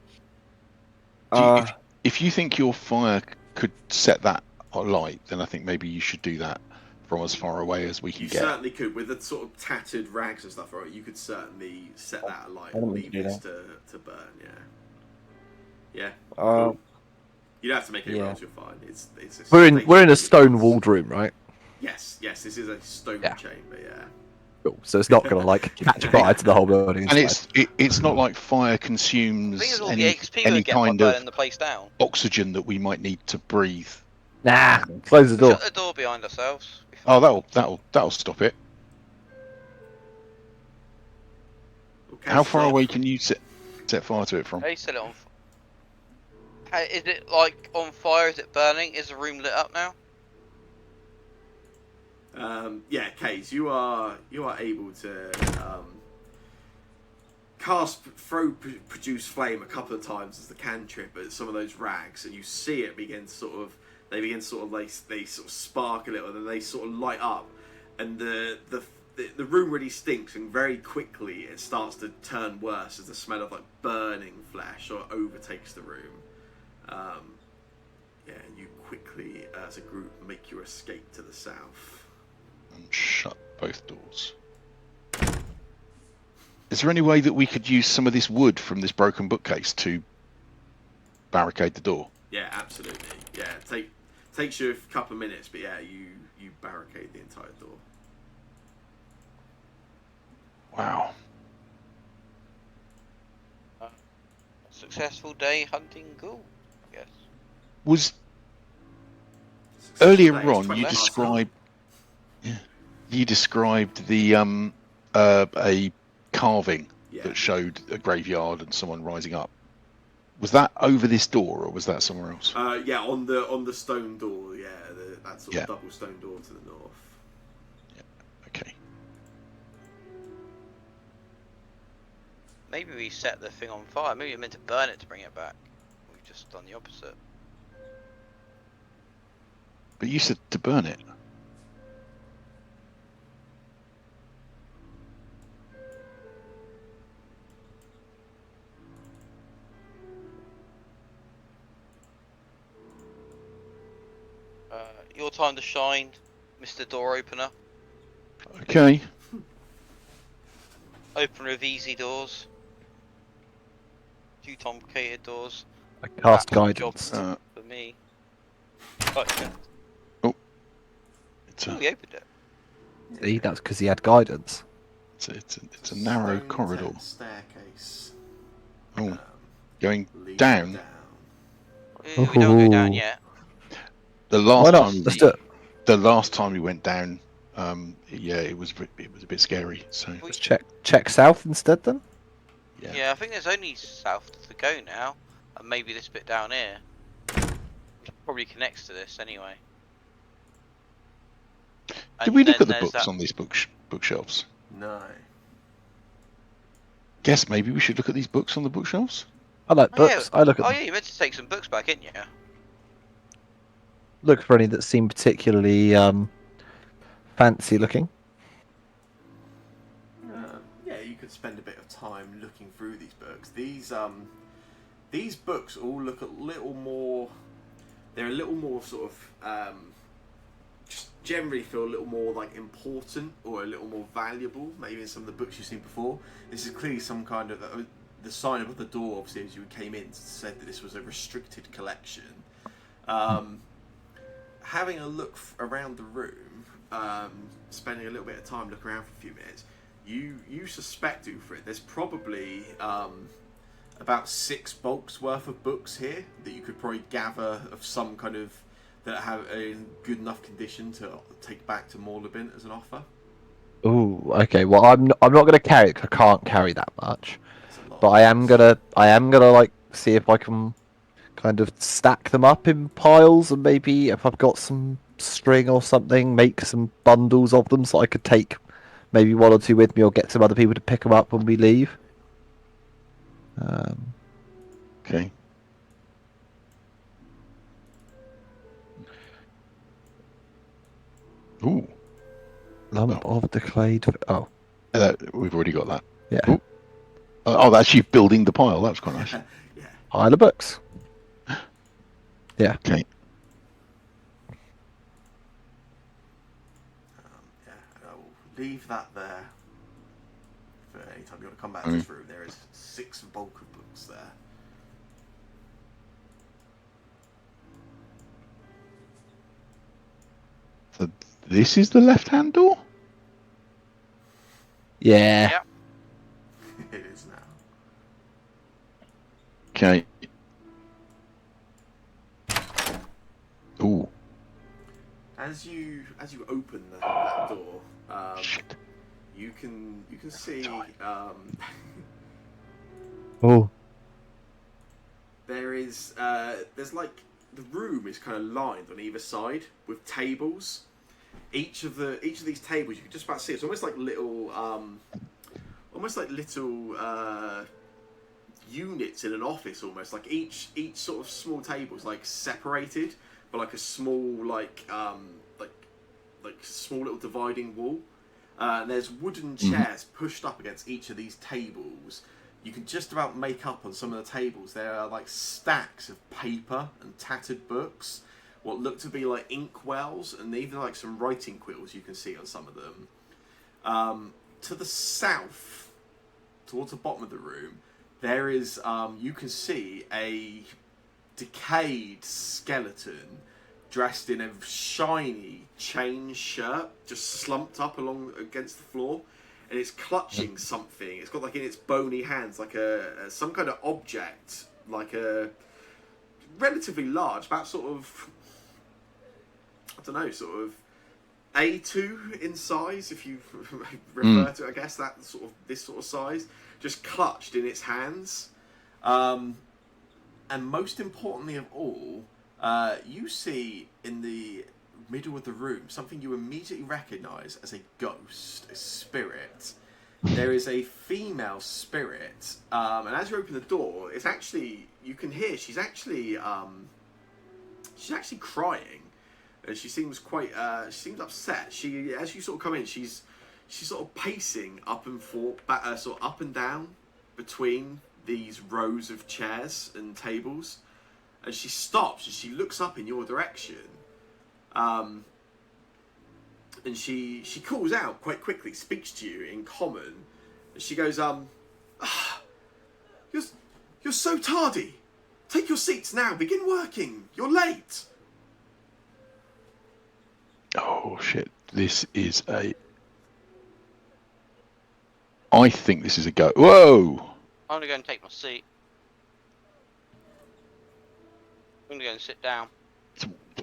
Do you- if you think your fire could set that alight, then I think maybe you should do that from as far away as we can You get. certainly could, with the sort of tattered rags and stuff, right? You could certainly set that alight I and don't leave do this to burn, yeah. Yeah. Uh, Cool. You don't have to make any yeah. rolls, you're fine. It's a we're in a stationary stone device. walled room, right? Yes, this is a stone Yeah. chamber, yeah. Cool. So it's not gonna like catch fire to the whole building. And Inside. it's not like fire I think consumes it's all the any XP we get by kind of burning the place down. oxygen that we might need to breathe. Nah, close the We'll door. shut the door behind ourselves. Be Oh, fine. that'll stop it. Okay, How far so- away can you set fire to it from? Hey, set it on. Hey, is it like on fire? Is it burning? Is the room lit up now? Yeah, Case, you are able to produce flame a couple of times as the cantrip at some of those rags, and you see it begin to sort of they sort of spark a little, and then they sort of light up, and the room really stinks, and very quickly it starts to turn worse as the smell of like burning flesh sort of overtakes the room. Yeah, and you quickly, as a group, make your escape to the south. And shut both doors. Is there any way that we could use some of this wood from this broken bookcase to barricade the door? Yeah, absolutely. Yeah, takes you a couple of minutes, but yeah, you barricade the entire door. Wow. Successful day hunting ghoul. Yes. Was Successful earlier day is on 20 you past described the a carving Yeah. that showed a graveyard and someone rising up. Was that over this door or was that somewhere else? Yeah, on the stone door. Yeah, that sort Yeah. of double stone door to the north. Okay. Maybe we set the thing on fire. Maybe we meant to burn it to bring it back. We've just done the opposite. But you said to burn it. Your time to shine, Mr. Door Opener. Okay. Opener of easy doors. Too complicated doors. I cast That's guidance. job for me. Oh, yeah. It's Oh, a we opened it. See, that's because he had guidance. it's a narrow Stone corridor. tent staircase. Oh, um, going leading down. We don't go down Ooh. yet. The Why last not? time Let's do it. the last time we went down, yeah, it was a bit scary. So We- Let's check south instead then. yeah. Yeah, I think there's only south to go now, and maybe this bit down here. Which probably connects to this anyway. Did we look then at the there's books that- on these bookshelves? No. Guess maybe we should look at these books on the bookshelves. I like Oh, yeah. books. I look at Oh them. yeah, you meant to take some books back, didn't you? Look for any that seem particularly fancy looking. Yeah, you could spend a bit of time looking through these books. These books all look a little more. They're a little more sort of. Just generally feel a little more like important or a little more valuable, maybe in some of the books you've seen before. This is clearly some kind of the sign above the door. Obviously, as you came in, said that this was a restricted collection. Having a look around the room, spending a little bit of time looking around for a few minutes, you suspect for it. There's probably about 6 bulks worth of books here that you could probably gather of some kind of that have in good enough condition to take back to Morlabin as an offer. Ooh, okay. Well, I'm not going to carry it 'cause I can't carry that much. That's a lot. but I am gonna like see if I can kind of stack them up in piles, and maybe if I've got some string or something, make some bundles of them so I could take maybe one or two with me, or get some other people to pick them up when we leave. Okay. Ooh, Lump of decayed. Oh, we've already got that. yeah. Ooh. Oh, actually building the pile. That's quite nice. Yeah. Pile of books. Yeah. Okay. Yeah, and I will leave that there for any time you want to come back Mm. to this room. There is 6 bulk of books there. So this is the left-hand door. Yeah. Yep. It is now. Okay. Ooh. As you open that door, Shit. you can see Oh. there's like the room is kind of lined on either side with tables. Each of these tables you can just about see it's almost like little units in an office, almost like each sort of small table is like separated by like a small like small little dividing wall. And there's wooden chairs pushed up against each of these tables. You can just about make up on some of the tables. There are like stacks of paper and tattered books, what look to be like ink wells, and even like some writing quills you can see on some of them. To the south, towards the bottom of the room, there is you can see a decayed skeleton dressed in a shiny chain shirt, just slumped up along against the floor, and it's clutching something. It's got like in its bony hands like some kind of object, like a relatively large, about sort of, I don't know, sort of A2 in size, if you refer to it, I guess that sort of this sort of size, just clutched in its hands. And most importantly of all, you see in the middle of the room something you immediately recognise as a ghost, a spirit. There is a female spirit, and as you open the door, it's actually, you can hear she's actually crying. She seems quite, she seems upset. She, as you sort of come in, she's sort of pacing up and forth, sort of up and down between these rows of chairs and tables. And she stops and she looks up in your direction, and she calls out quite quickly, speaks to you in common, and she goes, you're so tardy. Take your seats now. Begin working. You're late. Oh shit! This is a. I think this is a go. Whoa! I'm gonna go and take my seat. I'm gonna go and sit down.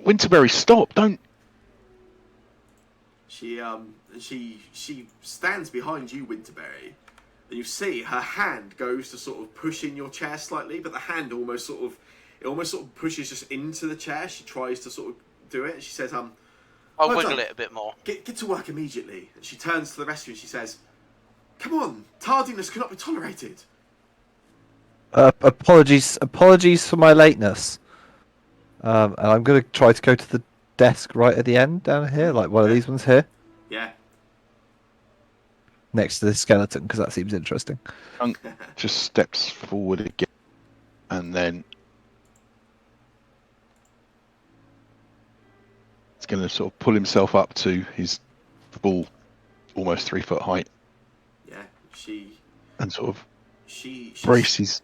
Winterberry, stop! Don't. She stands behind you, Winterberry, and you see her hand goes to sort of push in your chair slightly, but the hand almost sort of pushes just into the chair. She tries to sort of do it, and she says, I'll well wiggle done. it a bit more. Get to work immediately. And she turns to the rest of you and she says, come on, tardiness cannot be tolerated. Apologies for my lateness. And I'm gonna try to go to the desk right at the end down here, like one of these ones here, Yeah. next to the skeleton, because that seems interesting. Just steps forward again, and then it's going to sort of pull himself up to his full, almost 3 foot height, Yeah. and sort of She braces.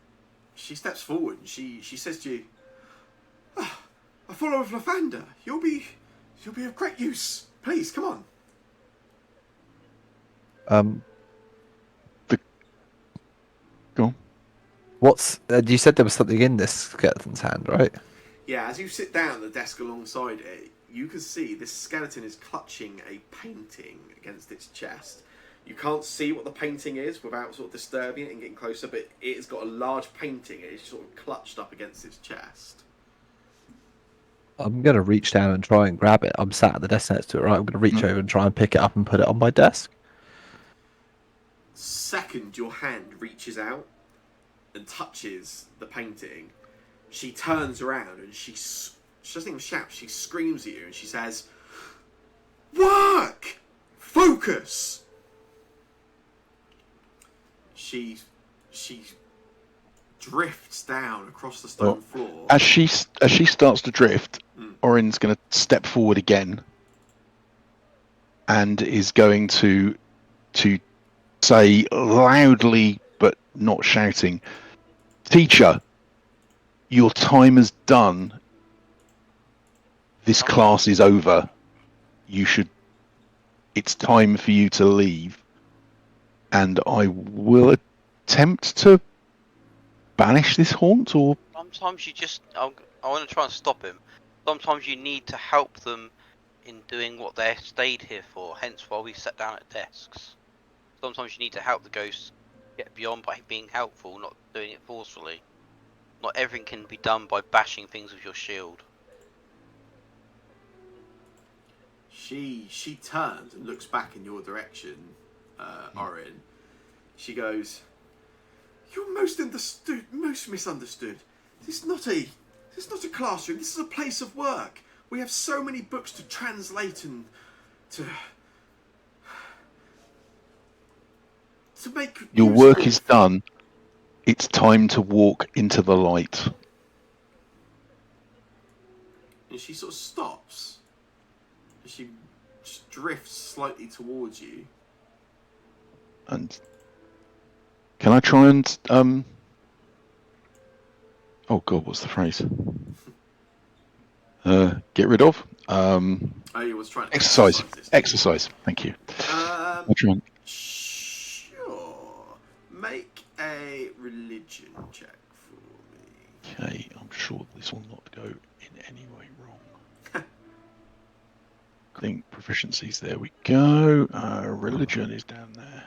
She steps forward and she says to you, a follower of Lathander, you'll be of great use. Please, come on. Go on. What's you said there was something in this skeleton's hand, right? Yeah, as you sit down at the desk alongside it, you can see this skeleton is clutching a painting against its chest. You can't see what the painting is without sort of disturbing it and getting closer, but it's got a large painting and it's sort of clutched up against its chest. I'm gonna reach down and try and grab it. I'm sat at the desk next to it, right? I'm gonna reach over and try and pick it up and put it on my desk. Second, your hand reaches out and touches the painting. She turns around and she doesn't even shout. She screams at you and she says, "Work! Focus!" She drifts down across the stone floor. As she starts to drift, Orin's going to step forward again, and is going to say loudly but not shouting, "Teacher, your time is done. This class is over. It's time for you to leave. And I will attempt to banish this haunt, or Sometimes you just, I want to try and stop him. Sometimes you need to help them in doing what they stayed here for, hence why we sat down at desks. Sometimes you need to help the ghosts get beyond by being helpful, not doing it forcefully. Not everything can be done by bashing things with your shield. She turns and looks back in your direction, Orin. She goes, "You're most misunderstood. This is not a classroom. This is a place of work. We have so many books to translate and to make. your work is done. It's time to walk into the light." And she sort of stops. And she just drifts slightly towards you. And can I try and oh god, what's the phrase? Get rid of. You was trying to Exercise. this. Exercise. Thank you. I'll try and... Sure. Make a religion check for me. Okay, I'm sure this will not go in any way wrong. I think proficiencies. There we go. Religion is down there.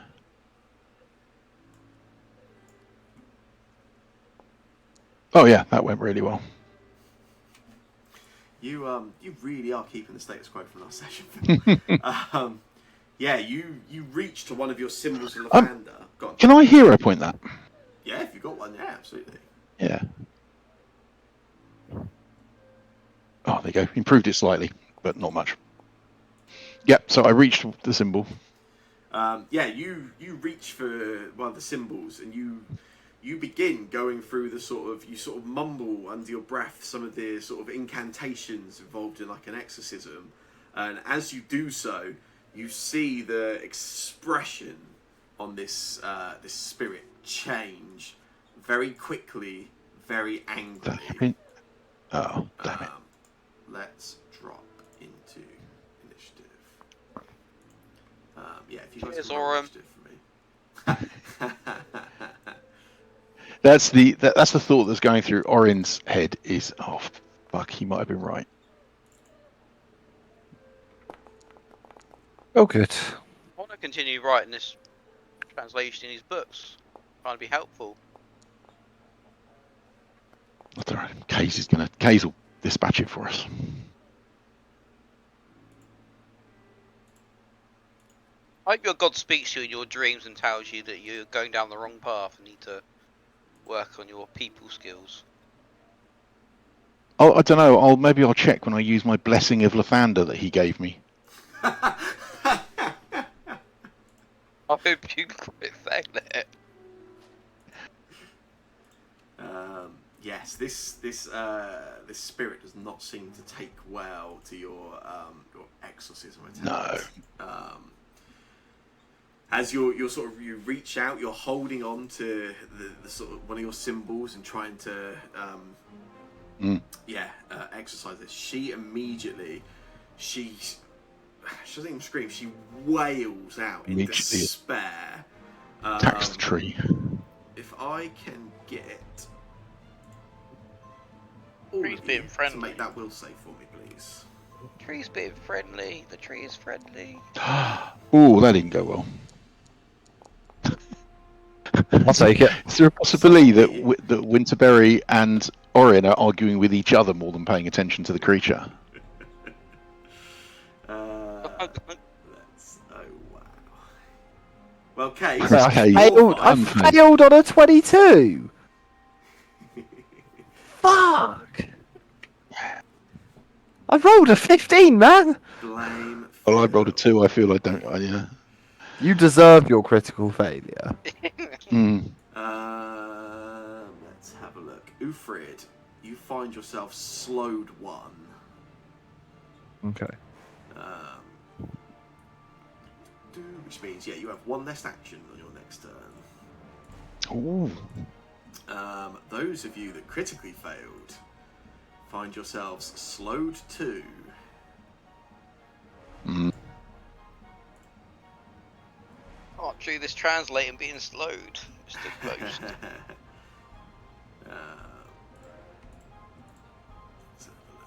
Oh yeah, that went really well. You really are keeping the status quo from last session. Yeah, you reach to one of your symbols of lavender. Go on. Can I hero point that? Yeah, if you got one, yeah, absolutely. Yeah. Oh, there you go. Improved it slightly, but not much. Yeah, so I reached the symbol. Yeah, you reach for one of the symbols and you begin going through you sort of mumble under your breath some of the sort of incantations involved in like an exorcism, and as you do so, you see the expression on this spirit change very quickly, very angrily. Oh, damn it. Let's drop into initiative. Yeah, if you guys can roll initiative for me. That's the thought that's going through Orin's head is, oh fuck, he might have been right. Oh, good. I want to continue writing this translation in these books, trying to be helpful. That's all right. Kays will dispatch it for us. I hope your god speaks to you in your dreams and tells you that you're going down the wrong path and need to work on your people skills. Oh, I don't know. Maybe I'll check when I use my blessing of Lathander that he gave me. I hope you quit saying that. Yes, this spirit does not seem to take well to your exorcism attempt. No. As you reach out, you're holding on to the sort of one of your symbols and trying to exercise this. She immediately she doesn't even scream. She wails out in despair. Attacks the tree. If I can get Tree's being friendly. to make that will save for me, please. Tree's being friendly. The tree is friendly. Oh, that didn't go well. I'll take it. Is there a possibility that Somebody- that Winterberry and Orin are arguing with each other more than paying attention to the creature? Let's. Oh wow. Well, Case, Chris I Case. failed, I Unfair. failed on a 22. Fuck. I rolled a 15, man. blame. Well, I rolled a Phil. 2. I feel I don't. Yeah. You deserve your critical failure. Hmm. Let's have a look. Ufrid, you find yourself slowed 1. Okay. Which means, yeah, you have 1 less action on your next turn. Ooh. Those of you that critically failed find yourselves slowed 2. Mm. Can't do this translating being slowed. Mr. Ghost. Let's have a look.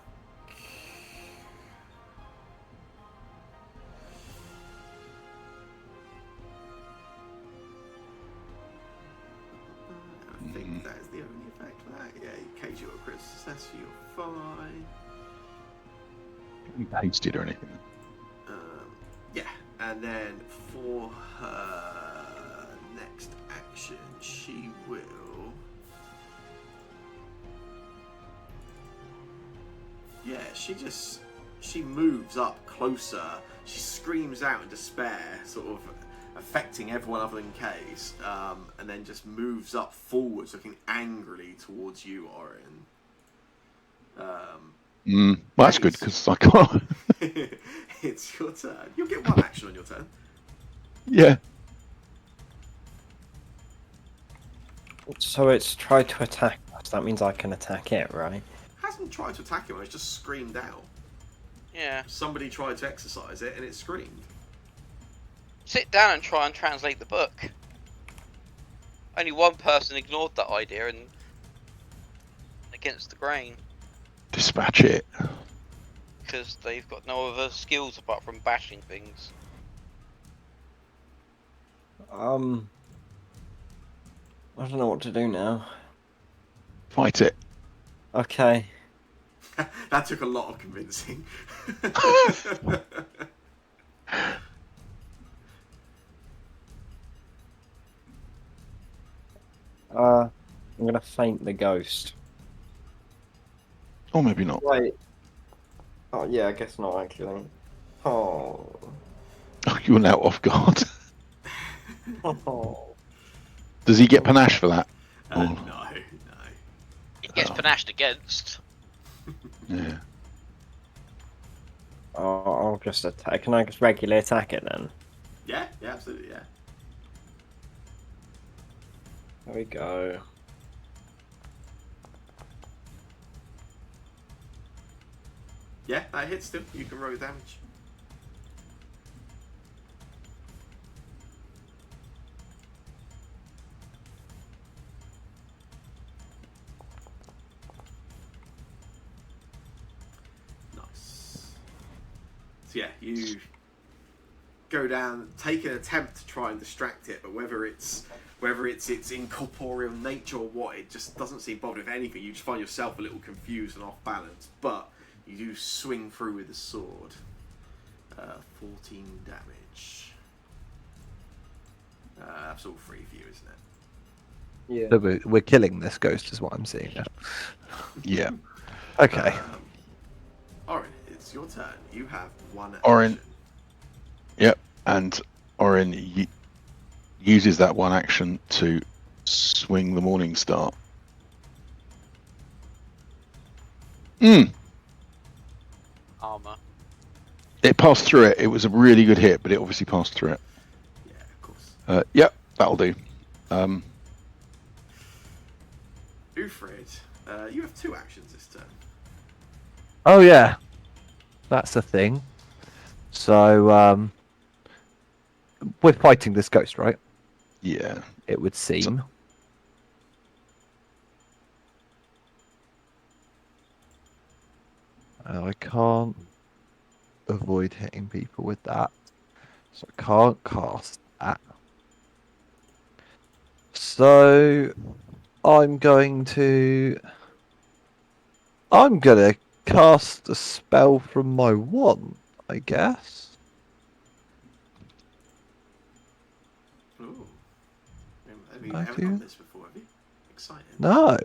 I think that is the only effect for that. Yeah, you cage your crit success, you're fine. You pasted or anything? Yeah, and then for her next action, she will. Yeah, she moves up closer. She screams out in despair, sort of affecting everyone other than Case, and then just moves up forwards, looking angrily towards you, Orin. Well, that's good because I can't. It's your turn. You'll get 1 action on your turn. Yeah. So it's tried to attack us. That means I can attack it, right? Hasn't tried to attack him, it's just screamed out. Yeah. Somebody tried to exercise it and it screamed. Sit down and try and translate the book. Only one person ignored that idea and against the grain Dispatch it. because they've got no other skills apart from bashing things. I don't know what to do now. Fight it. Okay. That took a lot of convincing. I'm gonna faint the ghost. Or maybe not. Wait. Oh yeah, I guess not actually. Oh. Oh, you're now off guard. Oh. Does he get panache for that? No. It gets Oh. panached against. Yeah. I'll just attack. Can I just regularly attack it then? Yeah, absolutely, yeah. There we go. Yeah, that hits still. You can roll damage. Nice. So yeah, you go down, take an attempt to try and distract it, but whether it's its incorporeal nature or what, it just doesn't seem bothered with anything. You just find yourself a little confused and off balance, but you do swing through with the sword. 14 damage. That's all 3 for you, isn't it? Yeah. So we're killing this ghost, is what I'm seeing now. Yeah. Okay. Orin, it's your turn. You have 1 Orin. action. Yep. And Orin uses that 1 action to swing the Morning Star. Armor. It passed through it. It was a really good hit, but it obviously passed through it. Yeah, of course. Yep, that'll do. Ufrid, you have 2 actions this turn. Oh yeah, that's a thing. So we're fighting this ghost, right? Yeah. It would seem. I can't avoid hitting people with that, so I can't cast that. So I'm gonna cast a spell from my wand, I guess. Ooh. Have you I ever done do. this before? Have you? Exciting. No,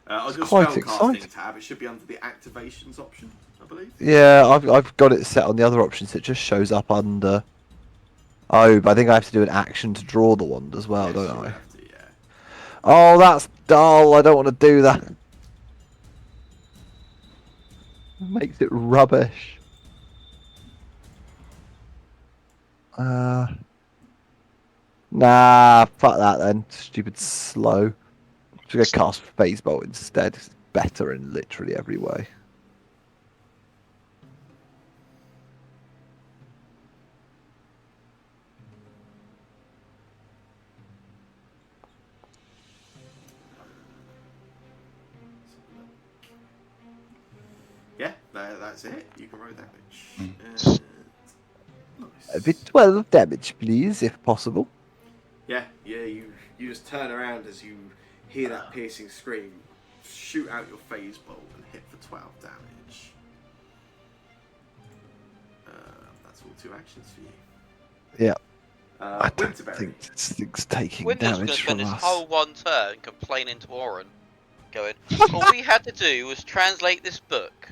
On it's your quite spellcasting exciting. tab, it should be under the activations option, I believe. Yeah, I've got it set on the other options. It just shows up under. Oh, but I think I have to do an action to draw the wand as well, Yes, don't you would I? have to, yeah. Oh, that's dull. I don't want to do that. It makes it rubbish. Uh, Nah, fuck that then. Stupid slow. Just gonna cast Phase Bolt instead. It's better in literally every way. Yeah, that's it. You can roll damage. A Nice. bit 12 damage, please, if possible. Yeah, you just turn around as you hear that piercing scream, shoot out your phase bolt and hit for 12 damage. That's all 2 actions for you. Yeah. I don't Winterberry. think this thing's taking Windows was going to damage spend from this us. whole one turn complaining to Oren, going, all we had to do was translate this book.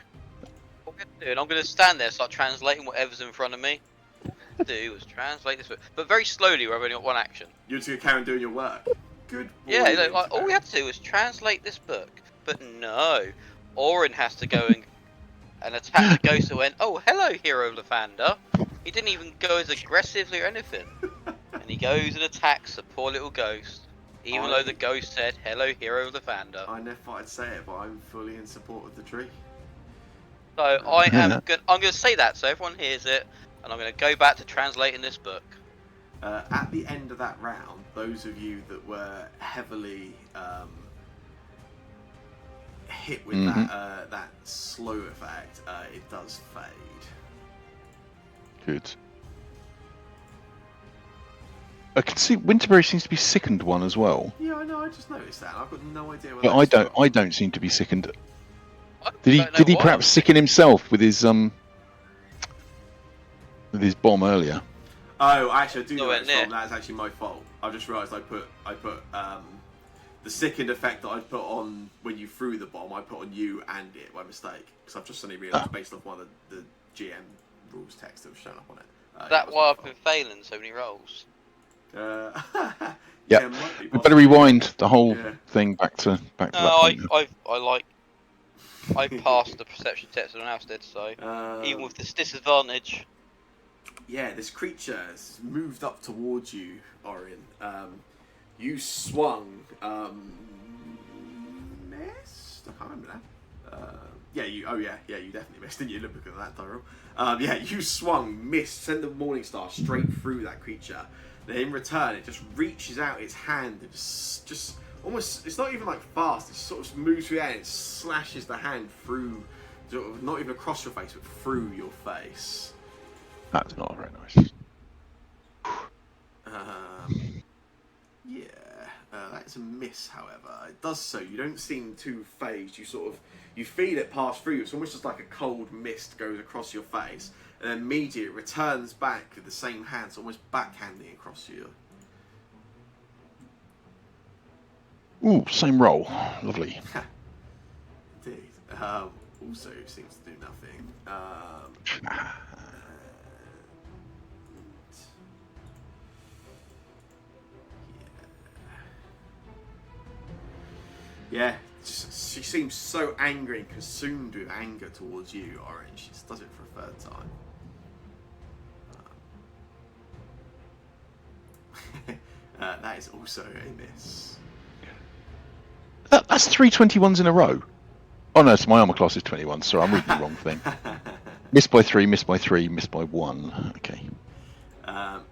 All we had to do, and I'm going to stand there, start translating whatever's in front of me. All we had to do was translate this book, but very slowly. We've only got 1 action. You're just going to carry on doing your work. Good boy, Yeah, like, all we Winterberry. had to do was translate this book, but no, Oren has to go and attack the ghost that went, oh, hello, Hero Lathander. He didn't even go as aggressively or anything. And he goes and attacks the poor little ghost, even though the ghost said, hello, Hero Lathander. I never thought I'd say it, but I'm fully in support of the tree. So I'm gonna say that so everyone hears it, and I'm gonna go back to translating this book. At the end of that round, those of you that were heavily hit with that slow effect, it does fade. Good. I can see Winterberry seems to be sickened one as well. Yeah, I know. I just noticed that. I've got no idea where. But I don't seem to be sickened. I Did don't he know why perhaps I'm sicken himself with his bomb earlier? Oh, actually, I do know Nowhere it's near. from. That's actually my fault. I just realised I put the sickened effect that I put on when you threw the bomb. I put on you and it by mistake because I've just suddenly realised based off one of the GM rules text that was shown up on it. That's why I've been failing so many rolls. Yeah, might be We better possibly. rewind the whole Yeah. thing back to that No, point. I passed the perception test and else did so, even with this disadvantage. Yeah, this creature has moved up towards you, Orin. You swung, missed? I can't remember now. You definitely missed, didn't you? Look at that, Tyrell. You swung, missed, sent the Morningstar straight through that creature. Then in return, it just reaches out its hand and just almost, it's not even like fast, it sort of moves through the air and it slashes the hand through, not even across your face, but through your face. That's not very nice. That's a miss, however. It does so. You don't seem too phased. You feel it pass through you. It's almost just like a cold mist goes across your face. And then immediately it returns back with the same hands, almost backhanding across you. Ooh, same roll. Lovely. Indeed. Also seems to do nothing. Yeah, she seems so angry and consumed with anger towards you, Orange. She just does it for a 3rd time. That is also a miss. That's 3 21s in a row. Oh no, it's my armor class is 21. Sorry, I'm reading the wrong thing. Missed by 3, missed by 3, missed by 1. Okay.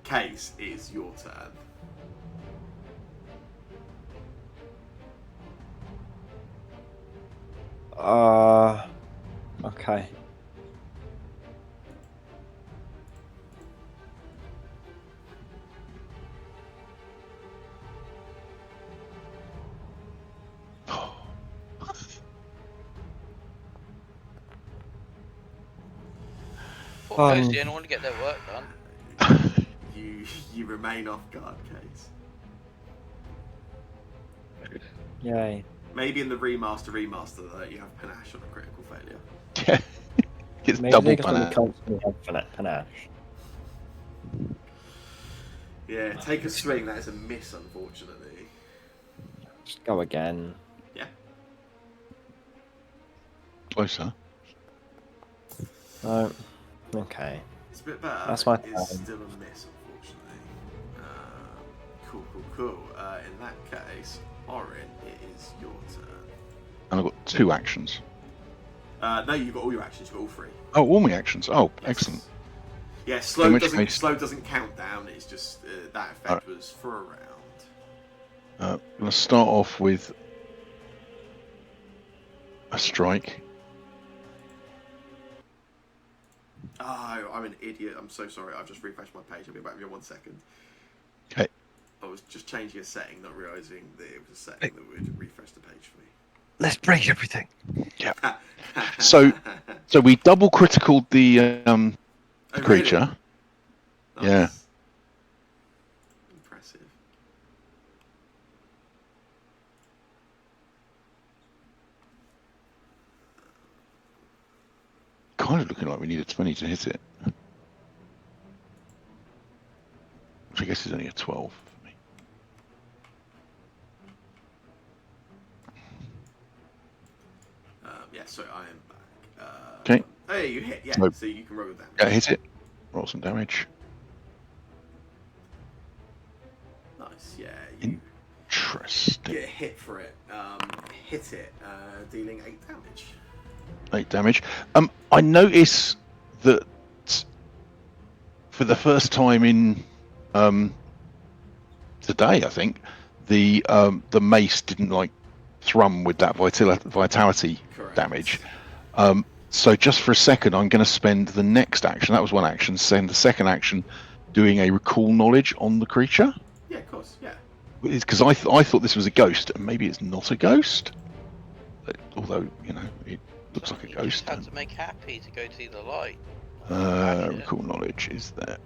Case, it's your turn. Okay. What goes to anyone to get their work done? You remain off guard, Case. Yay. Maybe in the remaster though, you have panache on a critical failure. Yeah. It's Maybe double they just banana. constantly have panache. Yeah, take a swing. That is a miss, unfortunately. Just go again. Yeah. Closer. Oh, okay. It's a bit better. That's my It's turn. still a miss, unfortunately. Cool. In that case, Orin, it is your turn. And I've got 2 actions. No, you've got all your actions. You've got all 3. Oh, all my actions. Oh, Yes. excellent. Yeah, In which case- slow doesn't count down. It's just that effect was for a round. Let's start off with a strike. Oh, I'm an idiot. I'm so sorry. I've just refreshed my page. I'll be back with you in 1 second. Okay. I was just changing a setting, not realising that it was a setting that would refresh the page for me. Let's break everything. So we double criticaled the Oh, creature. really? Yeah. Nice. Impressive. Kind of looking like we need a 20 to hit it. Which I guess is only a 12 for me. Yeah, so I am back. Okay. Hey, you hit, yeah, So- so you can roll with that. Yeah, hit it. Roll some damage. Nice, yeah. You Interesting. get a hit for it. Hit it, dealing 8 damage. 8 damage. I notice that for the first time in today, I think the mace didn't like thrum with that vitality Correct. damage. So just for a second, I'm going to spend the next action. That was one action. Send the second action, doing a recall knowledge on the creature. Yeah, of course, yeah. Because I thought this was a ghost, and maybe it's not a ghost. Although it looks like a You ghost. just had to make happy to go see the light. Recall knowledge is there.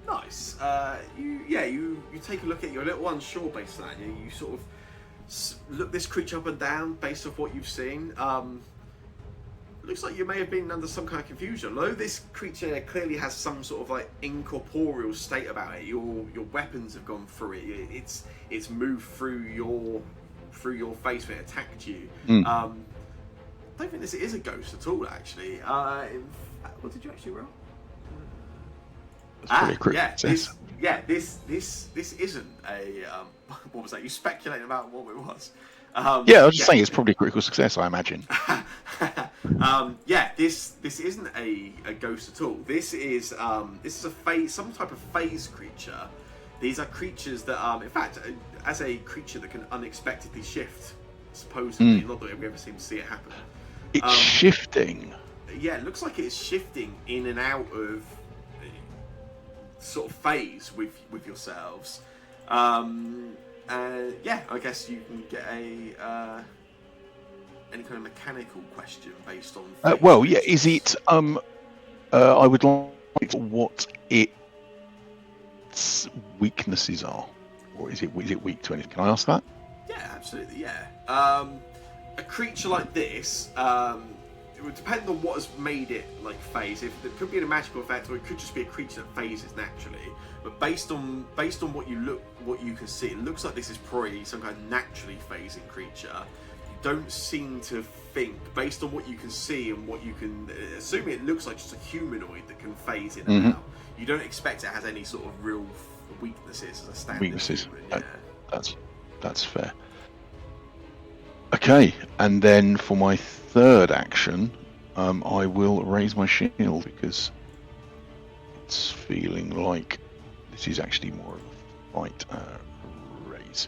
Nice. You take a look at. You're a little unsure based on that. You sort of look this creature up and down based off what you've seen. Looks like you may have been under some kind of confusion. Although this creature clearly has some sort of like incorporeal state about it. Your weapons have gone through it. It's moved through your face when it attacked you. I don't think this is a ghost at all. Actually, what did you actually roll? That's pretty quick. This isn't a what was that? You speculating about what it was? Yeah, I was just saying it's probably a critical success, I imagine. This isn't a ghost at all. This is a phase, some type of phase creature. These are creatures that in fact, as a creature that can unexpectedly shift, supposedly, not that we ever seem to see it happen. It's shifting. Yeah, it looks like it's shifting in and out of sort of phase with yourselves. I guess you can get a any kind of mechanical question based on. Well, yeah. Is it? I would like what its weaknesses are, or is it weak to anything? Can I ask that? Yeah, absolutely. Yeah. A creature like this, it would depend on what has made it like phase. If it could be a magical effect, or it could just be a creature that phases naturally. But based on what you can see, it looks like this is probably some kind of naturally phasing creature. You don't seem to think, based on what you can see and what you can, assuming it looks like just a humanoid that can phase in and out. You don't expect it has any sort of real weaknesses as a standard Weaknesses. human, yeah. That's fair. Okay, and then for my third action, I will raise my shield because it's feeling like this is actually more of a fight. Raise.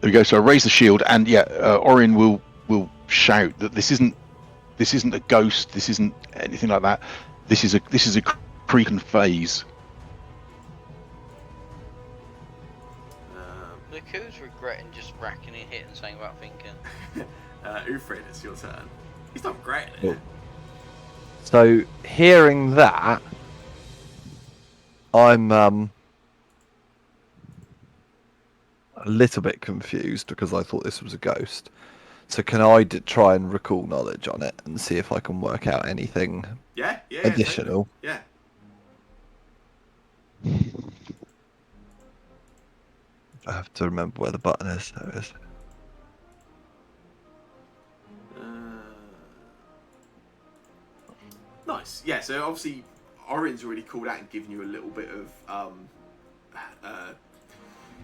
There we go. So I raise the shield, and Orin will shout that this isn't a ghost. This isn't anything like that. This is a creaking phase. Look who's regretting just racking a hit and saying about thinking. Ufrid, it's your turn. He's not great at Cool. it. So hearing that, I'm a little bit confused because I thought this was a ghost. So can I try and recall knowledge on it and see if I can work out anything Yeah, additional? Totally. I have to remember where the button is. There it is. Nice. Yeah, so obviously Orin's already called out and given you a little bit of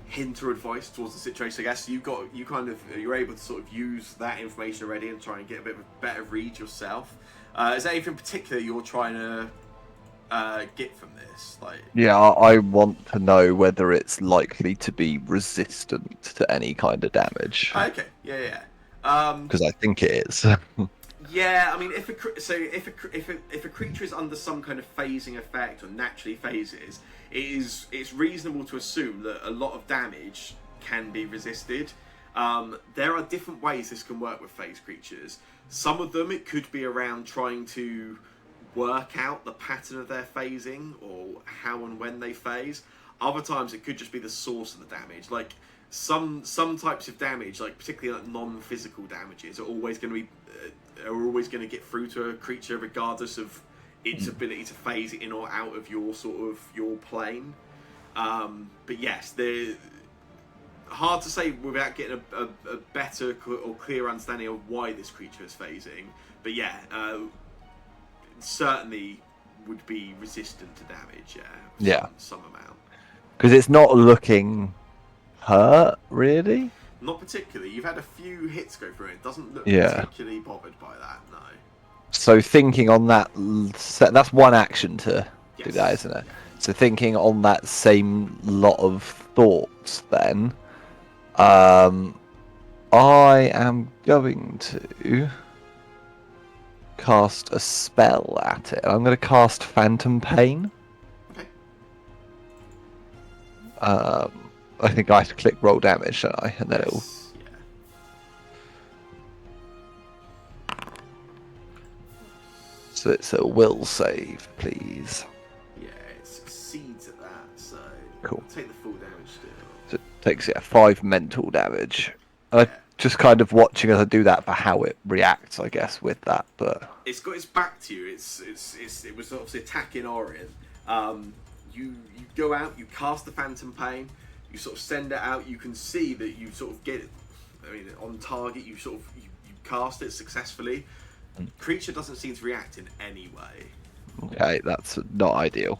hint or advice towards the situation. I guess you're able to sort of use that information already and try and get a bit of a better read yourself. Is there anything particular you're trying to get from this? Yeah, I want to know whether it's likely to be resistant to any kind of damage. Okay. Yeah. Because I think it is. Yeah, I mean, if a creature is under some kind of phasing effect or naturally phases, it's reasonable to assume that a lot of damage can be resisted. There are different ways this can work with phase creatures. Some of them, it could be around trying to work out the pattern of their phasing or how and when they phase. Other times, it could just be the source of the damage. Like some types of damage, like particularly like non-physical damages, are always going to get through to a creature regardless of its ability to phase in or out of your plane. But yes, they're hard to say without getting a better or clear understanding of why this creature is phasing. But yeah, certainly would be resistant to damage. Yeah. Some amount. Because it's not looking hurt, really. Not particularly. You've had a few hits go through it. It doesn't look Yeah. particularly bothered by that, no. So thinking on that, that's one action to do Yes. that, isn't it? So thinking on that same lot of thoughts, then, I am going to cast a spell at it. I'm going to cast Phantom Pain. Okay. I think I have to click roll damage, don't I? And then it'll. Yes, yeah. So it's a will save, please. Yeah, it succeeds at that, so Cool. take the full damage still. So it takes 5 mental damage. I'm just kind of watching as I do that for how it reacts, I guess, with that. But It's got its back to you. It was obviously attacking Orin. You go out, you cast the Phantom Pain, you sort of send it out. You can see that you sort of get it. I mean, on target. You sort of you cast it successfully. Creature doesn't seem to react in any way. okay, that's not ideal.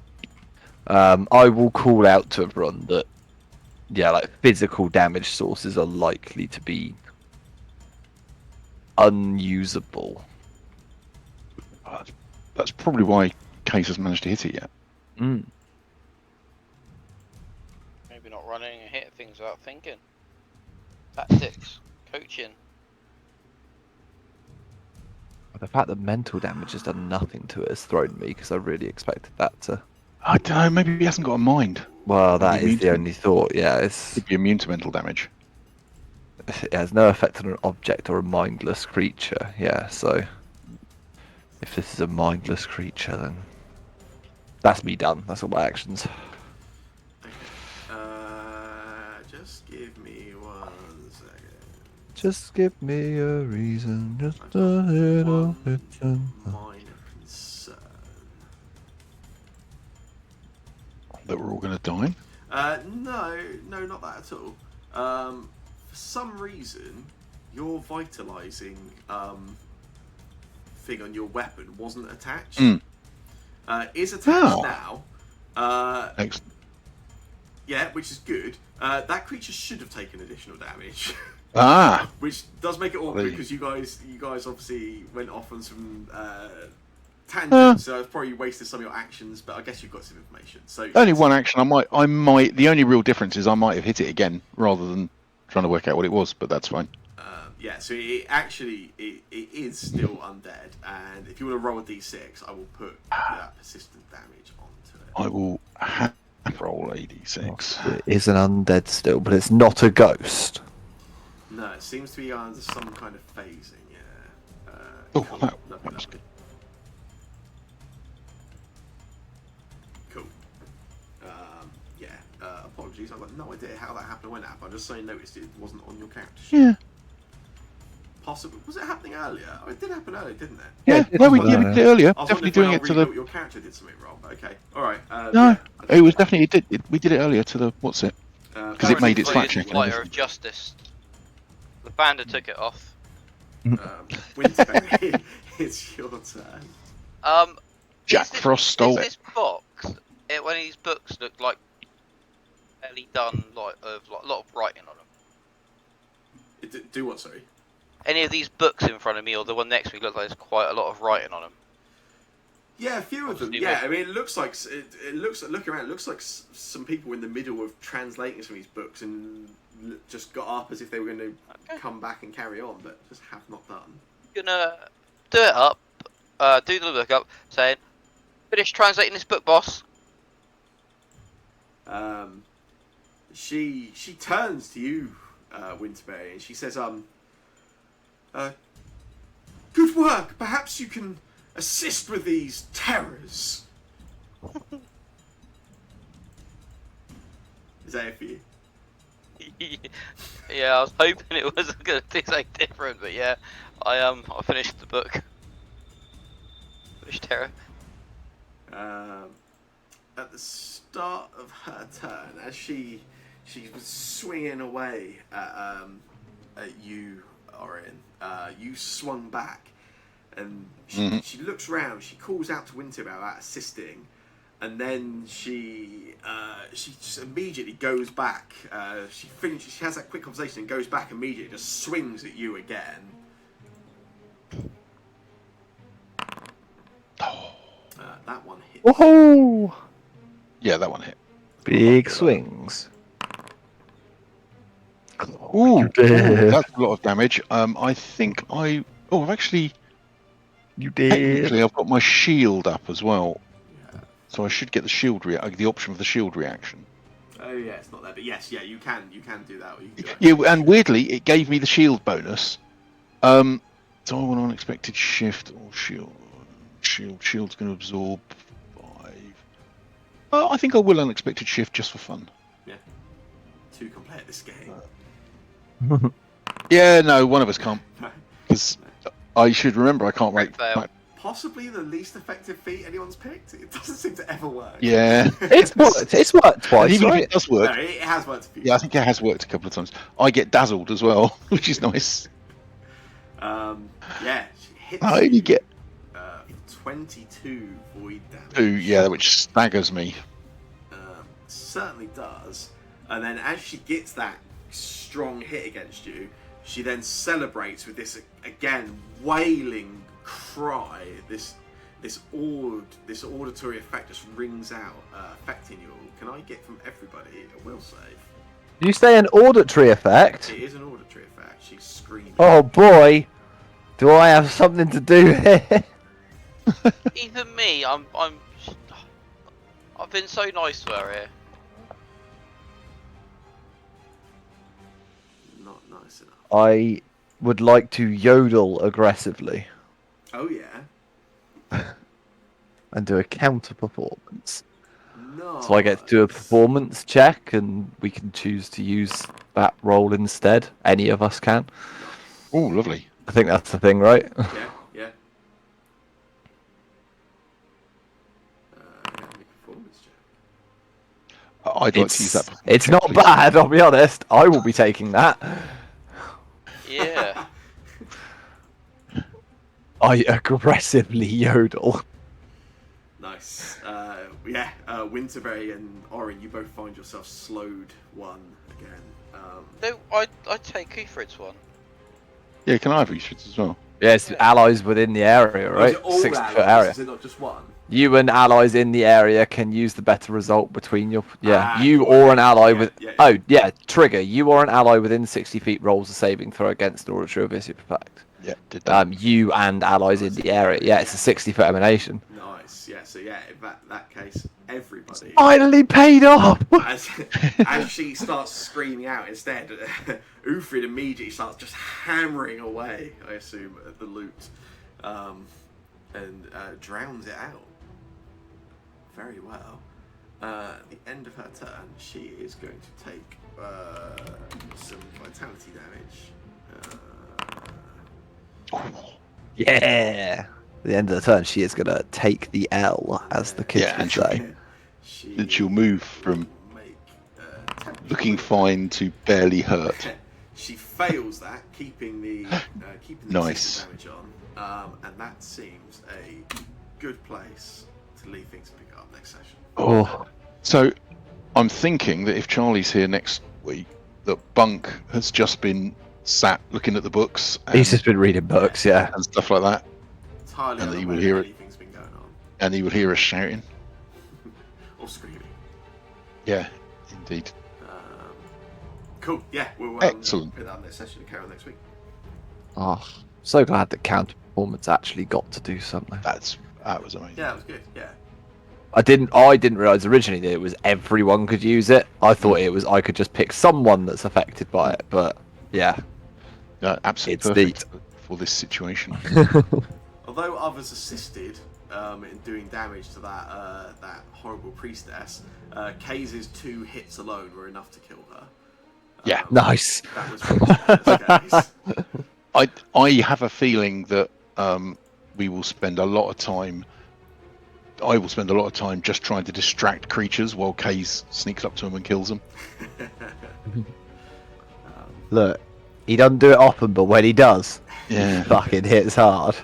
I will call out to everyone that, yeah, like physical damage sources are likely to be unusable. That's probably why Case has managed to hit it yet. Mm. Maybe not running and hitting things without thinking. Tactics, coaching. The fact that mental damage has done nothing to it has thrown me because I really expected that to. I don't know. Maybe he hasn't got a mind. Well, that Maybe is the immune only thought. Yeah, it's He'd be immune to mental damage. it has no effect on an object or a mindless creature. Yeah, so if this is a mindless creature, then that's me done. That's all my actions. Just give me 1 second. Just give me a reason, just I've a got little one bit. minor concern. That we're all going to die. No, not that at all. For some reason, your vitalizing thing on your weapon wasn't attached. Is attached Oh. now. Excellent. Yeah, which is good. That creature should have taken additional damage, Ah, which does make it awkward Hey. because you guys obviously went off on some tangents, so it's probably wasted some of your actions. But I guess you've got some information. So only one action. I might. The only real difference is I might have hit it again rather than trying to work out what it was. But that's fine. Yeah, so it actually is still undead, and if you want to roll a d6, I will put that persistent damage onto it. I will roll a d6. It is an undead still, but it's not a ghost. No, No, it seems to be under some kind of phasing. Yeah. Oh, Cool. that Lovely, was lovely. good. Cool. Yeah. Apologies. I've got no idea how that happened or when it happened. I just suddenly noticed it wasn't on your character sheet. Yeah. Possibly. Was it happening earlier? Oh, it did happen earlier, didn't it? Yeah, it no, we was, did it earlier. I was Definitely wondering doing when it I to rebuilt the. your character did something wrong. But okay. All right. No, Yeah, it was definitely we did it earlier to the what's it? because it made its Apparently fact check and Lighter everything. of Justice. The bandit took it off. Winterberry, it's your turn. Jack Is this, Frost stole is it. this box? One of these books look like barely done, like of like, a lot of writing on them. Do what? Sorry. Any of these books in front of me or the one next to me look like there's quite a lot of writing on them. Yeah, a few of them. Obviously, Yeah, I mean, it looks like it looks. Look around. It looks like some people in the middle of translating some of these books and just got up as if they were going to come back and carry on, but just have not done. Gonna do it up. Do the look up, saying, "Finish translating this book, boss." She turns to you, Winterberry, and she says, good work. Perhaps you can assist with these terrors." Is that it for you? Yeah, I was hoping it was gonna do something different, but yeah, I finished the book. Finished Terror. At the start of her turn, as she was swinging away at you, Orion, you swung back, and she looks round. She calls out to Winter about assisting, and then she just immediately goes back. She finishes. She has that quick conversation and goes back immediately. Just swings at you again. That one hits. Woohoo! Yeah, that one hit. Big swings. Ooh, did. that's a lot of damage. I think I've actually You did. technically I've got my shield up as well, so I should get the shield the option for the shield reaction. Oh yeah, it's not there, but yes, yeah, you can do that. Or you can do that. Yeah, and weirdly, it gave me the shield bonus. So I want an unexpected shift or shield. Shield's going to absorb 5. I think I will unexpected shift just for fun. Yeah. To complete this game. Yeah, no, one of us can't. Because I should remember I can't wait. Fail. Possibly the least effective feat anyone's picked. It doesn't seem to ever work. Yeah. It's worked. It's worked And twice, even if right? it does No, work, it has worked for you. yeah, I think it has worked a couple of times. I get dazzled as well, which is nice. Yeah, she hits I only you, get 22 void damage. 2, yeah, which staggers me. Certainly does. And then as she gets that strong hit against you, she then celebrates with this again wailing cry. This auditory effect just rings out, affecting you all. Can I get from everybody a will save? You say an auditory effect? It is an auditory effect. She's screaming. Oh boy, do I have something to do here? Even me, I've been so nice to her here. Not nice enough. I would like to yodel aggressively Oh yeah. and do a counter performance. No. So I get to do a performance check, and we can choose to use that roll instead. Any of us can. Oh, lovely. I think that's the thing, right? Yeah, yeah. Make a performance check. I'd like to use that. It's not please. bad, I'll be honest. I will be taking that. Yeah. I aggressively yodel. Nice. Winterberry and Orin, you both find yourself slowed 1 again. No, I'd take Kufrid's one. Yeah, can I have each as well? Yeah, it's allies within the area, right? Is it all 60-foot allies? area. Is it not just one? You and allies in the area can use the better result between your... Yeah, Ah, you cool, or yeah, an ally yeah, with... yeah. Oh, yeah, trigger. You or an ally within 60 feet rolls a saving throw against auditory or visive effect. Yeah, did that. You and allies in the area. Yeah, it's a 60-foot emanation. Nice. Yeah. So yeah, in that case, everybody. Finally paid off. As she starts screaming out instead, Ufrid immediately starts just hammering away, I assume, at the loot, and drowns it out. Very well. At the end of her turn, she is going to take some vitality damage. Yeah. At the end of the turn, she is gonna take the L, as the kids Yeah, would and say. And she'll move from make, looking fine to barely hurt. She fails that, keeping the Nice. damage on, and that seems a good place to leave things to pick up next session. Oh, So I'm thinking that if Charlie's here next week, that Bunk has just been sat looking at the books he's just been reading books, yeah. and stuff like that, Entirely And that you unaware will hear that it. anything's been going on. and he will hear us shouting. Or screaming. Yeah, indeed. Cool, yeah, we'll Excellent. put that on next session and carry on next week. Oh, so glad that counter performance actually got to do something. That was amazing. Yeah, that was good, yeah. I didn't realise originally that it was everyone could use it. I thought it was I could just pick someone that's affected by it, but yeah. Absolutely It's perfect for this situation. Although others assisted in doing damage to that horrible priestess, Kay's 2 hits alone were enough to kill her. Yeah. Nice. That was the case. I have a feeling that we will spend a lot of time. I will spend a lot of time just trying to distract creatures while Kaze sneaks up to them and kills them. Look, he doesn't do it often, but when he does, Yeah. he fucking hits hard.